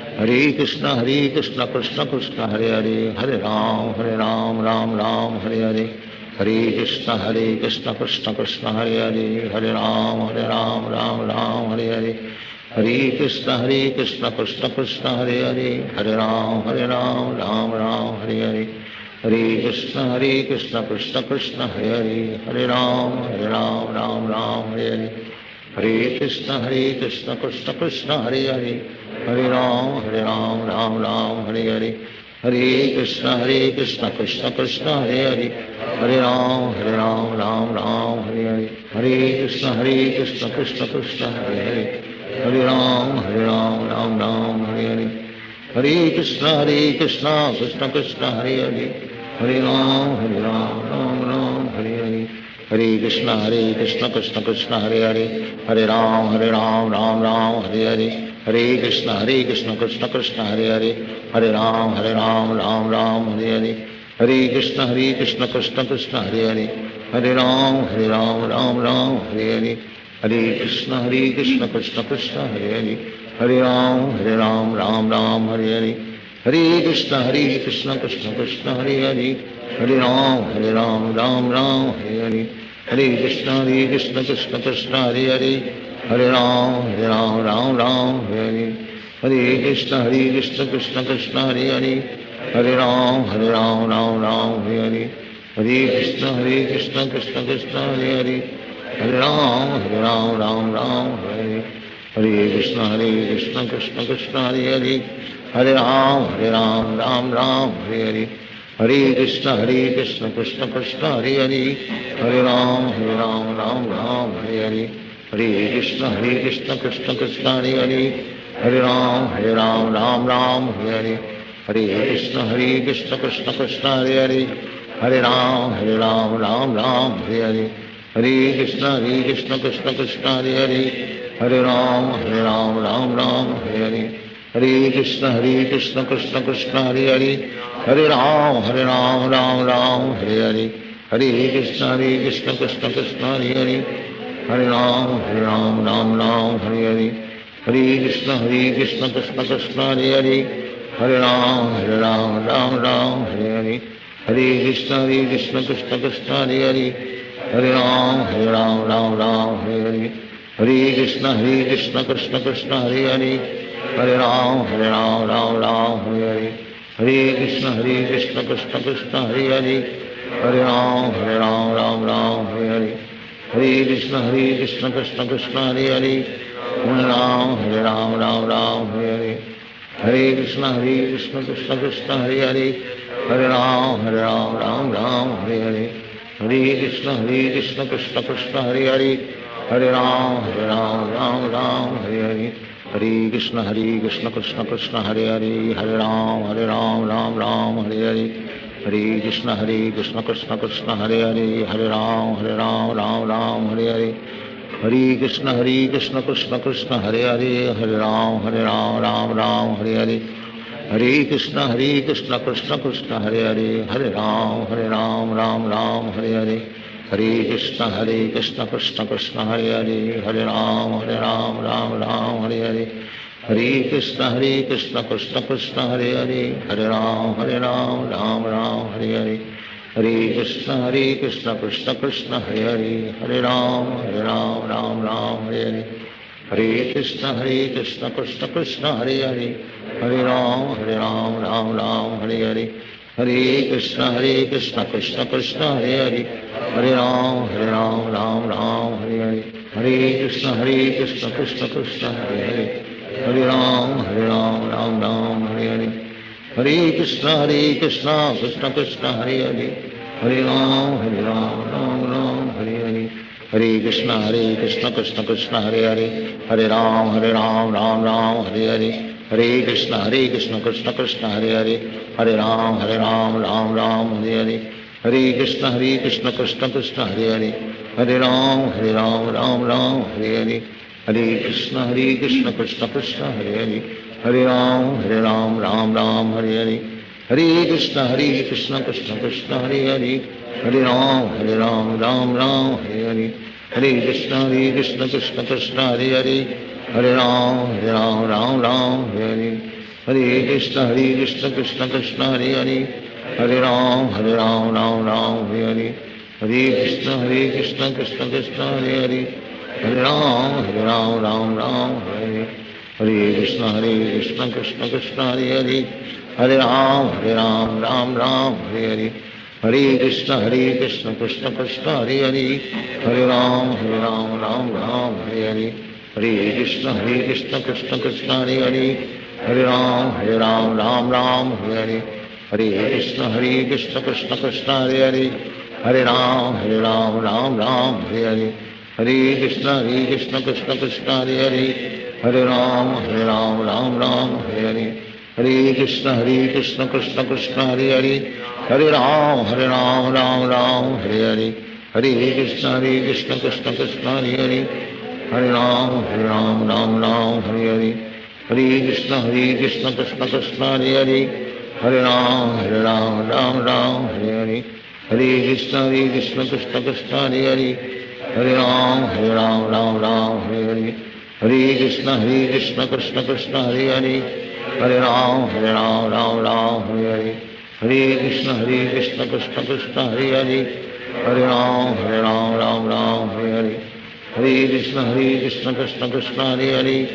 Speaker 3: Hare Krishna Krishna Krishna Hare Hare, Hare Ram Hare Hare, Hare Krishna Krishna Krishna Hare Hare, Hare Ram Hare Hare, Hare Krishna Krishna Krishna Hare Hare, Hare Ram Hare Hare, Hare Krishna Krishna Krishna Hare Hare, Hare Ram Hare Hare, Hare Krishna Krishna Krishna Hare Hare, Hare Ram Hare Hare, Hare Krishna Krishna Krishna Hare Hare, Hare Ram Hare Hare, Hare Krishna Krishna Krishna Hare Hare, Hare Ram Hare Hare, Hare Krishna Krishna Krishna Hare Hare, Hare Ram Hare Hare, Hare Krishna Krishna Krishna Hare Hare, Hare Ram Hare Hare, Hare Krishna Krishna Krishna Hare Hare, Hare Ram Hare Hare, Hare Krishna Krishna Krishna Hare Hare, Hare Ram Hare Hare, Hare Krishna Krishna Krishna Hare Hare, Hare Ram Hare Hare, Hare Krishna Krishna Krishna Hare Hare, Hare Ram Hare Hare, Hare Krishna Krishna Krishna Hare Hare, Hare Ram Hare Hare, Hare Krishna Krishna Krishna Hare Hare, Hare Ram Hare Hare, Hare Krishna Krishna Krishna Hare Hare, Hare Ram Hare Hare, Hare Krishna Krishna Krishna Hare Hare, Hare Ram Hare Hare, Hare Krishna Krishna Krishna Hare Hare, Hare Ram Hare Hare, Hare Krishna Krishna Krishna Hare Hare, Hare Ram Hare Hare, Hare Krishna Krishna Krishna Hare Hare, Hare Ram Hare Hare, Hare Krishna Krishna Krishna Hare Hare, Hare Ram Hare Hare, Hare Krishna Krishna Krishna Hare Hare, Hare Ram, Ram Ram, Hare Hare, Hare Krishna, Krishna Krishna, Hare Hare, Hare Ram, Ram Ram, Hare Hare, Hare Krishna, Krishna Krishna, Hare Hare, Hare Ram, Ram Ram, Hare Hare, Hare Krishna, Krishna Krishna, Hare Hare, Hare Ram, Ram Ram, Hare Hare, Hare Krishna, Krishna Krishna, Hare Hare, Hare Ram, Ram Ram, Hare Hare, Hare Krishna, Krishna Krishna, Hare Hare, Hare Ram, Ram Ram, Hare Hare, Hare Krishna, Krishna Krishna, Hare Hare, Hare Ram, Ram Ram, Hare Hare, Hare Krishna, Krishna Krishna, Hare Hare, Hare Ram, Ram Ram, Hare Hare, Hare Krishna, Krishna Krishna, Hare Hare, Hare Ram, Ram Ram, Hare Hare, Hare Krishna, Krishna Krishna, Hare Hare, Hare Ram, Ram Ram, Hare Hare, Hare Krishna, Krishna Krishna, Hare Hare, Hare Ram, Ram Ram, Hare Hare, Hare Krishna, Krishna Krishna, Hare Hare, Hare Ram, Ram Ram, Hare Hare, Hare Krishna, Krishna Krishna, Hare Hare, Hare Ram, Ram Ram, Hare Hare, Hare Krishna, Krishna Krishna, Hare Hare, Hare Ram, Ram Ram, Hare Hare, Hare Krishna, Krishna Krishna, Hare Hare, Hare Ram, Ram Ram, Hare Hare, Hare Krishna, Krishna Krishna, Hare Hare, Hare Ram, Ram Ram, Hare Hare, Hare Krishna, Krishna Krishna, Hare Hare, Hare Ram, Ram Ram, Hare Hare, Hare Krishna, Krishna Krishna, Hare Hare, Hare Ram, Ram Ram, Hare Hare, Hare Krishna, Krishna Krishna, Hare Hare, Hare Ram, Ram Ram, Hare Hare, Hare Krishna, Krishna Krishna, Hare Hare, Hare Ram, Ram Ram, Hare Hare, Hare Krishna, Krishna Krishna, Hare Hare, Hare Ram, Ram Ram, Hare Hare, Hare Krishna, Krishna Krishna, Hare Hare, Hare Ram, Ram Ram, Hare Hare, Hare Krishna, Krishna Krishna, Hare Hare, Hare Ram, Ram Ram, Hare Hare, Hare Krishna, Krishna Krishna, Hare Hare, Hare Ram, Ram Ram, Hare Hare, Hare Krishna, Krishna Krishna, Hare Hare, Hare Ram, Ram Ram, Hare Hare, Hare Krishna, Krishna Krishna, Hare Hare, Hare Ram, Ram Ram, Hare Hare, Hare Krishna, Krishna Krishna, Hare Hare, Hare Ram, Ram Ram, Hare Hare, Hare Krishna, Krishna Krishna, Hare Hare, Hare Ram, Ram Ram, Hare Hare, Hare Krishna, Krishna Krishna, Hare Hare, Hare Ram, Ram Ram, Hare Hare, Hare Krishna, Krishna Krishna, Hare Hare, Hare Ram, Ram Ram, Hare Hare, Hare Krishna, Krishna Krishna, Hare Hare, Hare Ram, Ram Ram, Hare Hare, Hare Krishna, Krishna Krishna, Hare Hare, Hare Ram, Ram Ram, Hare Hare, Hare Krishna, Krishna Krishna, Hare Hare, Hare Ram, Ram Ram, Hare Hare, Hare Krishna, Krishna Krishna, Hare Hare, Hare Ram, Ram Ram, Hare Hare, Hare Krishna, Krishna Krishna, Hare Hare, Hare Ram, Ram Ram, Hare Hare, Hare Krishna, Krishna Krishna, Hare Hare, Hare Ram, Ram Ram, Hare Hare, Hare Krishna, Krishna Krishna, Hare Hare,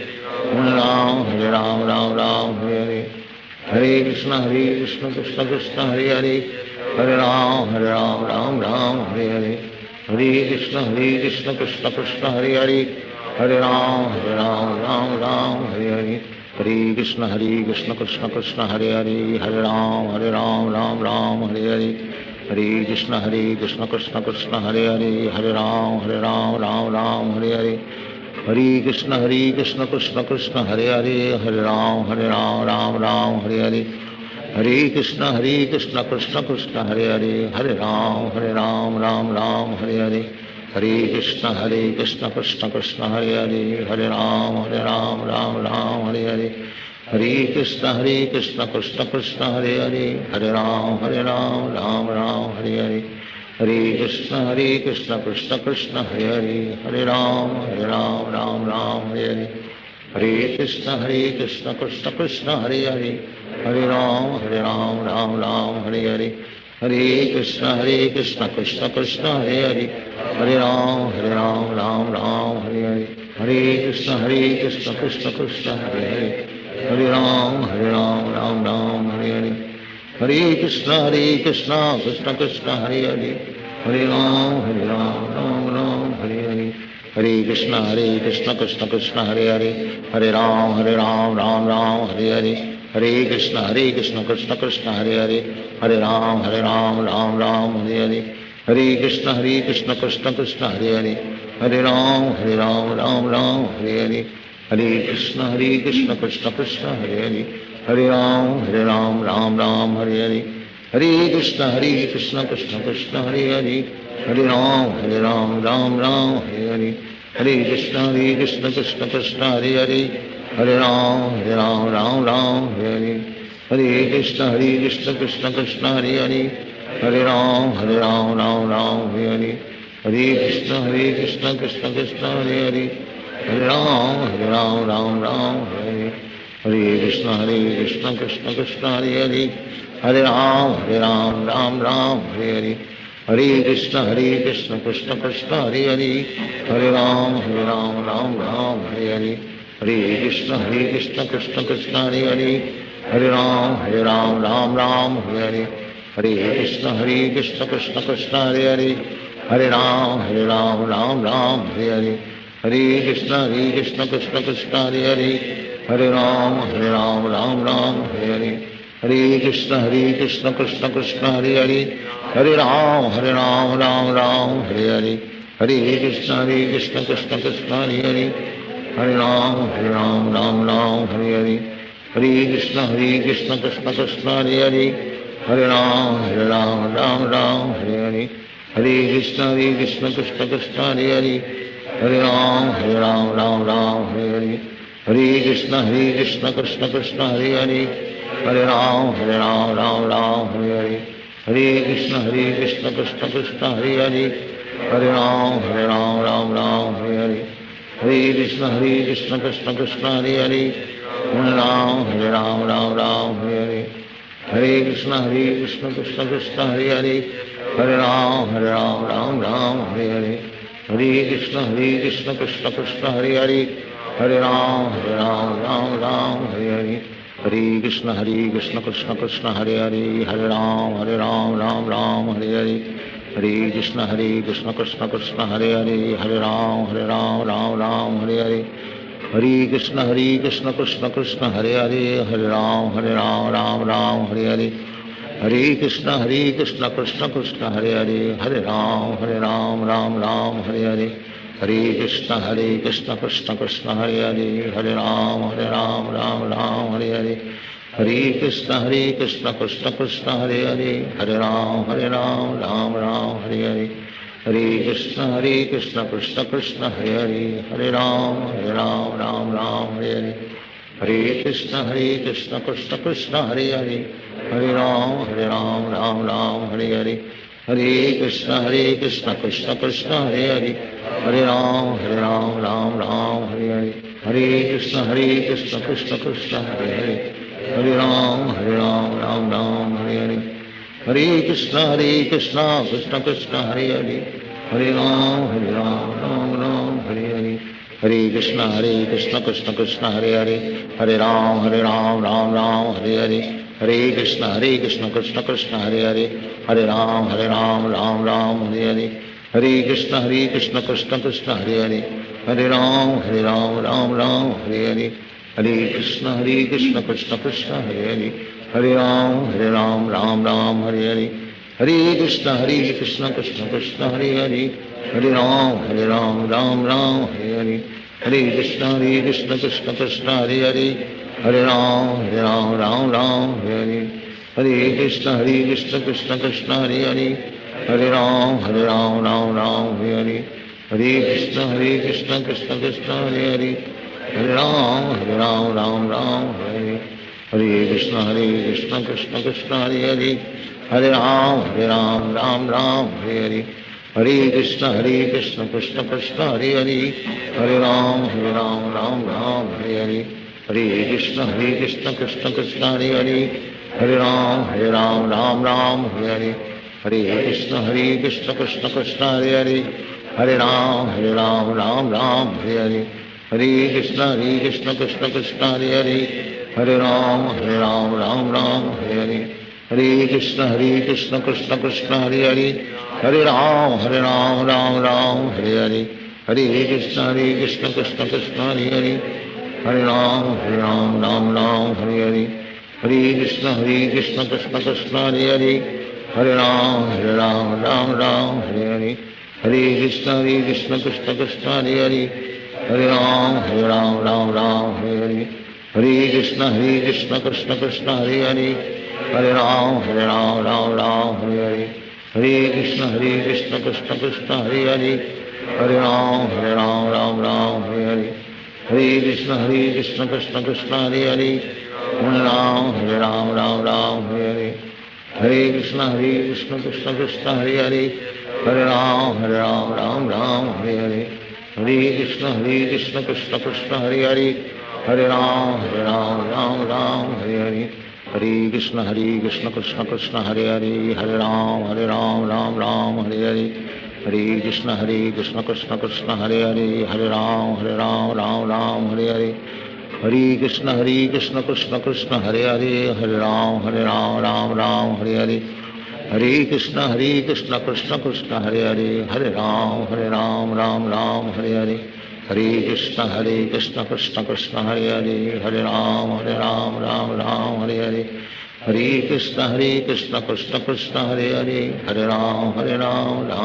Speaker 3: Hare Ram, Ram Ram, Hare Hare, Hare Krishna, Krishna Krishna, Hare Hare, Hare Ram, Ram Ram, Hare Hare, Hare Krishna, Krishna Krishna, Hare Hare, Hare Ram, Ram Ram, Hare Hare, Hare Krishna, Krishna Krishna, Hare Hare, Hare Ram, Ram Ram, Hare Hare, Hare Krishna, Krishna Krishna, Hare Hare, Hare Ram, Ram Ram, Hare Hare, Hare Krishna, Krishna Krishna, Hare Hare, Hare Ram, Ram Hare Hare, Hare Krishna, Krishna Krishna, Hare Hare, Hare Ram, Ram Hare Hare, Hare Krishna, Krishna Krishna, Hare Hare, Hare Ram, Ram Hare Hare, Hare Krishna, Krishna Krishna, Hare Hare, Hare Ram, Ram Hare Hare, Hare Krishna, Krishna Krishna, Hare Hare, Hare Ram, Ram Hare Hare, Hare Krishna, Krishna Krishna, Hare Hare, Hare Ram, Ram Hare Hare, Hare Krishna, Krishna Krishna, Hare Hare, Hare Ram Ram Ram Hare Hare, Hare Krishna Krishna Krishna Hare Hare, Hare Ram Ram Hare Hare, Hare Krishna Krishna Krishna Hare Hare, Hare Ram Ram Hare Hare, Hare Krishna Krishna Krishna Hare Hare, Hare Ram Ram Hare Hare, Hare Krishna Krishna Krishna Hare Hare, Hare Ram Ram Hare Hare, Hare Krishna Krishna Krishna Hare Hare, Hare Ram Ram Hare Hare, Hare Krishna Krishna Krishna Hare Hare, Hare Ram Ram Hare Hare, Hare Krishna Krishna Krishna Hare Hare, Hare Ram Ram Hare Hare, Hare Krishna Krishna Krishna Hare Hare, Hare Ram Ram Hare Hare, Hare Krishna Krishna Krishna Hare Hare, Hare Ram Hare Hare, Hare Krishna Krishna Krishna Hare Hare, Hare Ram Hare Hare, Hare Krishna Krishna Krishna Hare Hare, Hare Ram Hare Hare, Hare Krishna Krishna Krishna Hare Hare, Hare Ram Hare Hare, Hare Krishna Krishna Krishna Hare Hare, Hare Ram Hare Hare, Hare Krishna Krishna Krishna Hare Hare, Hare Ram Hare Hare, Hare Krishna Krishna Krishna Hare Hare, Hare Ram Hare Hare, Hare Krishna Krishna Krishna Hare Hare, Hare Ram Hare Hare, Hare Krishna Krishna Krishna Hare Hare, Hare Ram Hare Hare, Hare Krishna Krishna Krishna Hare Hare, Hare Ram Hare Hare, Hare Krishna Krishna Krishna Hare Hare, Hare Ram Hare Hare, Hare Krishna Krishna Krishna Hare Hare, Hare Ram Hare Hare, Hare Krishna Krishna Krishna Hare Hare, Hare Ram Hare Hare, Hare Krishna Krishna Krishna Hare Hare, Hare Ram Hare Hare, Hare Krishna Krishna Krishna Hare Hare, Hare Ram Hare Hare, Hare Krishna Krishna Krishna Hare Hare, Hare Ram Hare Hare, Hare Krishna Krishna Krishna Hare Hare, Hare Ram Hare Hare, Hare Krishna Krishna Krishna Hare Hare, Hare Ram Hare Hare, Hare Krishna Krishna Krishna Hare Hare, Hare Ram Hare Hare, Hare Krishna Krishna Krishna Hare Hare, Hare Ram Hare Hare, Hare Krishna Krishna Krishna Hare Hare, Hare Ram Hare Hare, Hare Krishna Krishna Krishna Hare Hare, Hare Ram Hare Hare, Hare Krishna Krishna Krishna Hare Hare, Hare Ram Hare Hare, Hare Krishna Krishna Krishna Hare Hare, Hare Ram Hare Hare, Hare Krishna Krishna Krishna Hare Hare, Hare Ram Hare Hare, Hare Krishna Krishna Krishna Hare Hare, Hare Ram Hare Hare, Hare Krishna Krishna Krishna Hare Hare, Hare Ram Hare Hare, Hare Krishna Krishna Krishna Hare Hare, Hare Ram Hare Hare, Hare Krishna Krishna Krishna Hare Hare, Hare Ram Hare Hare, Hare Krishna Krishna Krishna Hare Hare, Hare Ram Hare Hare, Hare Krishna Krishna Krishna Hare Hare, Hare Ram Hare Hare, Hare Krishna Krishna Krishna Hare Hare, Hare Ram Hare Hare, Hare Krishna Krishna Krishna Hare Hare, Hare Ram Hare Hare, Hare Krishna Krishna Krishna Hare Hare, Hare Ram Hare Hare, Hare Krishna Krishna Krishna Hare Hare, Hare Ram Hare Hare, Hare Krishna Krishna Krishna Hare Hare, Hare Ram Hare Hare, Hare Krishna Krishna Krishna Hare Hare, Hare Ram Hare Hare, Hare Krishna Krishna Krishna Hare Hare, Hare Ram Hare Hare, Hare Krishna Krishna Krishna Hare Hare, Hare Ram Ram Ram Hare Hare, Hare Krishna Krishna Krishna Hare Hare, Hare Ram Ram Ram Hare Hare, Hare Krishna Krishna Krishna Hare Hare, Hare Ram Ram Ram Hare Hare, Hare Krishna Krishna Krishna Hare Hare, Hare Ram Ram Ram Hare Hare, Hare Krishna Krishna Krishna Hare Hare, Hare Ram Ram Ram Hare Hare, Hare Krishna Krishna Krishna Hare Hare, Hare Ram Ram Ram Hare Hare, Hare Krishna Krishna Krishna Hare Hare, Hare Ram Ram Ram Hare Hare, Hare Krishna Krishna Krishna Hare Hare, Hare Ram Ram Ram Hare Hare, Hare Krishna Krishna Krishna Hare Hare, Hare Ram Ram Ram Hare Hare, Hare Krishna Krishna Krishna Hare Hare, Hare Ram Ram Ram Hare Hare, Hare Krishna Krishna Krishna Hare Hare, Hare Ram Ram Ram Hare Hare, Hare Krishna Krishna Krishna Hare Hare, Hare Ram Ram Ram Hare Hare, Hare Krishna Krishna Krishna Hare Hare, Hare Ram Ram Hare Hare, Hare Krishna Krishna Krishna Hare Hare, Hare Ram Ram Hare Hare, Hare Krishna Krishna Krishna Hare Hare, Hare Ram Ram Hare Hare, Hare Krishna Krishna Krishna Hare Hare, Hare Ram Ram Hare Hare, Hare Krishna Krishna Krishna Hare Hare, Hare Ram Ram Hare Hare, Hare Krishna Krishna Krishna Hare Hare, Hare Ram Ram Hare Hare, Hare Krishna Krishna Krishna Hare Hare, Hare Ram Ram Hare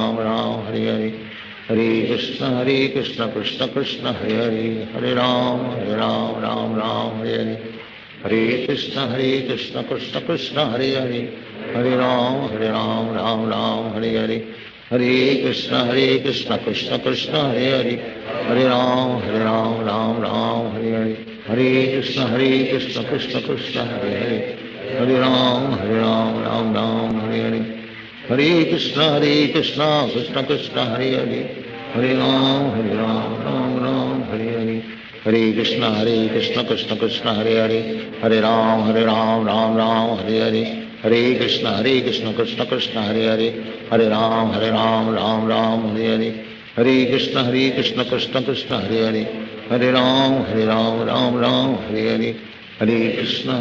Speaker 3: Hare, Hare Krishna Krishna Krishna Hare Hare, Hare Ram Ram Hare Hare, Hare Krishna Krishna Krishna Hare Hare, Hare Ram Ram Hare Hare, Hare Krishna Krishna Krishna Hare Hare, Hare Ram Ram Hare Hare, Hare Krishna Krishna Krishna Hare Hare, Hare Ram Ram Hare Hare, Hare Krishna Krishna Krishna Hare Hare, Hare Ram Ram Hare Hare, Hare Krishna Krishna Krishna Hare Hare, Hare Ram Ram Hare Hare, Hare Krishna Krishna Krishna Hare Hare, Hare Ram Ram Hare Hare, Hare Krishna Krishna Krishna Hare Hare, Hare Ram Ram Hare Hare, Hare Krishna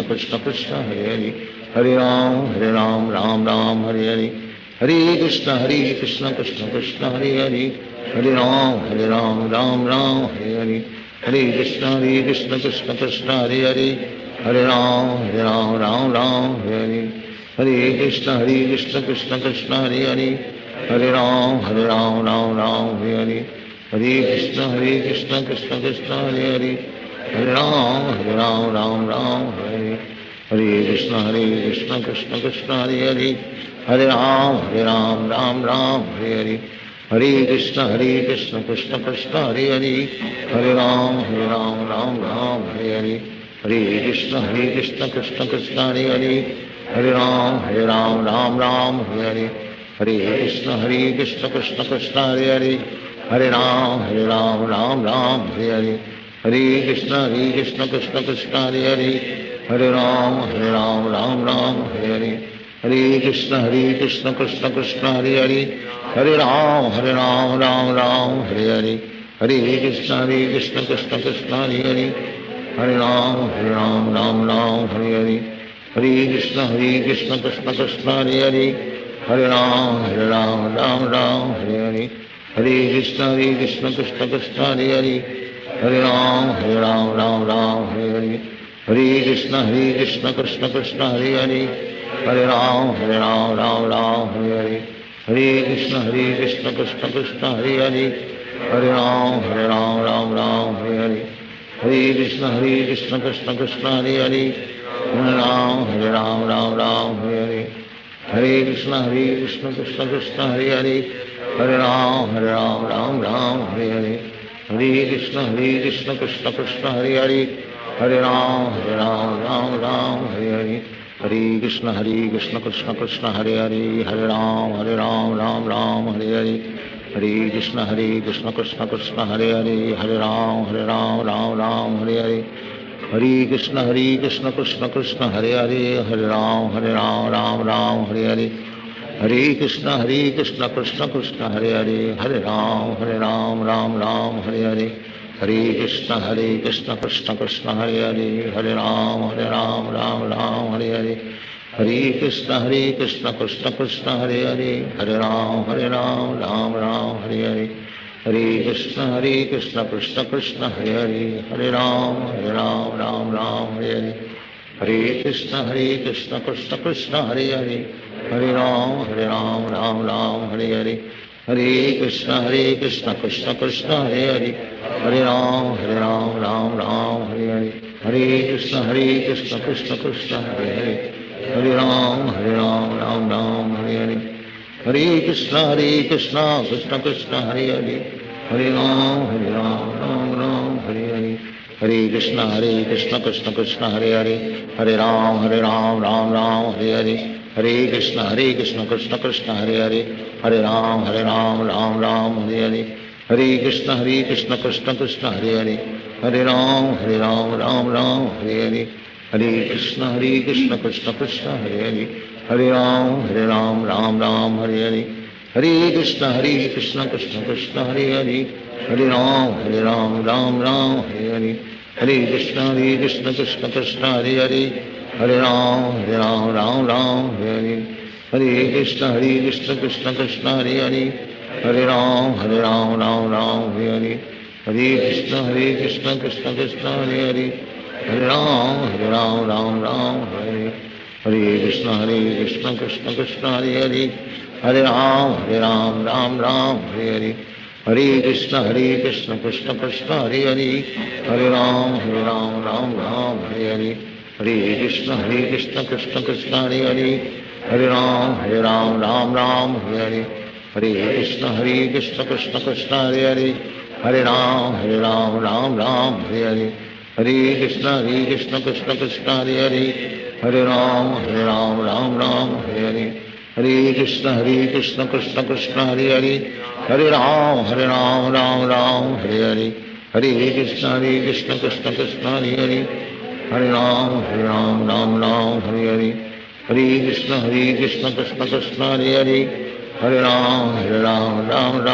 Speaker 3: Krishna Krishna Hare Hare, Hare Ram Ram Hare Hare, Hare Krishna Krishna Krishna Hare Hare, Hare Ram Ram Hare Hare, Hare Krishna Krishna Krishna Hare Hare, Hare Ram Ram Hare Hare, Hare Krishna Krishna Krishna Hare Hare, Hare Ram Ram Hare Hare, Hare Krishna Krishna Krishna Hare Hare, Hare Ram Ram Hare Hare, Hare Krishna Krishna Krishna Hare Hare, Hare Ram Ram Hare Hare, Hare Krishna Krishna Krishna Hare Hare, Hare Ram Ram Hare Hare, Hare Krishna Krishna Krishna Hare Hare, Hare Ram Ram Hare Hare, Hare Krishna Krishna Krishna Hare Hare, Hare Ram Ram Hare Hare, Hare Krishna Krishna Krishna Hare Hare, Hare Ram Ram Hare Hare, Hare Krishna Krishna Krishna Hare Hare, Hare Ram Hare Hare, Hare Krishna Krishna Krishna Hare Hare, Hare Ram Hare Hare, Hare Krishna Krishna Krishna Hare Hare, Hare Ram Hare Hare, Hare Krishna Krishna Krishna Hare Hare, Hare Ram Hare Hare, Hare Krishna Krishna Krishna Hare Hare, Hare Ram Hare Hare, Hare Krishna Krishna Krishna Hare Hare, Hare Ram Hare Hare, Hare Krishna Krishna Krishna Hare Hare, Hare Ram Hare Hare, Hare Krishna Krishna Krishna Hare Hare, Hare Ram Hare Hare, Hare Krishna Krishna Krishna Hare Hare, Hare Ram Hare Hare, Hare Krishna Krishna Krishna Hare Hare, Hare Ram Hare Hare, Hare Krishna Krishna Krishna Hare Hare, Hare Ram Ram Ram Hare Hare, Hare Krishna Krishna Krishna Hare Hare, Hare Ram Ram Ram Hare Hare, Hare Krishna Krishna Krishna Hare Hare, Hare Ram Ram Ram Hare Hare, Hare Krishna Krishna Krishna Hare Hare, Hare Ram Ram Ram Hare Hare, Hare Krishna Krishna Hare Hare, Hare Ram Ram Ram Hare Hare, Hare Krishna Krishna Krishna Hare Hare, Hare Ram Ram Ram Hare Hare, Hare Krishna Krishna Krishna Hare Hare, Hare Ram Ram Ram Hare Hare, Hare Krishna Krishna Krishna Hare Hare, Hare Ram Ram Ram Hare Hare, Hare Krishna Krishna Krishna Hare Hare, Hare Ram Ram Ram Hare Hare, Hare Krishna Krishna Krishna Hare Hare, Hare Ram Ram Ram Hare Hare, Hare Krishna Krishna Krishna Hare Hare, Hare Ram Ram Ram Hare Hare, Hare Krishna Krishna Krishna Hare Hare, Hare Ram Ram Ram Hare Hare, Hare Krishna Krishna Krishna Hare Hare, Hare Ram Ram Hare Hare, Hare Krishna Krishna Krishna Hare Hare, Hare Ram Ram Ram Hare Hare, Hare Krishna Krishna Krishna Hare Hare, Hare Ram Ram Ram Hare Hare, Hare Krishna Krishna Krishna Hare Hare, Hare Ram Ram Ram Hare Hare, Hare Krishna Krishna Krishna Hare Hare, Hare Ram Ram Hare Hare, Hare Krishna Krishna Krishna Hare Hare, Hare Ram Ram Hare Hare, Hare Krishna Krishna Krishna Hare Hare, Hare Ram Ram Ram Hare Hare, Hare Krishna Krishna Krishna Hare Hare, Hare Ram Ram Hare Hare, Hare Krishna Krishna Krishna Hare Hare, Hare Ram Ram Hare Hare, Hare Krishna Krishna Krishna Hare Hare, Hare Ram Ram Hare Hare, Hare Krishna Krishna Krishna Hare Hare, Hare Ram Ram Hare Hare, Hare Krishna Krishna Krishna Hare Hare, Hare Ram Ram Hare Hare, Hare Krishna Krishna Krishna Hare Hare, Hare Ram Ram Hare Hare, Hare Krishna Krishna Krishna Hare Hare, Hare Ram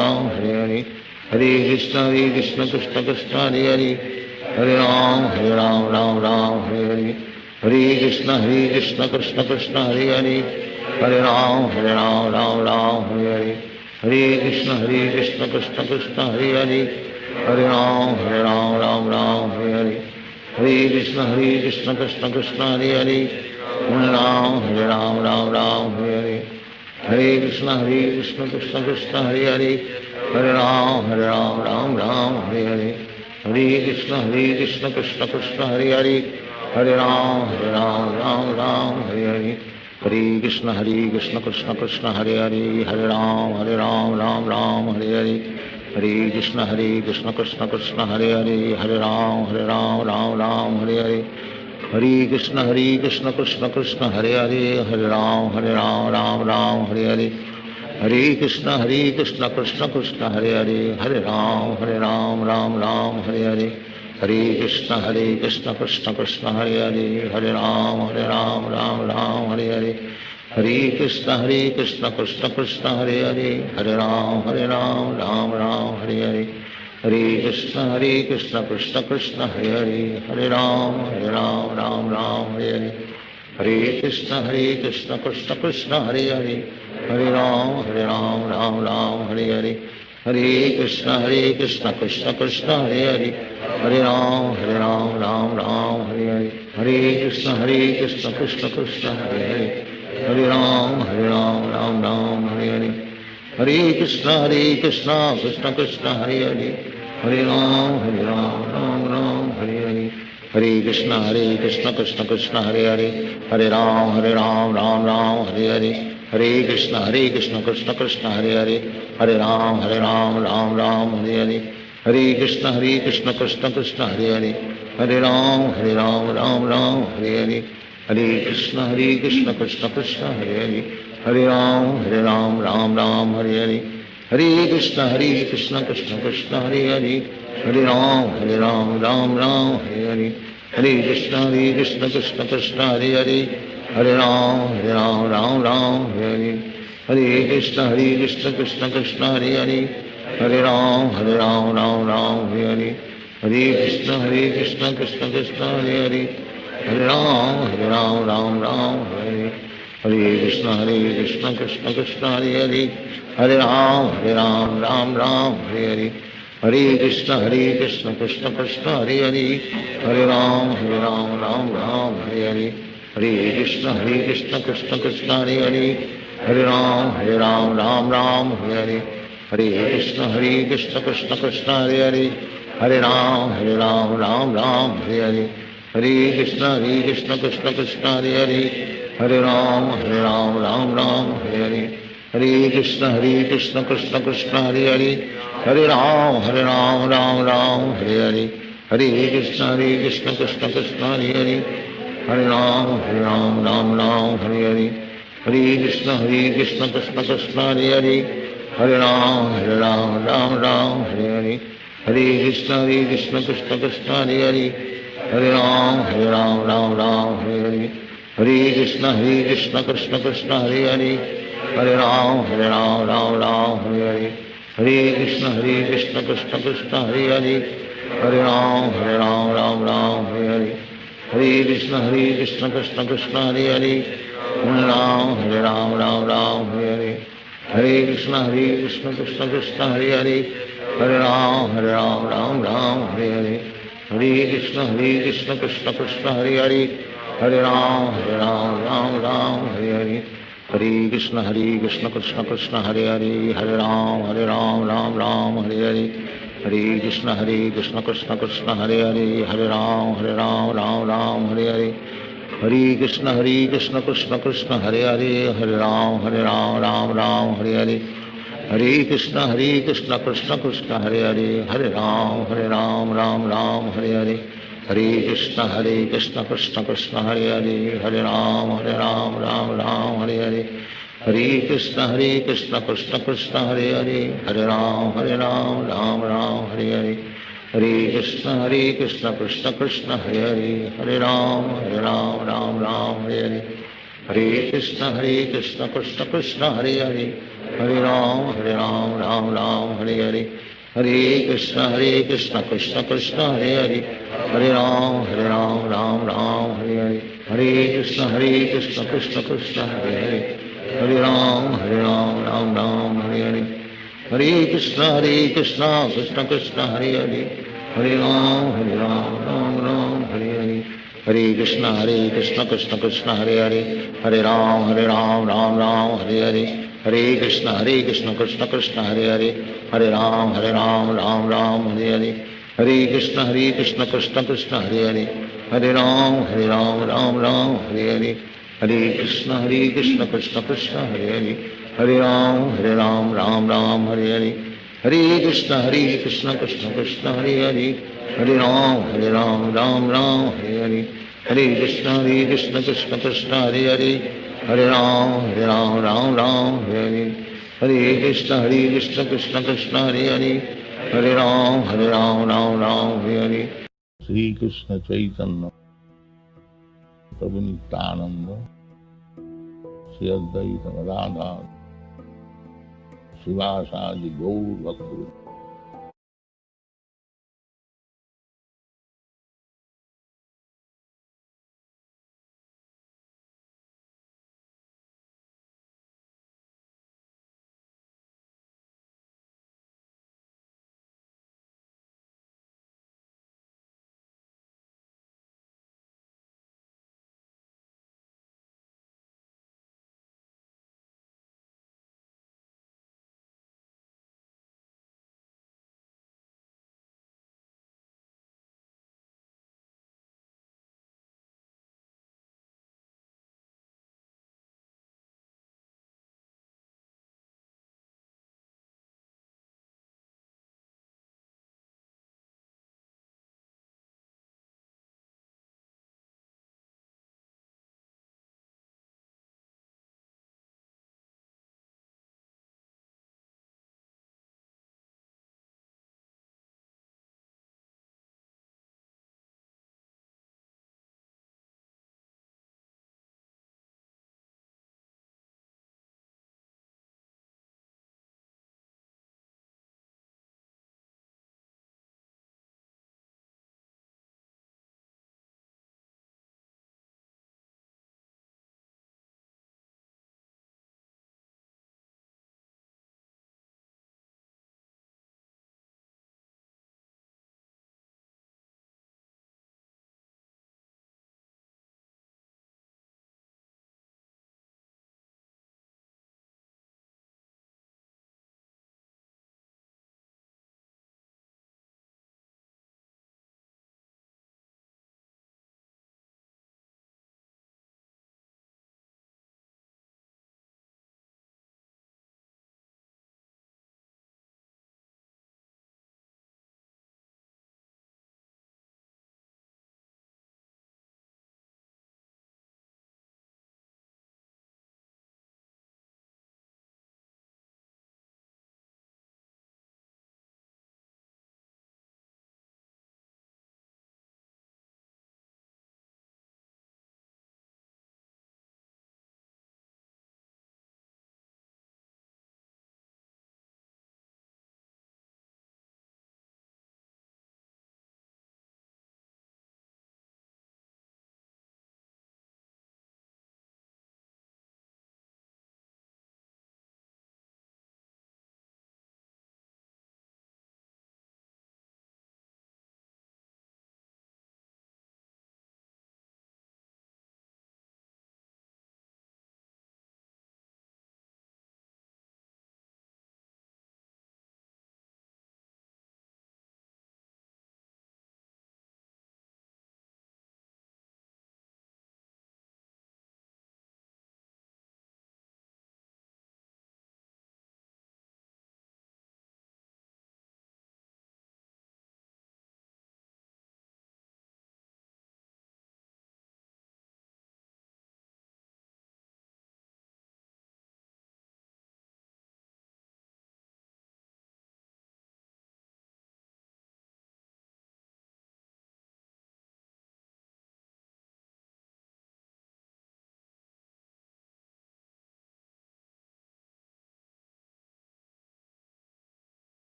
Speaker 3: Ram Hare Hare, Hare Krishna Krishna Krishna Hare Hare, Hare Ram Ram Hare Hare, Hare Krishna Krishna Krishna Hare Hare, Hare Ram Ram Hare Hare, Hare Krishna Krishna Krishna Hare Hare, Hare Ram Ram Hare Hare, Hare Krishna Krishna Krishna Hare Hare, Hare Ram Ram Hare Hare, Hare Krishna Krishna Krishna Hare Hare, Hare Ram Ram Hare Hare, Hare Krishna Krishna Krishna Hare Hare, Hare Ram Ram Hare Hare, Hare Krishna Krishna Krishna Hare Hare, Hare Ram Ram Hare Hare, Hare Krishna Krishna Krishna Hare Hare, Hare Ram Ram Hare Hare, Hare Krishna Krishna Krishna Hare Hare, Hare Ram Ram Hare Hare, Hare Krishna Krishna Krishna Hare Hare, Hare Ram Ram Hare Hare, Hare Krishna Krishna Krishna Hare Hare, Hare Ram Ram Hare Hare, Hare Krishna Krishna Krishna Hare Hare, Hare Ram Ram Hare Hare, Hare Krishna Krishna Krishna Hare Hare, Hare Ram Ram Hare Hare, Hare Krishna Krishna Krishna Hare Hare, Hare Ram Ram Hare Hare, Hare Krishna Krishna Krishna Hare Hare, Hare Ram Ram Hare Hare, Hare Krishna Krishna Krishna Hare Hare, Hare Ram Hare Hare, Hare Krishna Krishna Krishna Hare Hare, Hare Ram Ram Hare Hare, Hare Krishna Krishna Krishna Hare Hare, Hare Ram Ram Hare Hare, Hare Krishna Krishna Krishna Hare Hare, Hare Ram Ram Hare Hare, Hare Krishna Krishna Krishna Hare Hare, Hare Ram Ram Hare Hare, Hare Krishna Krishna Krishna Hare Hare, Hare Ram Ram Hare Hare, Hare Krishna Krishna Krishna Hare Hare, Hare Ram Ram Ram Hare Hare, Hare Krishna Krishna Krishna Hare Hare, Hare Ram Ram Hare Hare, Hare Krishna Krishna Krishna Hare Hare, Hare Ram Ram Hare Hare, Hare Krishna Krishna Krishna Hare Hare, Hare Ram Ram Hare Hare, Hare Krishna Krishna Krishna Hare Hare, Hare Ram Ram Hare Hare, Hare Krishna Krishna Krishna Hare Hare, Hare Ram Ram Hare Hare, Hare Krishna Krishna Krishna Hare Hare, Hare Ram Ram Hare Hare, Hare Krishna Krishna Krishna Hare Hare, Hare Ram Ram Hare Hare, Hare Krishna Krishna Krishna Hare Hare, Hare Ram Ram Hare Hare, Hare Krishna Krishna Krishna Hare Hare, Hare Ram Ram Hare Hare, Hare Krishna Krishna Krishna Hare Hare, Hare Ram Ram Hare Hare, Hare Krishna Krishna Krishna Hare Hare, Hare Ram Ram Hare Hare, Hare Krishna Krishna Krishna Hare Hare, Hare Ram Ram Hare Hare, Hare Krishna Krishna Krishna Hare Hare, Hare Ram Ram Hare Hare, Hare Krishna Krishna Krishna Hare Hare, Hare Ram Ram Hare Hare, Hare Krishna Krishna Krishna Hare Hare, Hare Ram Ram Hare Hare, Hare Krishna Krishna Krishna Hare Hare, Hare Ram Ram Hare Hare, Hare Krishna Krishna Krishna Hare Hare, Hare Ram Ram Hare Hare, Hare Krishna Krishna Krishna Hare Hare, Hare Ram Ram Hare Hare, Hare Krishna Krishna Krishna Hare Hare, Hare Ram Ram Hare Hare, Hare Krishna Krishna Krishna Hare Hare, Hare Ram Ram Hare Hare, Hare Krishna Krishna Krishna Hare Hare, Hare Ram Ram Hare Hare, Hare Krishna Krishna Krishna Hare Hare, Hare Ram Ram Hare Hare, Hare Krishna Krishna Krishna Hare Hare, Hare Ram Ram Hare Hare, Hare Krishna Krishna Krishna Hare Hare, Hare Ram Ram Hare Hare, Hare Krishna Krishna Krishna Hare Hare, Hare Ram Ram Hare Hare, Hare Krishna Krishna Krishna Hare Hare, Hare Ram Ram Hare Hare, Hare Krishna Krishna Krishna Hare Hare, Hare Ram Ram Hare Hare, Hare Krishna Krishna Krishna Hare Hare, Hare Ram Ram Hare Hare, Hare Krishna Krishna Krishna Hare Hare, Hare Ram Ram Hare Hare, Hare Krishna Krishna Krishna Hare Hare, Hare Ram Ram Hare Hare, Hare Krishna Krishna Krishna Hare Hare, Hare Ram Ram Hare Hare, Hare Krishna Krishna Krishna Hare Hare, Hare Ram Ram Hare Hare, Hare Krishna Krishna Krishna Hare Hare, Hare Ram Ram Hare Hare, Hare Krishna Krishna Krishna Hare Hare, Hare Ram Hare Hare. Shri Krishna Chaitanya Prabhu Nityananda, Shri Advaita Radha, Srivasadi Gaur Bhakti